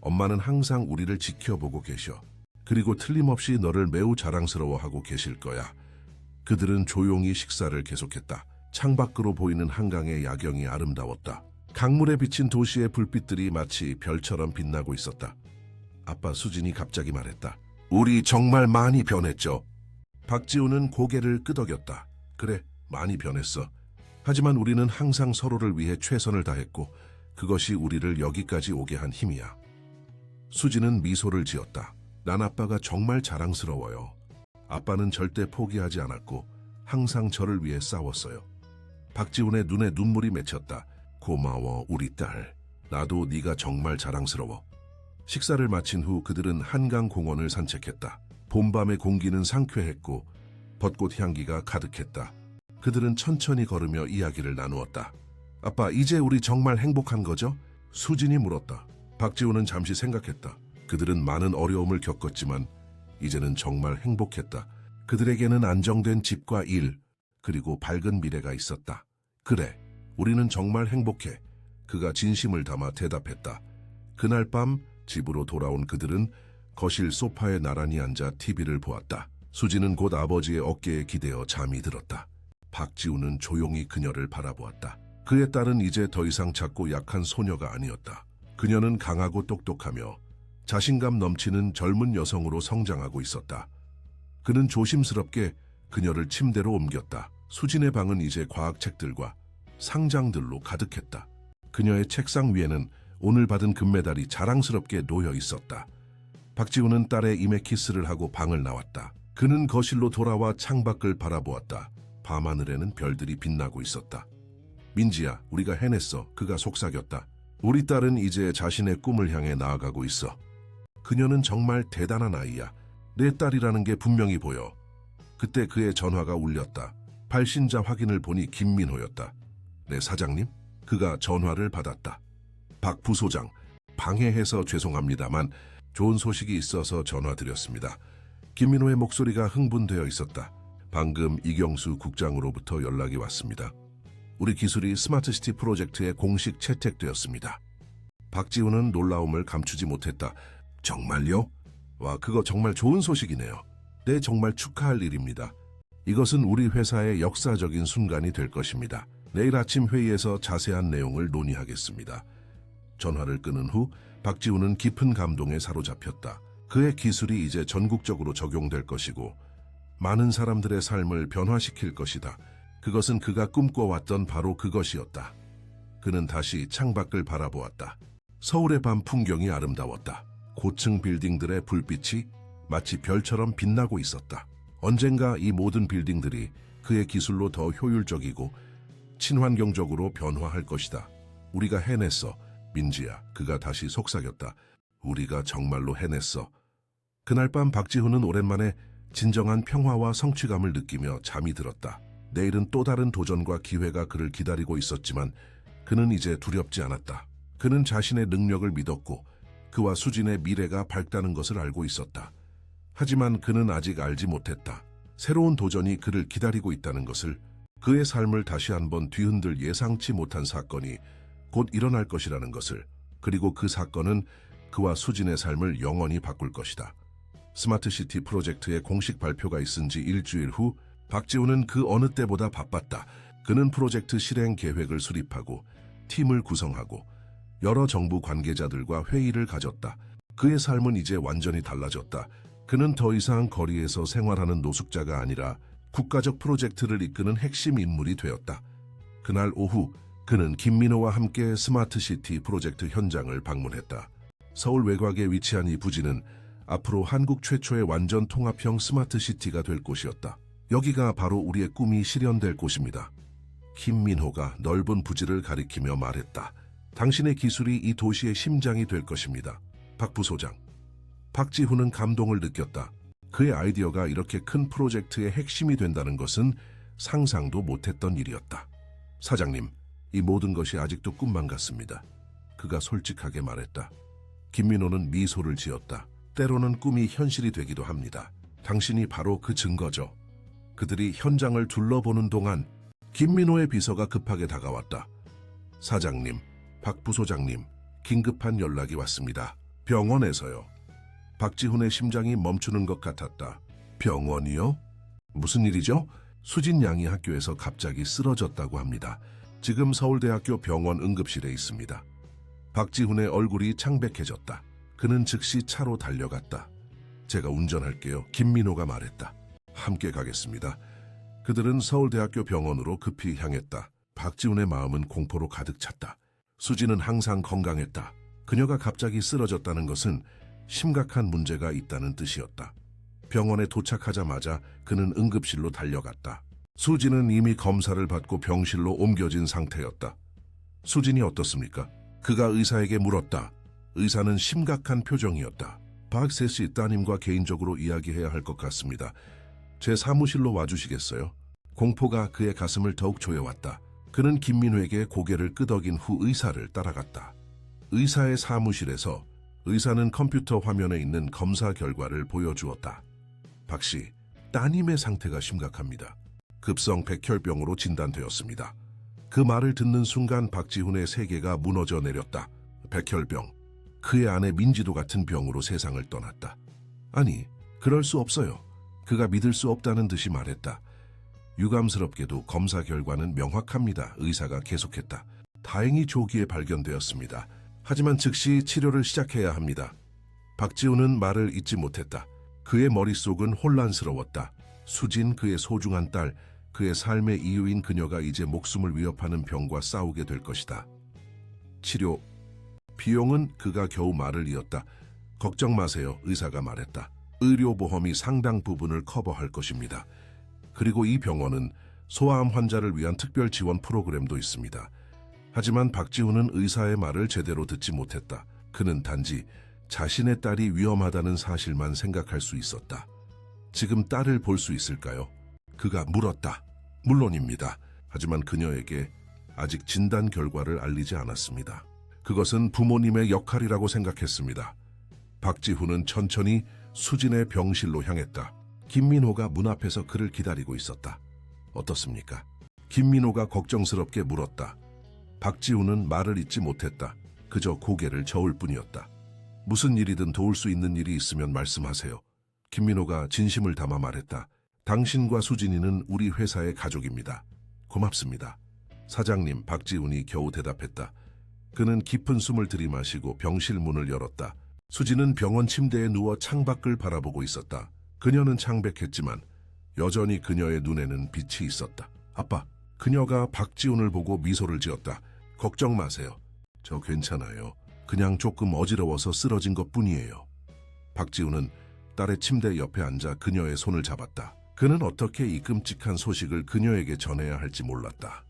엄마는 항상 우리를 지켜보고 계셔. 그리고 틀림없이 너를 매우 자랑스러워하고 계실 거야. 그들은 조용히 식사를 계속했다. 창밖으로 보이는 한강의 야경이 아름다웠다. 강물에 비친 도시의 불빛들이 마치 별처럼 빛나고 있었다. 아빠, 수진이 갑자기 말했다. 우리 정말 많이 변했죠. 박지훈은 고개를 끄덕였다. 그래, 많이 변했어. 하지만 우리는 항상 서로를 위해 최선을 다했고 그것이 우리를 여기까지 오게 한 힘이야. 수진은 미소를 지었다. 난 아빠가 정말 자랑스러워요. 아빠는 절대 포기하지 않았고 항상 저를 위해 싸웠어요. 박지훈의 눈에 눈물이 맺혔다. 고마워, 우리 딸. 나도 네가 정말 자랑스러워. 식사를 마친 후 그들은 한강 공원을 산책했다. 봄밤의 공기는 상쾌했고 벚꽃 향기가 가득했다. 그들은 천천히 걸으며 이야기를 나누었다. 아빠, 이제 우리 정말 행복한 거죠? 수진이 물었다. 박지훈은 잠시 생각했다. 그들은 많은 어려움을 겪었지만 이제는 정말 행복했다. 그들에게는 안정된 집과 일, 그리고 밝은 미래가 있었다. 그래, 우리는 정말 행복해. 그가 진심을 담아 대답했다. 그날 밤 집으로 돌아온 그들은 거실 소파에 나란히 앉아 TV를 보았다. 수진은 곧 아버지의 어깨에 기대어 잠이 들었다. 박지훈은 조용히 그녀를 바라보았다. 그의 딸은 이제 더 이상 작고 약한 소녀가 아니었다. 그녀는 강하고 똑똑하며 자신감 넘치는 젊은 여성으로 성장하고 있었다. 그는 조심스럽게 그녀를 침대로 옮겼다. 수진의 방은 이제 과학책들과 상장들로 가득했다. 그녀의 책상 위에는 오늘 받은 금메달이 자랑스럽게 놓여 있었다. 박지훈은 딸의 입에 키스를 하고 방을 나왔다. 그는 거실로 돌아와 창밖을 바라보았다. 밤하늘에는 별들이 빛나고 있었다. 민지야, 우리가 해냈어. 그가 속삭였다. 우리 딸은 이제 자신의 꿈을 향해 나아가고 있어. 그녀는 정말 대단한 아이야. 내 딸이라는 게 분명히 보여. 그때 그의 전화가 울렸다. 발신자 확인을 보니 김민호였다. 네, 사장님? 그가 전화를 받았다. 박 부소장, 방해해서 죄송합니다만 좋은 소식이 있어서 전화드렸습니다. 김민호의 목소리가 흥분되어 있었다. 방금 이경수 국장으로부터 연락이 왔습니다. 우리 기술이 스마트시티 프로젝트에 공식 채택되었습니다. 박지훈은 놀라움을 감추지 못했다. 정말요? 와, 그거 정말 좋은 소식이네요. 네, 정말 축하할 일입니다. 이것은 우리 회사의 역사적인 순간이 될 것입니다. 내일 아침 회의에서 자세한 내용을 논의하겠습니다. 전화를 끊은 후 박지훈은 깊은 감동에 사로잡혔다. 그의 기술이 이제 전국적으로 적용될 것이고 많은 사람들의 삶을 변화시킬 것이다. 그것은 그가 꿈꿔왔던 바로 그것이었다. 그는 다시 창밖을 바라보았다. 서울의 밤 풍경이 아름다웠다. 고층 빌딩들의 불빛이 마치 별처럼 빛나고 있었다. 언젠가 이 모든 빌딩들이 그의 기술로 더 효율적이고 친환경적으로 변화할 것이다. 우리가 해냈어. 민지야, 그가 다시 속삭였다. 우리가 정말로 해냈어. 그날 밤 박지훈은 오랜만에 진정한 평화와 성취감을 느끼며 잠이 들었다. 내일은 또 다른 도전과 기회가 그를 기다리고 있었지만 그는 이제 두렵지 않았다. 그는 자신의 능력을 믿었고 그와 수진의 미래가 밝다는 것을 알고 있었다. 하지만 그는 아직 알지 못했다. 새로운 도전이 그를 기다리고 있다는 것을, 그의 삶을 다시 한번 뒤흔들 예상치 못한 사건이 곧 일어날 것이라는 것을, 그리고 그 사건은 그와 수진의 삶을 영원히 바꿀 것이다. 스마트시티 프로젝트의 공식 발표가 있은 지 일주일 후 박지훈은 그 어느 때보다 바빴다. 그는 프로젝트 실행 계획을 수립하고 팀을 구성하고 여러 정부 관계자들과 회의를 가졌다. 그의 삶은 이제 완전히 달라졌다. 그는 더 이상 거리에서 생활하는 노숙자가 아니라 국가적 프로젝트를 이끄는 핵심 인물이 되었다. 그날 오후 그는 김민호와 함께 스마트시티 프로젝트 현장을 방문했다. 서울 외곽에 위치한 이 부지는 앞으로 한국 최초의 완전 통합형 스마트시티가 될 곳이었다. 여기가 바로 우리의 꿈이 실현될 곳입니다. 김민호가 넓은 부지를 가리키며 말했다. 당신의 기술이 이 도시의 심장이 될 것입니다. 박 부소장. 박지훈은 감동을 느꼈다. 그의 아이디어가 이렇게 큰 프로젝트의 핵심이 된다는 것은 상상도 못했던 일이었다. 사장님, 이 모든 것이 아직도 꿈만 같습니다. 그가 솔직하게 말했다. 김민호는 미소를 지었다. 때로는 꿈이 현실이 되기도 합니다. 당신이 바로 그 증거죠. 그들이 현장을 둘러보는 동안 김민호의 비서가 급하게 다가왔다. 사장님, 박 부소장님, 긴급한 연락이 왔습니다. 병원에서요. 박지훈의 심장이 멈추는 것 같았다. 병원이요? 무슨 일이죠? 수진 양이 학교에서 갑자기 쓰러졌다고 합니다. 지금 서울대학교 병원 응급실에 있습니다. 박지훈의 얼굴이 창백해졌다. 그는 즉시 차로 달려갔다. 제가 운전할게요. 김민호가 말했다. 함께 가겠습니다. 그들은 서울대학교 병원으로 급히 향했다. 박지훈의 마음은 공포로 가득 찼다. 수진은 항상 건강했다. 그녀가 갑자기 쓰러졌다는 것은 심각한 문제가 있다는 뜻이었다. 병원에 도착하자마자 그는 응급실로 달려갔다. 수진은 이미 검사를 받고 병실로 옮겨진 상태였다. 수진이 어떻습니까? 그가 의사에게 물었다. 의사는 심각한 표정이었다. 박세 씨 따님과 개인적으로 이야기해야 할 것 같습니다. 제 사무실로 와주시겠어요? 공포가 그의 가슴을 더욱 조여왔다. 그는 김민호에게 고개를 끄덕인 후 의사를 따라갔다. 의사의 사무실에서 의사는 컴퓨터 화면에 있는 검사 결과를 보여주었다. 박 씨, 따님의 상태가 심각합니다. 급성 백혈병으로 진단되었습니다. 그 말을 듣는 순간 박지훈의 세계가 무너져 내렸다. 백혈병. 그의 아내 민지도 같은 병으로 세상을 떠났다. 아니, 그럴 수 없어요. 그가 믿을 수 없다는 듯이 말했다. 유감스럽게도 검사 결과는 명확합니다. 의사가 계속했다. 다행히 조기에 발견되었습니다. 하지만 즉시 치료를 시작해야 합니다. 박지훈은 말을 잇지 못했다. 그의 머릿속은 혼란스러웠다. 수진, 그의 소중한 딸, 그의 삶의 이유인 그녀가 이제 목숨을 위협하는 병과 싸우게 될 것이다. 치료, 비용은 그가 겨우 말을 이었다. 걱정 마세요. 의사가 말했다. 의료보험이 상당 부분을 커버할 것입니다. 그리고 이 병원은 소아암 환자를 위한 특별 지원 프로그램도 있습니다. 하지만 박지훈은 의사의 말을 제대로 듣지 못했다. 그는 단지 자신의 딸이 위험하다는 사실만 생각할 수 있었다. 지금 딸을 볼 수 있을까요? 그가 물었다. 물론입니다. 하지만 그녀에게 아직 진단 결과를 알리지 않았습니다. 그것은 부모님의 역할이라고 생각했습니다. 박지훈은 천천히 수진의 병실로 향했다. 김민호가 문 앞에서 그를 기다리고 있었다. 어떻습니까? 김민호가 걱정스럽게 물었다. 박지훈은 말을 잇지 못했다. 그저 고개를 저을 뿐이었다. 무슨 일이든 도울 수 있는 일이 있으면 말씀하세요. 김민호가 진심을 담아 말했다. 당신과 수진이는 우리 회사의 가족입니다. 고맙습니다. 사장님, 박지훈이 겨우 대답했다. 그는 깊은 숨을 들이마시고 병실 문을 열었다. 수진은 병원 침대에 누워 창밖을 바라보고 있었다. 그녀는 창백했지만 여전히 그녀의 눈에는 빛이 있었다. 아빠, 그녀가 박지훈을 보고 미소를 지었다. 걱정 마세요. 저 괜찮아요. 그냥 조금 어지러워서 쓰러진 것뿐이에요. 박지훈은 딸의 침대 옆에 앉아 그녀의 손을 잡았다. 그는 어떻게 이 끔찍한 소식을 그녀에게 전해야 할지 몰랐다.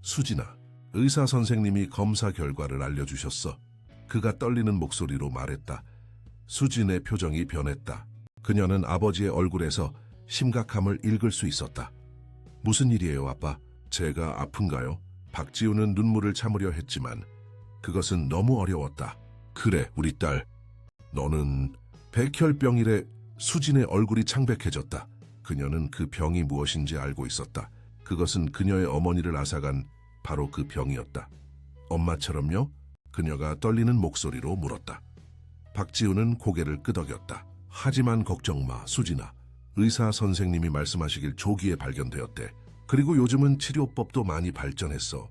수진아, 의사 선생님이 검사 결과를 알려주셨어. 그가 떨리는 목소리로 말했다. 수진의 표정이 변했다. 그녀는 아버지의 얼굴에서 심각함을 읽을 수 있었다. 무슨 일이에요, 아빠? 제가 아픈가요? 박지훈은 눈물을 참으려 했지만 그것은 너무 어려웠다. 그래, 우리 딸. 너는 백혈병이래. 수진의 얼굴이 창백해졌다. 그녀는 그 병이 무엇인지 알고 있었다. 그것은 그녀의 어머니를 앗아간 바로 그 병이었다. 엄마처럼요? 그녀가 떨리는 목소리로 물었다. 박지훈은 고개를 끄덕였다. 하지만 걱정 마, 수진아. 의사 선생님이 말씀하시길 조기에 발견되었대. 그리고 요즘은 치료법도 많이 발전했어.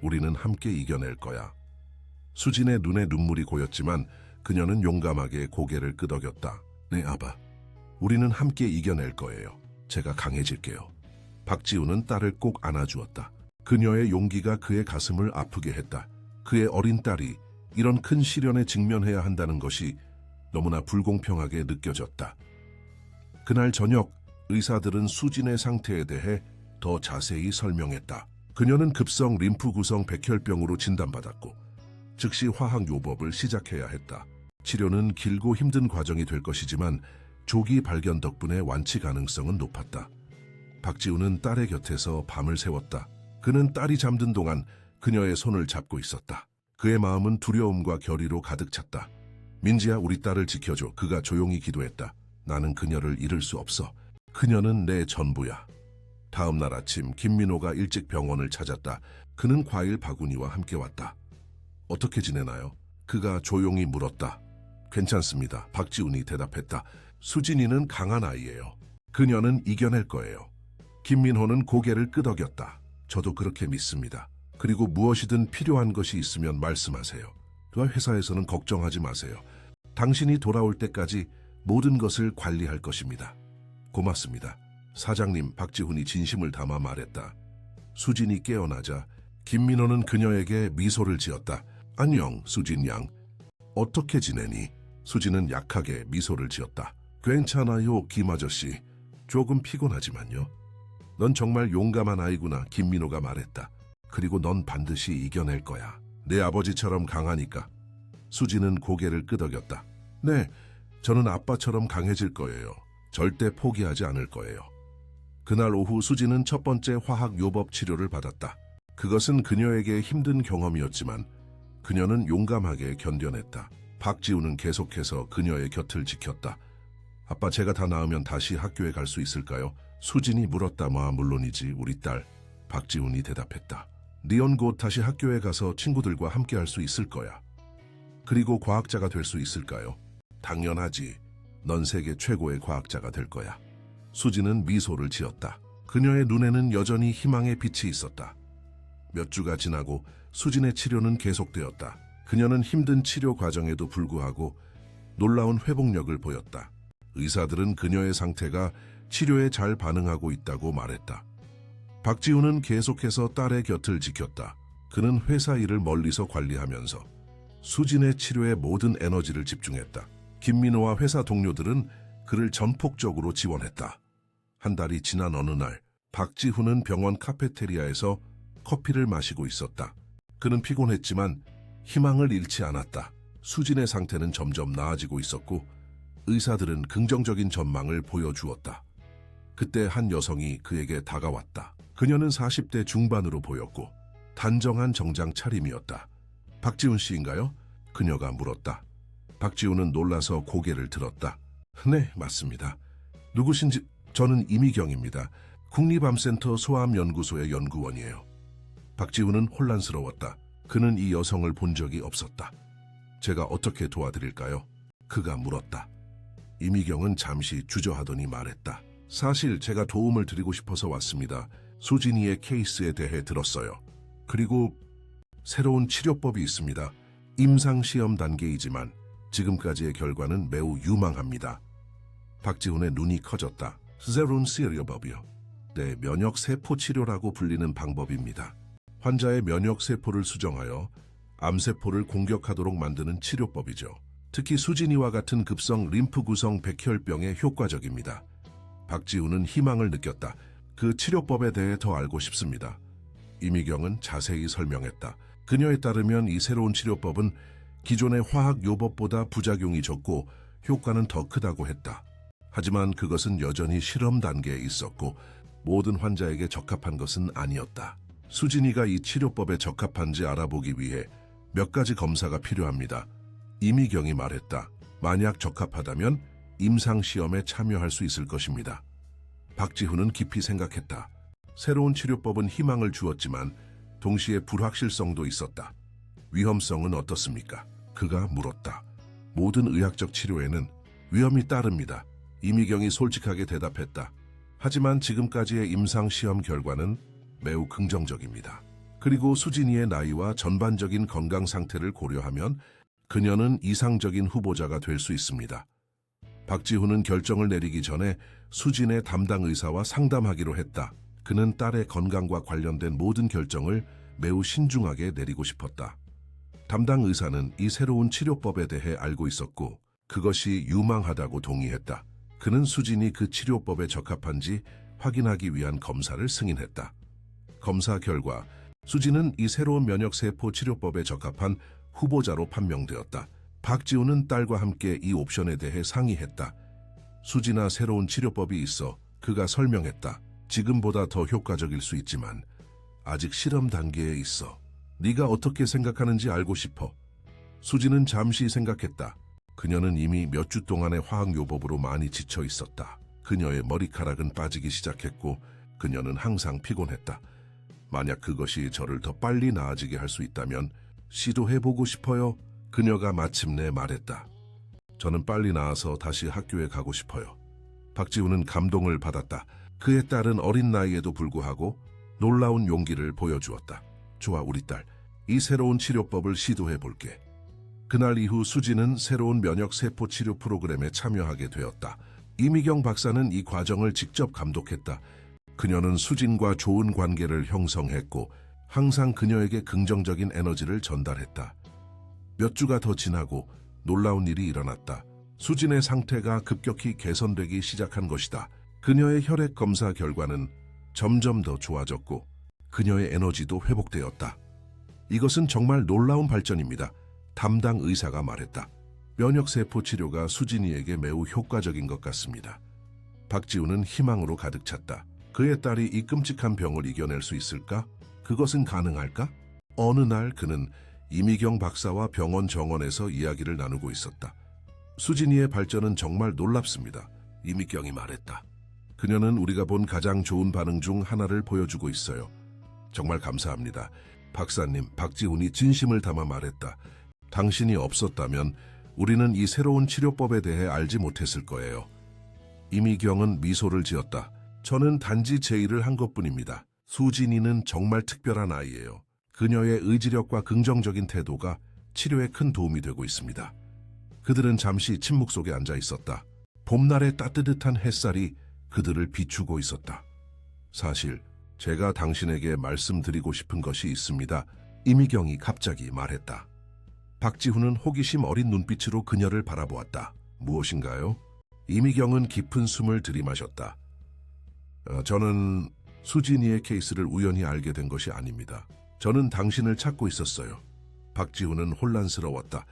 우리는 함께 이겨낼 거야. 수진의 눈에 눈물이 고였지만 그녀는 용감하게 고개를 끄덕였다. 네, 아바. 우리는 함께 이겨낼 거예요. 제가 강해질게요. 박지훈은 딸을 꼭 안아주었다. 그녀의 용기가 그의 가슴을 아프게 했다. 그의 어린 딸이 이런 큰 시련에 직면해야 한다는 것이 너무나 불공평하게 느껴졌다. 그날 저녁 의사들은 수진의 상태에 대해 더 자세히 설명했다. 그녀는 급성 림프 구성 백혈병으로 진단받았고 즉시 화학요법을 시작해야 했다. 치료는 길고 힘든 과정이 될 것이지만 조기 발견 덕분에 완치 가능성은 높았다. 박지훈은 딸의 곁에서 밤을 새웠다. 그는 딸이 잠든 동안 그녀의 손을 잡고 있었다. 그의 마음은 두려움과 결의로 가득 찼다. 민지야, 우리 딸을 지켜줘. 그가 조용히 기도했다. 나는 그녀를 잃을 수 없어. 그녀는 내 전부야. 다음 날 아침 김민호가 일찍 병원을 찾았다. 그는 과일 바구니와 함께 왔다. 어떻게 지내나요? 그가 조용히 물었다. 괜찮습니다. 박지훈이 대답했다. 수진이는 강한 아이예요. 그녀는 이겨낼 거예요. 김민호는 고개를 끄덕였다. 저도 그렇게 믿습니다. 그리고 무엇이든 필요한 것이 있으면 말씀하세요. 회사에서는 걱정하지 마세요. 당신이 돌아올 때까지 모든 것을 관리할 것입니다. 고맙습니다. 사장님, 박지훈이 진심을 담아 말했다. 수진이 깨어나자 김민호는 그녀에게 미소를 지었다. 안녕, 수진 양. 어떻게 지내니? 수진은 약하게 미소를 지었다. 괜찮아요, 김 아저씨. 조금 피곤하지만요. 넌 정말 용감한 아이구나, 김민호가 말했다. 그리고 넌 반드시 이겨낼 거야. 내 아버지처럼 강하니까. 수진은 고개를 끄덕였다. 네, 저는 아빠처럼 강해질 거예요. 절대 포기하지 않을 거예요. 그날 오후 수진은 첫 번째 화학요법 치료를 받았다. 그것은 그녀에게 힘든 경험이었지만 그녀는 용감하게 견뎌냈다. 박지훈은 계속해서 그녀의 곁을 지켰다. 아빠, 제가 다 나으면 다시 학교에 갈 수 있을까요? 수진이 물었다. 물론이지, 우리 딸. 박지훈이 대답했다. 니언 곧 다시 학교에 가서 친구들과 함께 할 수 있을 거야. 그리고 과학자가 될 수 있을까요? 당연하지. 넌 세계 최고의 과학자가 될 거야. 수진은 미소를 지었다. 그녀의 눈에는 여전히 희망의 빛이 있었다. 몇 주가 지나고 수진의 치료는 계속되었다. 그녀는 힘든 치료 과정에도 불구하고 놀라운 회복력을 보였다. 의사들은 그녀의 상태가 치료에 잘 반응하고 있다고 말했다. 박지훈은 계속해서 딸의 곁을 지켰다. 그는 회사 일을 멀리서 관리하면서 수진의 치료에 모든 에너지를 집중했다. 김민호와 회사 동료들은 그를 전폭적으로 지원했다. 한 달이 지난 어느 날, 박지훈은 병원 카페테리아에서 커피를 마시고 있었다. 그는 피곤했지만 희망을 잃지 않았다. 수진의 상태는 점점 나아지고 있었고 의사들은 긍정적인 전망을 보여주었다. 그때 한 여성이 그에게 다가왔다. 그녀는 40대 중반으로 보였고 단정한 정장 차림이었다. 박지훈 씨인가요? 그녀가 물었다. 박지훈은 놀라서 고개를 들었다. 네, 맞습니다. 누구신지? 저는 이미경입니다. 국립암센터 소암연구소의 연구원이에요. 박지훈은 혼란스러웠다. 그는 이 여성을 본 적이 없었다. 제가 어떻게 도와드릴까요? 그가 물었다. 이미경은 잠시 주저하더니 말했다. 사실 제가 도움을 드리고 싶어서 왔습니다. 수진이의 케이스에 대해 들었어요. 그리고 새로운 치료법이 있습니다. 임상시험 단계이지만 지금까지의 결과는 매우 유망합니다. 박지훈의 눈이 커졌다. 새로운 치료법이요. 네, 면역세포 치료라고 불리는 방법입니다. 환자의 면역세포를 수정하여 암세포를 공격하도록 만드는 치료법이죠. 특히 수진이와 같은 급성 림프 구성 백혈병에 효과적입니다. 박지훈은 희망을 느꼈다. 그 치료법에 대해 더 알고 싶습니다. 이미경은 자세히 설명했다. 그녀에 따르면 이 새로운 치료법은 기존의 화학 요법보다 부작용이 적고 효과는 더 크다고 했다. 하지만 그것은 여전히 실험 단계에 있었고 모든 환자에게 적합한 것은 아니었다. 수진이가 이 치료법에 적합한지 알아보기 위해 몇 가지 검사가 필요합니다. 이미경이 말했다. 만약 적합하다면 임상시험에 참여할 수 있을 것입니다. 박지훈은 깊이 생각했다. 새로운 치료법은 희망을 주었지만 동시에 불확실성도 있었다. 위험성은 어떻습니까? 그가 물었다. 모든 의학적 치료에는 위험이 따릅니다. 이미경이 솔직하게 대답했다. 하지만 지금까지의 임상시험 결과는 매우 긍정적입니다. 그리고 수진이의 나이와 전반적인 건강 상태를 고려하면 그녀는 이상적인 후보자가 될 수 있습니다. 박지훈은 결정을 내리기 전에 수진의 담당 의사와 상담하기로 했다. 그는 딸의 건강과 관련된 모든 결정을 매우 신중하게 내리고 싶었다. 담당 의사는 이 새로운 치료법에 대해 알고 있었고 그것이 유망하다고 동의했다. 그는 수진이 그 치료법에 적합한지 확인하기 위한 검사를 승인했다. 검사 결과 수진은 이 새로운 면역세포 치료법에 적합한 후보자로 판명되었다. 박지훈은 딸과 함께 이 옵션에 대해 상의했다. 수진아, 새로운 치료법이 있어. 그가 설명했다. 지금보다 더 효과적일 수 있지만 아직 실험 단계에 있어. 네가 어떻게 생각하는지 알고 싶어. 수진은 잠시 생각했다. 그녀는 이미 몇 주 동안의 화학요법으로 많이 지쳐 있었다. 그녀의 머리카락은 빠지기 시작했고 그녀는 항상 피곤했다. 만약 그것이 저를 더 빨리 나아지게 할 수 있다면 시도해보고 싶어요. 그녀가 마침내 말했다. 저는 빨리 나아서 다시 학교에 가고 싶어요. 박지훈은 감동을 받았다. 그의 딸은 어린 나이에도 불구하고 놀라운 용기를 보여주었다. 좋아, 우리 딸. 이 새로운 치료법을 시도해볼게. 그날 이후 수진은 새로운 면역세포 치료 프로그램에 참여하게 되었다. 이미경 박사는 이 과정을 직접 감독했다. 그녀는 수진과 좋은 관계를 형성했고 항상 그녀에게 긍정적인 에너지를 전달했다. 몇 주가 더 지나고 놀라운 일이 일어났다. 수진의 상태가 급격히 개선되기 시작한 것이다. 그녀의 혈액 검사 결과는 점점 더 좋아졌고 그녀의 에너지도 회복되었다. 이것은 정말 놀라운 발전입니다. 담당 의사가 말했다. 면역세포 치료가 수진이에게 매우 효과적인 것 같습니다. 박지훈은 희망으로 가득 찼다. 그의 딸이 이 끔찍한 병을 이겨낼 수 있을까? 그것은 가능할까? 어느 날 그는 이미경 박사와 병원 정원에서 이야기를 나누고 있었다. 수진이의 발전은 정말 놀랍습니다. 이미경이 말했다. 그녀는 우리가 본 가장 좋은 반응 중 하나를 보여주고 있어요. 정말 감사합니다. 박사님, 박지훈이 진심을 담아 말했다. 당신이 없었다면 우리는 이 새로운 치료법에 대해 알지 못했을 거예요. 이미경은 미소를 지었다. 저는 단지 제 일을 한 것뿐입니다. 수진이는 정말 특별한 아이예요. 그녀의 의지력과 긍정적인 태도가 치료에 큰 도움이 되고 있습니다. 그들은 잠시 침묵 속에 앉아 있었다. 봄날의 따뜻한 햇살이 그들을 비추고 있었다. 사실 제가 당신에게 말씀드리고 싶은 것이 있습니다. 이미경이 갑자기 말했다. 박지훈은 호기심 어린 눈빛으로 그녀를 바라보았다. 무엇인가요? 이미경은 깊은 숨을 들이마셨다. 저는 수진이의 케이스를 우연히 알게 된 것이 아닙니다. 저는 당신을 찾고 있었어요. 박지훈은 혼란스러웠다.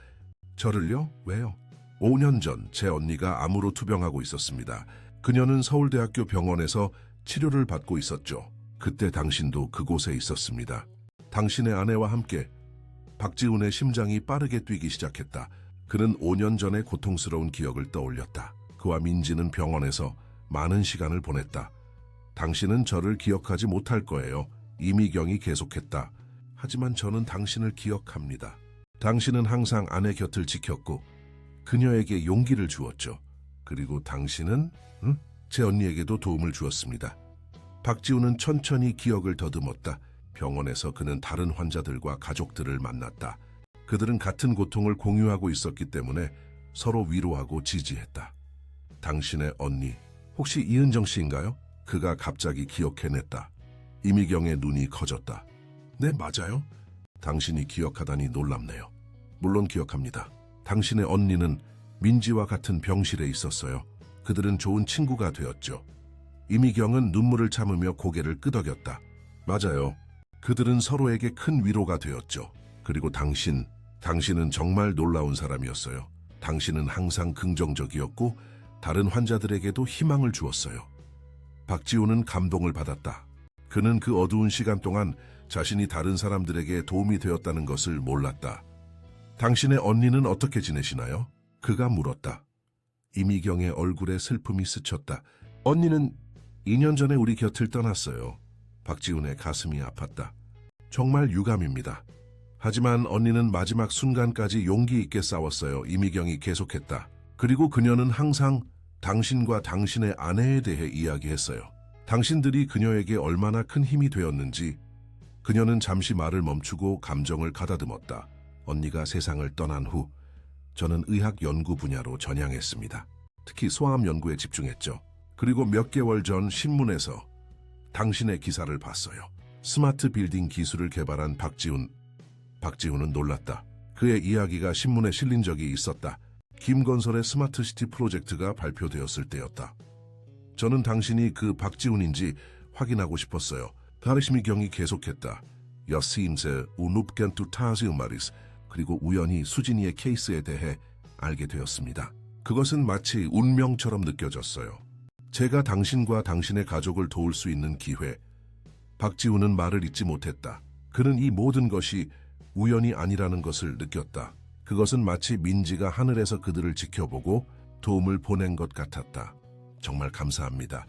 저를요? 왜요? 5년 전 제 언니가 암으로 투병하고 있었습니다. 그녀는 서울대학교 병원에서 치료를 받고 있었죠. 그때 당신도 그곳에 있었습니다. 당신의 아내와 함께. 박지훈의 심장이 빠르게 뛰기 시작했다. 그는 5년 전의 고통스러운 기억을 떠올렸다. 그와 민지는 병원에서 많은 시간을 보냈다. 당신은 저를 기억하지 못할 거예요. 이미경이 계속했다. 하지만 저는 당신을 기억합니다. 당신은 항상 아내 곁을 지켰고 그녀에게 용기를 주었죠. 그리고 당신은 제 언니에게도 도움을 주었습니다. 박지훈은 천천히 기억을 더듬었다. 병원에서 그는 다른 환자들과 가족들을 만났다. 그들은 같은 고통을 공유하고 있었기 때문에 서로 위로하고 지지했다. 당신의 언니, 혹시 이은정 씨인가요? 그가 갑자기 기억해냈다. 이미경의 눈이 커졌다. 네, 맞아요. 당신이 기억하다니 놀랍네요. 물론 기억합니다. 당신의 언니는 민지와 같은 병실에 있었어요. 그들은 좋은 친구가 되었죠. 이미경은 눈물을 참으며 고개를 끄덕였다. 맞아요. 그들은 서로에게 큰 위로가 되었죠. 그리고 당신은 정말 놀라운 사람이었어요. 당신은 항상 긍정적이었고 다른 환자들에게도 희망을 주었어요. 박지훈은 감동을 받았다. 그는 그 어두운 시간 동안 자신이 다른 사람들에게 도움이 되었다는 것을 몰랐다. 당신의 언니는 어떻게 지내시나요? 그가 물었다. 이미경의 얼굴에 슬픔이 스쳤다. 언니는 2년 전에 우리 곁을 떠났어요. 박지훈의 가슴이 아팠다. 정말 유감입니다. 하지만 언니는 마지막 순간까지 용기 있게 싸웠어요. 이미경이 계속했다. 그리고 그녀는 항상 당신과 당신의 아내에 대해 이야기했어요. 당신들이 그녀에게 얼마나 큰 힘이 되었는지. 그녀는 잠시 말을 멈추고 감정을 가다듬었다. 언니가 세상을 떠난 후 저는 의학 연구 분야로 전향했습니다. 특히 소아암 연구에 집중했죠. 그리고 몇 개월 전 신문에서 당신의 기사를 봤어요. 스마트 빌딩 기술을 개발한 박지훈은 놀랐다. 그의 이야기가 신문에 실린 적이 있었다. 김건설의 스마트시티 프로젝트가 발표되었을 때였다. 저는 당신이 그 박지훈인지 확인하고 싶었어요. 이미경이 계속했다. 여시임새 우눕겐투 타즈우 마리스. 그리고 우연히 수진이의 케이스에 대해 알게 되었습니다. 그것은 마치 운명처럼 느껴졌어요. 제가 당신과 당신의 가족을 도울 수 있는 기회. 박지훈은 말을 잇지 못했다. 그는 이 모든 것이 우연이 아니라는 것을 느꼈다. 그것은 마치 민지가 하늘에서 그들을 지켜보고 도움을 보낸 것 같았다. 정말 감사합니다.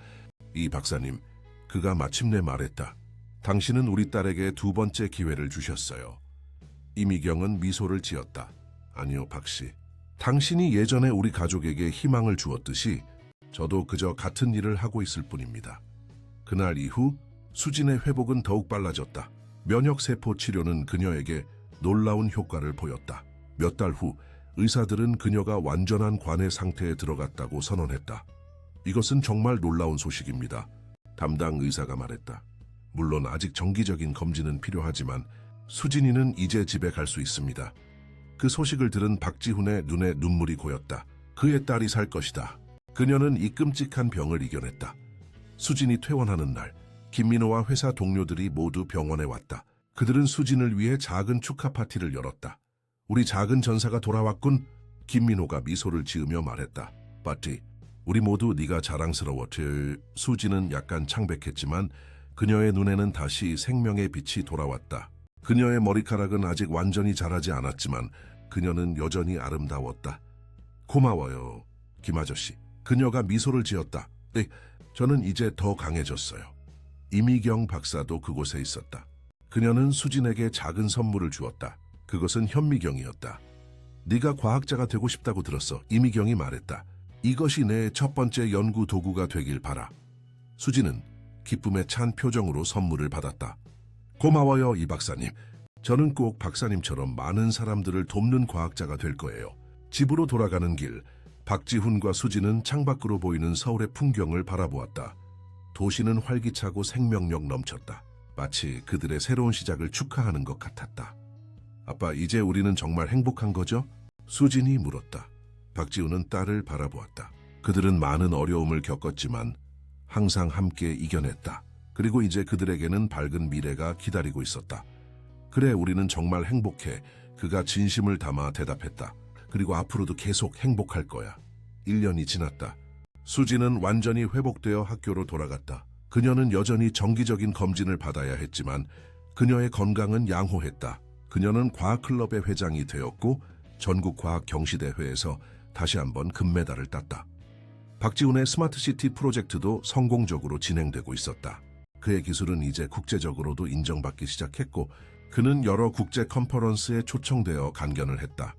이 박사님, 그가 마침내 말했다. 당신은 우리 딸에게 두 번째 기회를 주셨어요. 이미경은 미소를 지었다. 아니요, 박씨. 당신이 예전에 우리 가족에게 희망을 주었듯이 저도 그저 같은 일을 하고 있을 뿐입니다. 그날 이후 수진의 회복은 더욱 빨라졌다. 면역세포 치료는 그녀에게 놀라운 효과를 보였다. 몇 달 후 의사들은 그녀가 완전한 관해 상태에 들어갔다고 선언했다. 이것은 정말 놀라운 소식입니다. 담당 의사가 말했다. 물론 아직 정기적인 검진은 필요하지만 수진이는 이제 집에 갈 수 있습니다. 그 소식을 들은 박지훈의 눈에 눈물이 고였다. 그의 딸이 살 것이다. 그녀는 이 끔찍한 병을 이겨냈다. 수진이 퇴원하는 날, 김민호와 회사 동료들이 모두 병원에 왔다. 그들은 수진을 위해 작은 축하 파티를 열었다. 우리 작은 전사가 돌아왔군. 김민호가 미소를 지으며 말했다. 파티, 우리 모두 네가 자랑스러워. 수진은 약간 창백했지만 그녀의 눈에는 다시 생명의 빛이 돌아왔다. 그녀의 머리카락은 아직 완전히 자라지 않았지만 그녀는 여전히 아름다웠다. 고마워요, 김아저씨. 그녀가 미소를 지었다. 네, 저는 이제 더 강해졌어요. 이미경 박사도 그곳에 있었다. 그녀는 수진에게 작은 선물을 주었다. 그것은 현미경이었다. 네가 과학자가 되고 싶다고 들었어. 이미경이 말했다. 이것이 내 첫 번째 연구 도구가 되길 바라. 수진은 기쁨에 찬 표정으로 선물을 받았다. 고마워요, 이 박사님. 저는 꼭 박사님처럼 많은 사람들을 돕는 과학자가 될 거예요. 집으로 돌아가는 길, 박지훈과 수진은 창밖으로 보이는 서울의 풍경을 바라보았다. 도시는 활기차고 생명력 넘쳤다. 마치 그들의 새로운 시작을 축하하는 것 같았다. 아빠, 이제 우리는 정말 행복한 거죠? 수진이 물었다. 박지훈은 딸을 바라보았다. 그들은 많은 어려움을 겪었지만 항상 함께 이겨냈다. 그리고 이제 그들에게는 밝은 미래가 기다리고 있었다. 그래, 우리는 정말 행복해. 그가 진심을 담아 대답했다. 그리고 앞으로도 계속 행복할 거야. 1년이 지났다. 수진은 완전히 회복되어 학교로 돌아갔다. 그녀는 여전히 정기적인 검진을 받아야 했지만 그녀의 건강은 양호했다. 그녀는 과학클럽의 회장이 되었고 전국과학경시대회에서 다시 한번 금메달을 땄다. 박지훈의 스마트시티 프로젝트도 성공적으로 진행되고 있었다. 그의 기술은 이제 국제적으로도 인정받기 시작했고 그는 여러 국제 컨퍼런스에 초청되어 강연을 했다.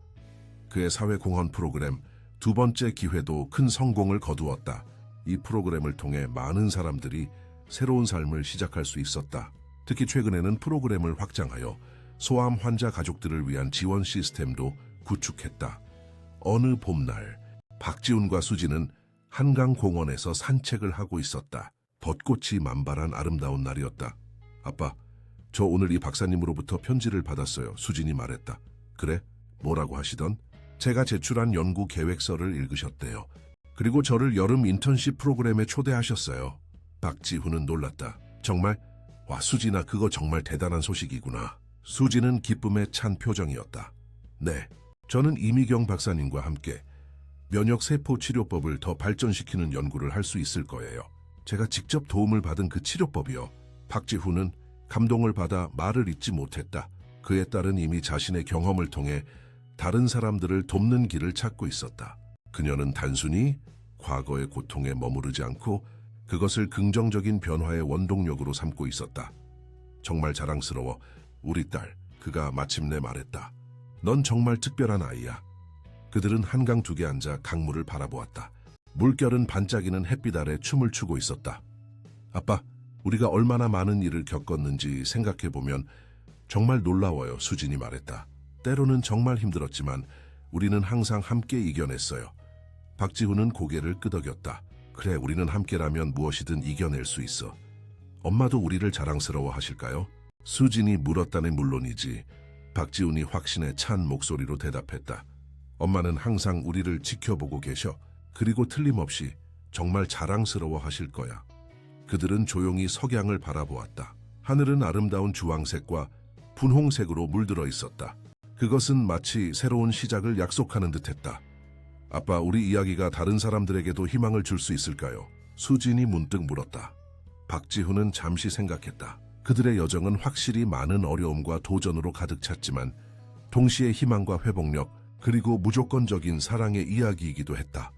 그의 사회공헌 프로그램 두 번째 기회도 큰 성공을 거두었다. 이 프로그램을 통해 많은 사람들이 새로운 삶을 시작할 수 있었다. 특히 최근에는 프로그램을 확장하여 소아암 환자 가족들을 위한 지원 시스템도 구축했다. 어느 봄날 박지훈과 수진은 한강공원에서 산책을 하고 있었다. 벚꽃이 만발한 아름다운 날이었다. 아빠, 저 오늘 이 박사님으로부터 편지를 받았어요. 수진이 말했다. 그래? 뭐라고 하시던? 제가 제출한 연구 계획서를 읽으셨대요. 그리고 저를 여름 인턴십 프로그램에 초대하셨어요. 박지훈은 놀랐다. 정말? 와, 수진아, 그거 정말 대단한 소식이구나. 수진은 기쁨에 찬 표정이었다. 네, 저는 이미경 박사님과 함께 면역세포 치료법을 더 발전시키는 연구를 할 수 있을 거예요. 제가 직접 도움을 받은 그 치료법이요. 박지훈은 감동을 받아 말을 잇지 못했다. 그의 딸은 이미 자신의 경험을 통해 다른 사람들을 돕는 길을 찾고 있었다. 그녀는 단순히 과거의 고통에 머무르지 않고 그것을 긍정적인 변화의 원동력으로 삼고 있었다. 정말 자랑스러워. 우리 딸, 그가 마침내 말했다. 넌 정말 특별한 아이야. 그들은 한강 둑에 앉아 강물을 바라보았다. 물결은 반짝이는 햇빛 아래 춤을 추고 있었다. 아빠, 우리가 얼마나 많은 일을 겪었는지 생각해보면 정말 놀라워요, 수진이 말했다. 때로는 정말 힘들었지만 우리는 항상 함께 이겨냈어요. 박지훈은 고개를 끄덕였다. 그래, 우리는 함께라면 무엇이든 이겨낼 수 있어. 엄마도 우리를 자랑스러워 하실까요? 수진이 물었다니 물론이지. 박지훈이 확신에 찬 목소리로 대답했다. 엄마는 항상 우리를 지켜보고 계셔. 그리고 틀림없이 정말 자랑스러워 하실 거야. 그들은 조용히 석양을 바라보았다. 하늘은 아름다운 주황색과 분홍색으로 물들어 있었다. 그것은 마치 새로운 시작을 약속하는 듯했다. 아빠, 우리 이야기가 다른 사람들에게도 희망을 줄 수 있을까요? 수진이 문득 물었다. 박지훈은 잠시 생각했다. 그들의 여정은 확실히 많은 어려움과 도전으로 가득 찼지만 동시에 희망과 회복력 그리고 무조건적인 사랑의 이야기이기도 했다.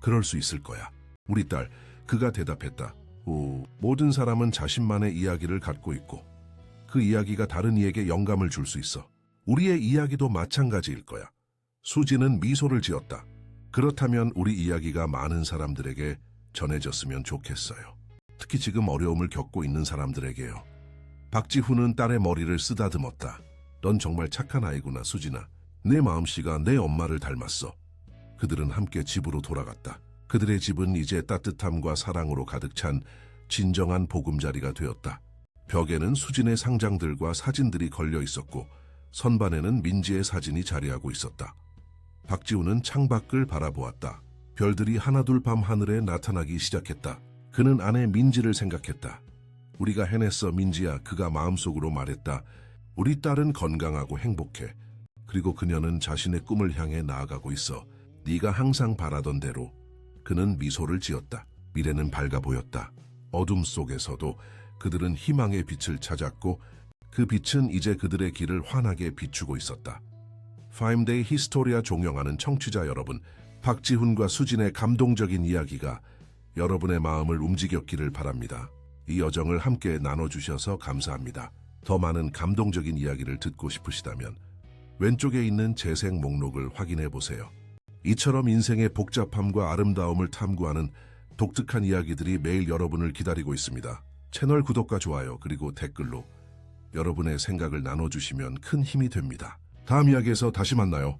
그럴 수 있을 거야. 우리 딸, 그가 대답했다. 모든 사람은 자신만의 이야기를 갖고 있고 그 이야기가 다른 이에게 영감을 줄 수 있어. 우리의 이야기도 마찬가지일 거야. 수지는 미소를 지었다. 그렇다면 우리 이야기가 많은 사람들에게 전해졌으면 좋겠어요. 특히 지금 어려움을 겪고 있는 사람들에게요. 박지훈은 딸의 머리를 쓰다듬었다. 넌 정말 착한 아이구나, 수진아. 내 마음씨가 내 엄마를 닮았어. 그들은 함께 집으로 돌아갔다. 그들의 집은 이제 따뜻함과 사랑으로 가득 찬 진정한 보금자리가 되었다. 벽에는 수진의 상장들과 사진들이 걸려 있었고 선반에는 민지의 사진이 자리하고 있었다. 박지훈은 창밖을 바라보았다. 별들이 하나둘 밤 하늘에 나타나기 시작했다. 그는 아내 민지를 생각했다. 우리가 해냈어, 민지야. 그가 마음속으로 말했다. 우리 딸은 건강하고 행복해. 그리고 그녀는 자신의 꿈을 향해 나아가고 있어. 네가 항상 바라던 대로. 그는 미소를 지었다. 미래는 밝아 보였다. 어둠 속에서도 그들은 희망의 빛을 찾았고 그 빛은 이제 그들의 길을 환하게 비추고 있었다. 파임데이 히스토리아 종영하는 청취자 여러분, 박지훈과 수진의 감동적인 이야기가 여러분의 마음을 움직였기를 바랍니다. 이 여정을 함께 나눠주셔서 감사합니다. 더 많은 감동적인 이야기를 듣고 싶으시다면 왼쪽에 있는 재생 목록을 확인해 보세요. 이처럼 인생의 복잡함과 아름다움을 탐구하는 독특한 이야기들이 매일 여러분을 기다리고 있습니다. 채널 구독과 좋아요 그리고 댓글로 여러분의 생각을 나눠주시면 큰 힘이 됩니다. 다음 이야기에서 다시 만나요.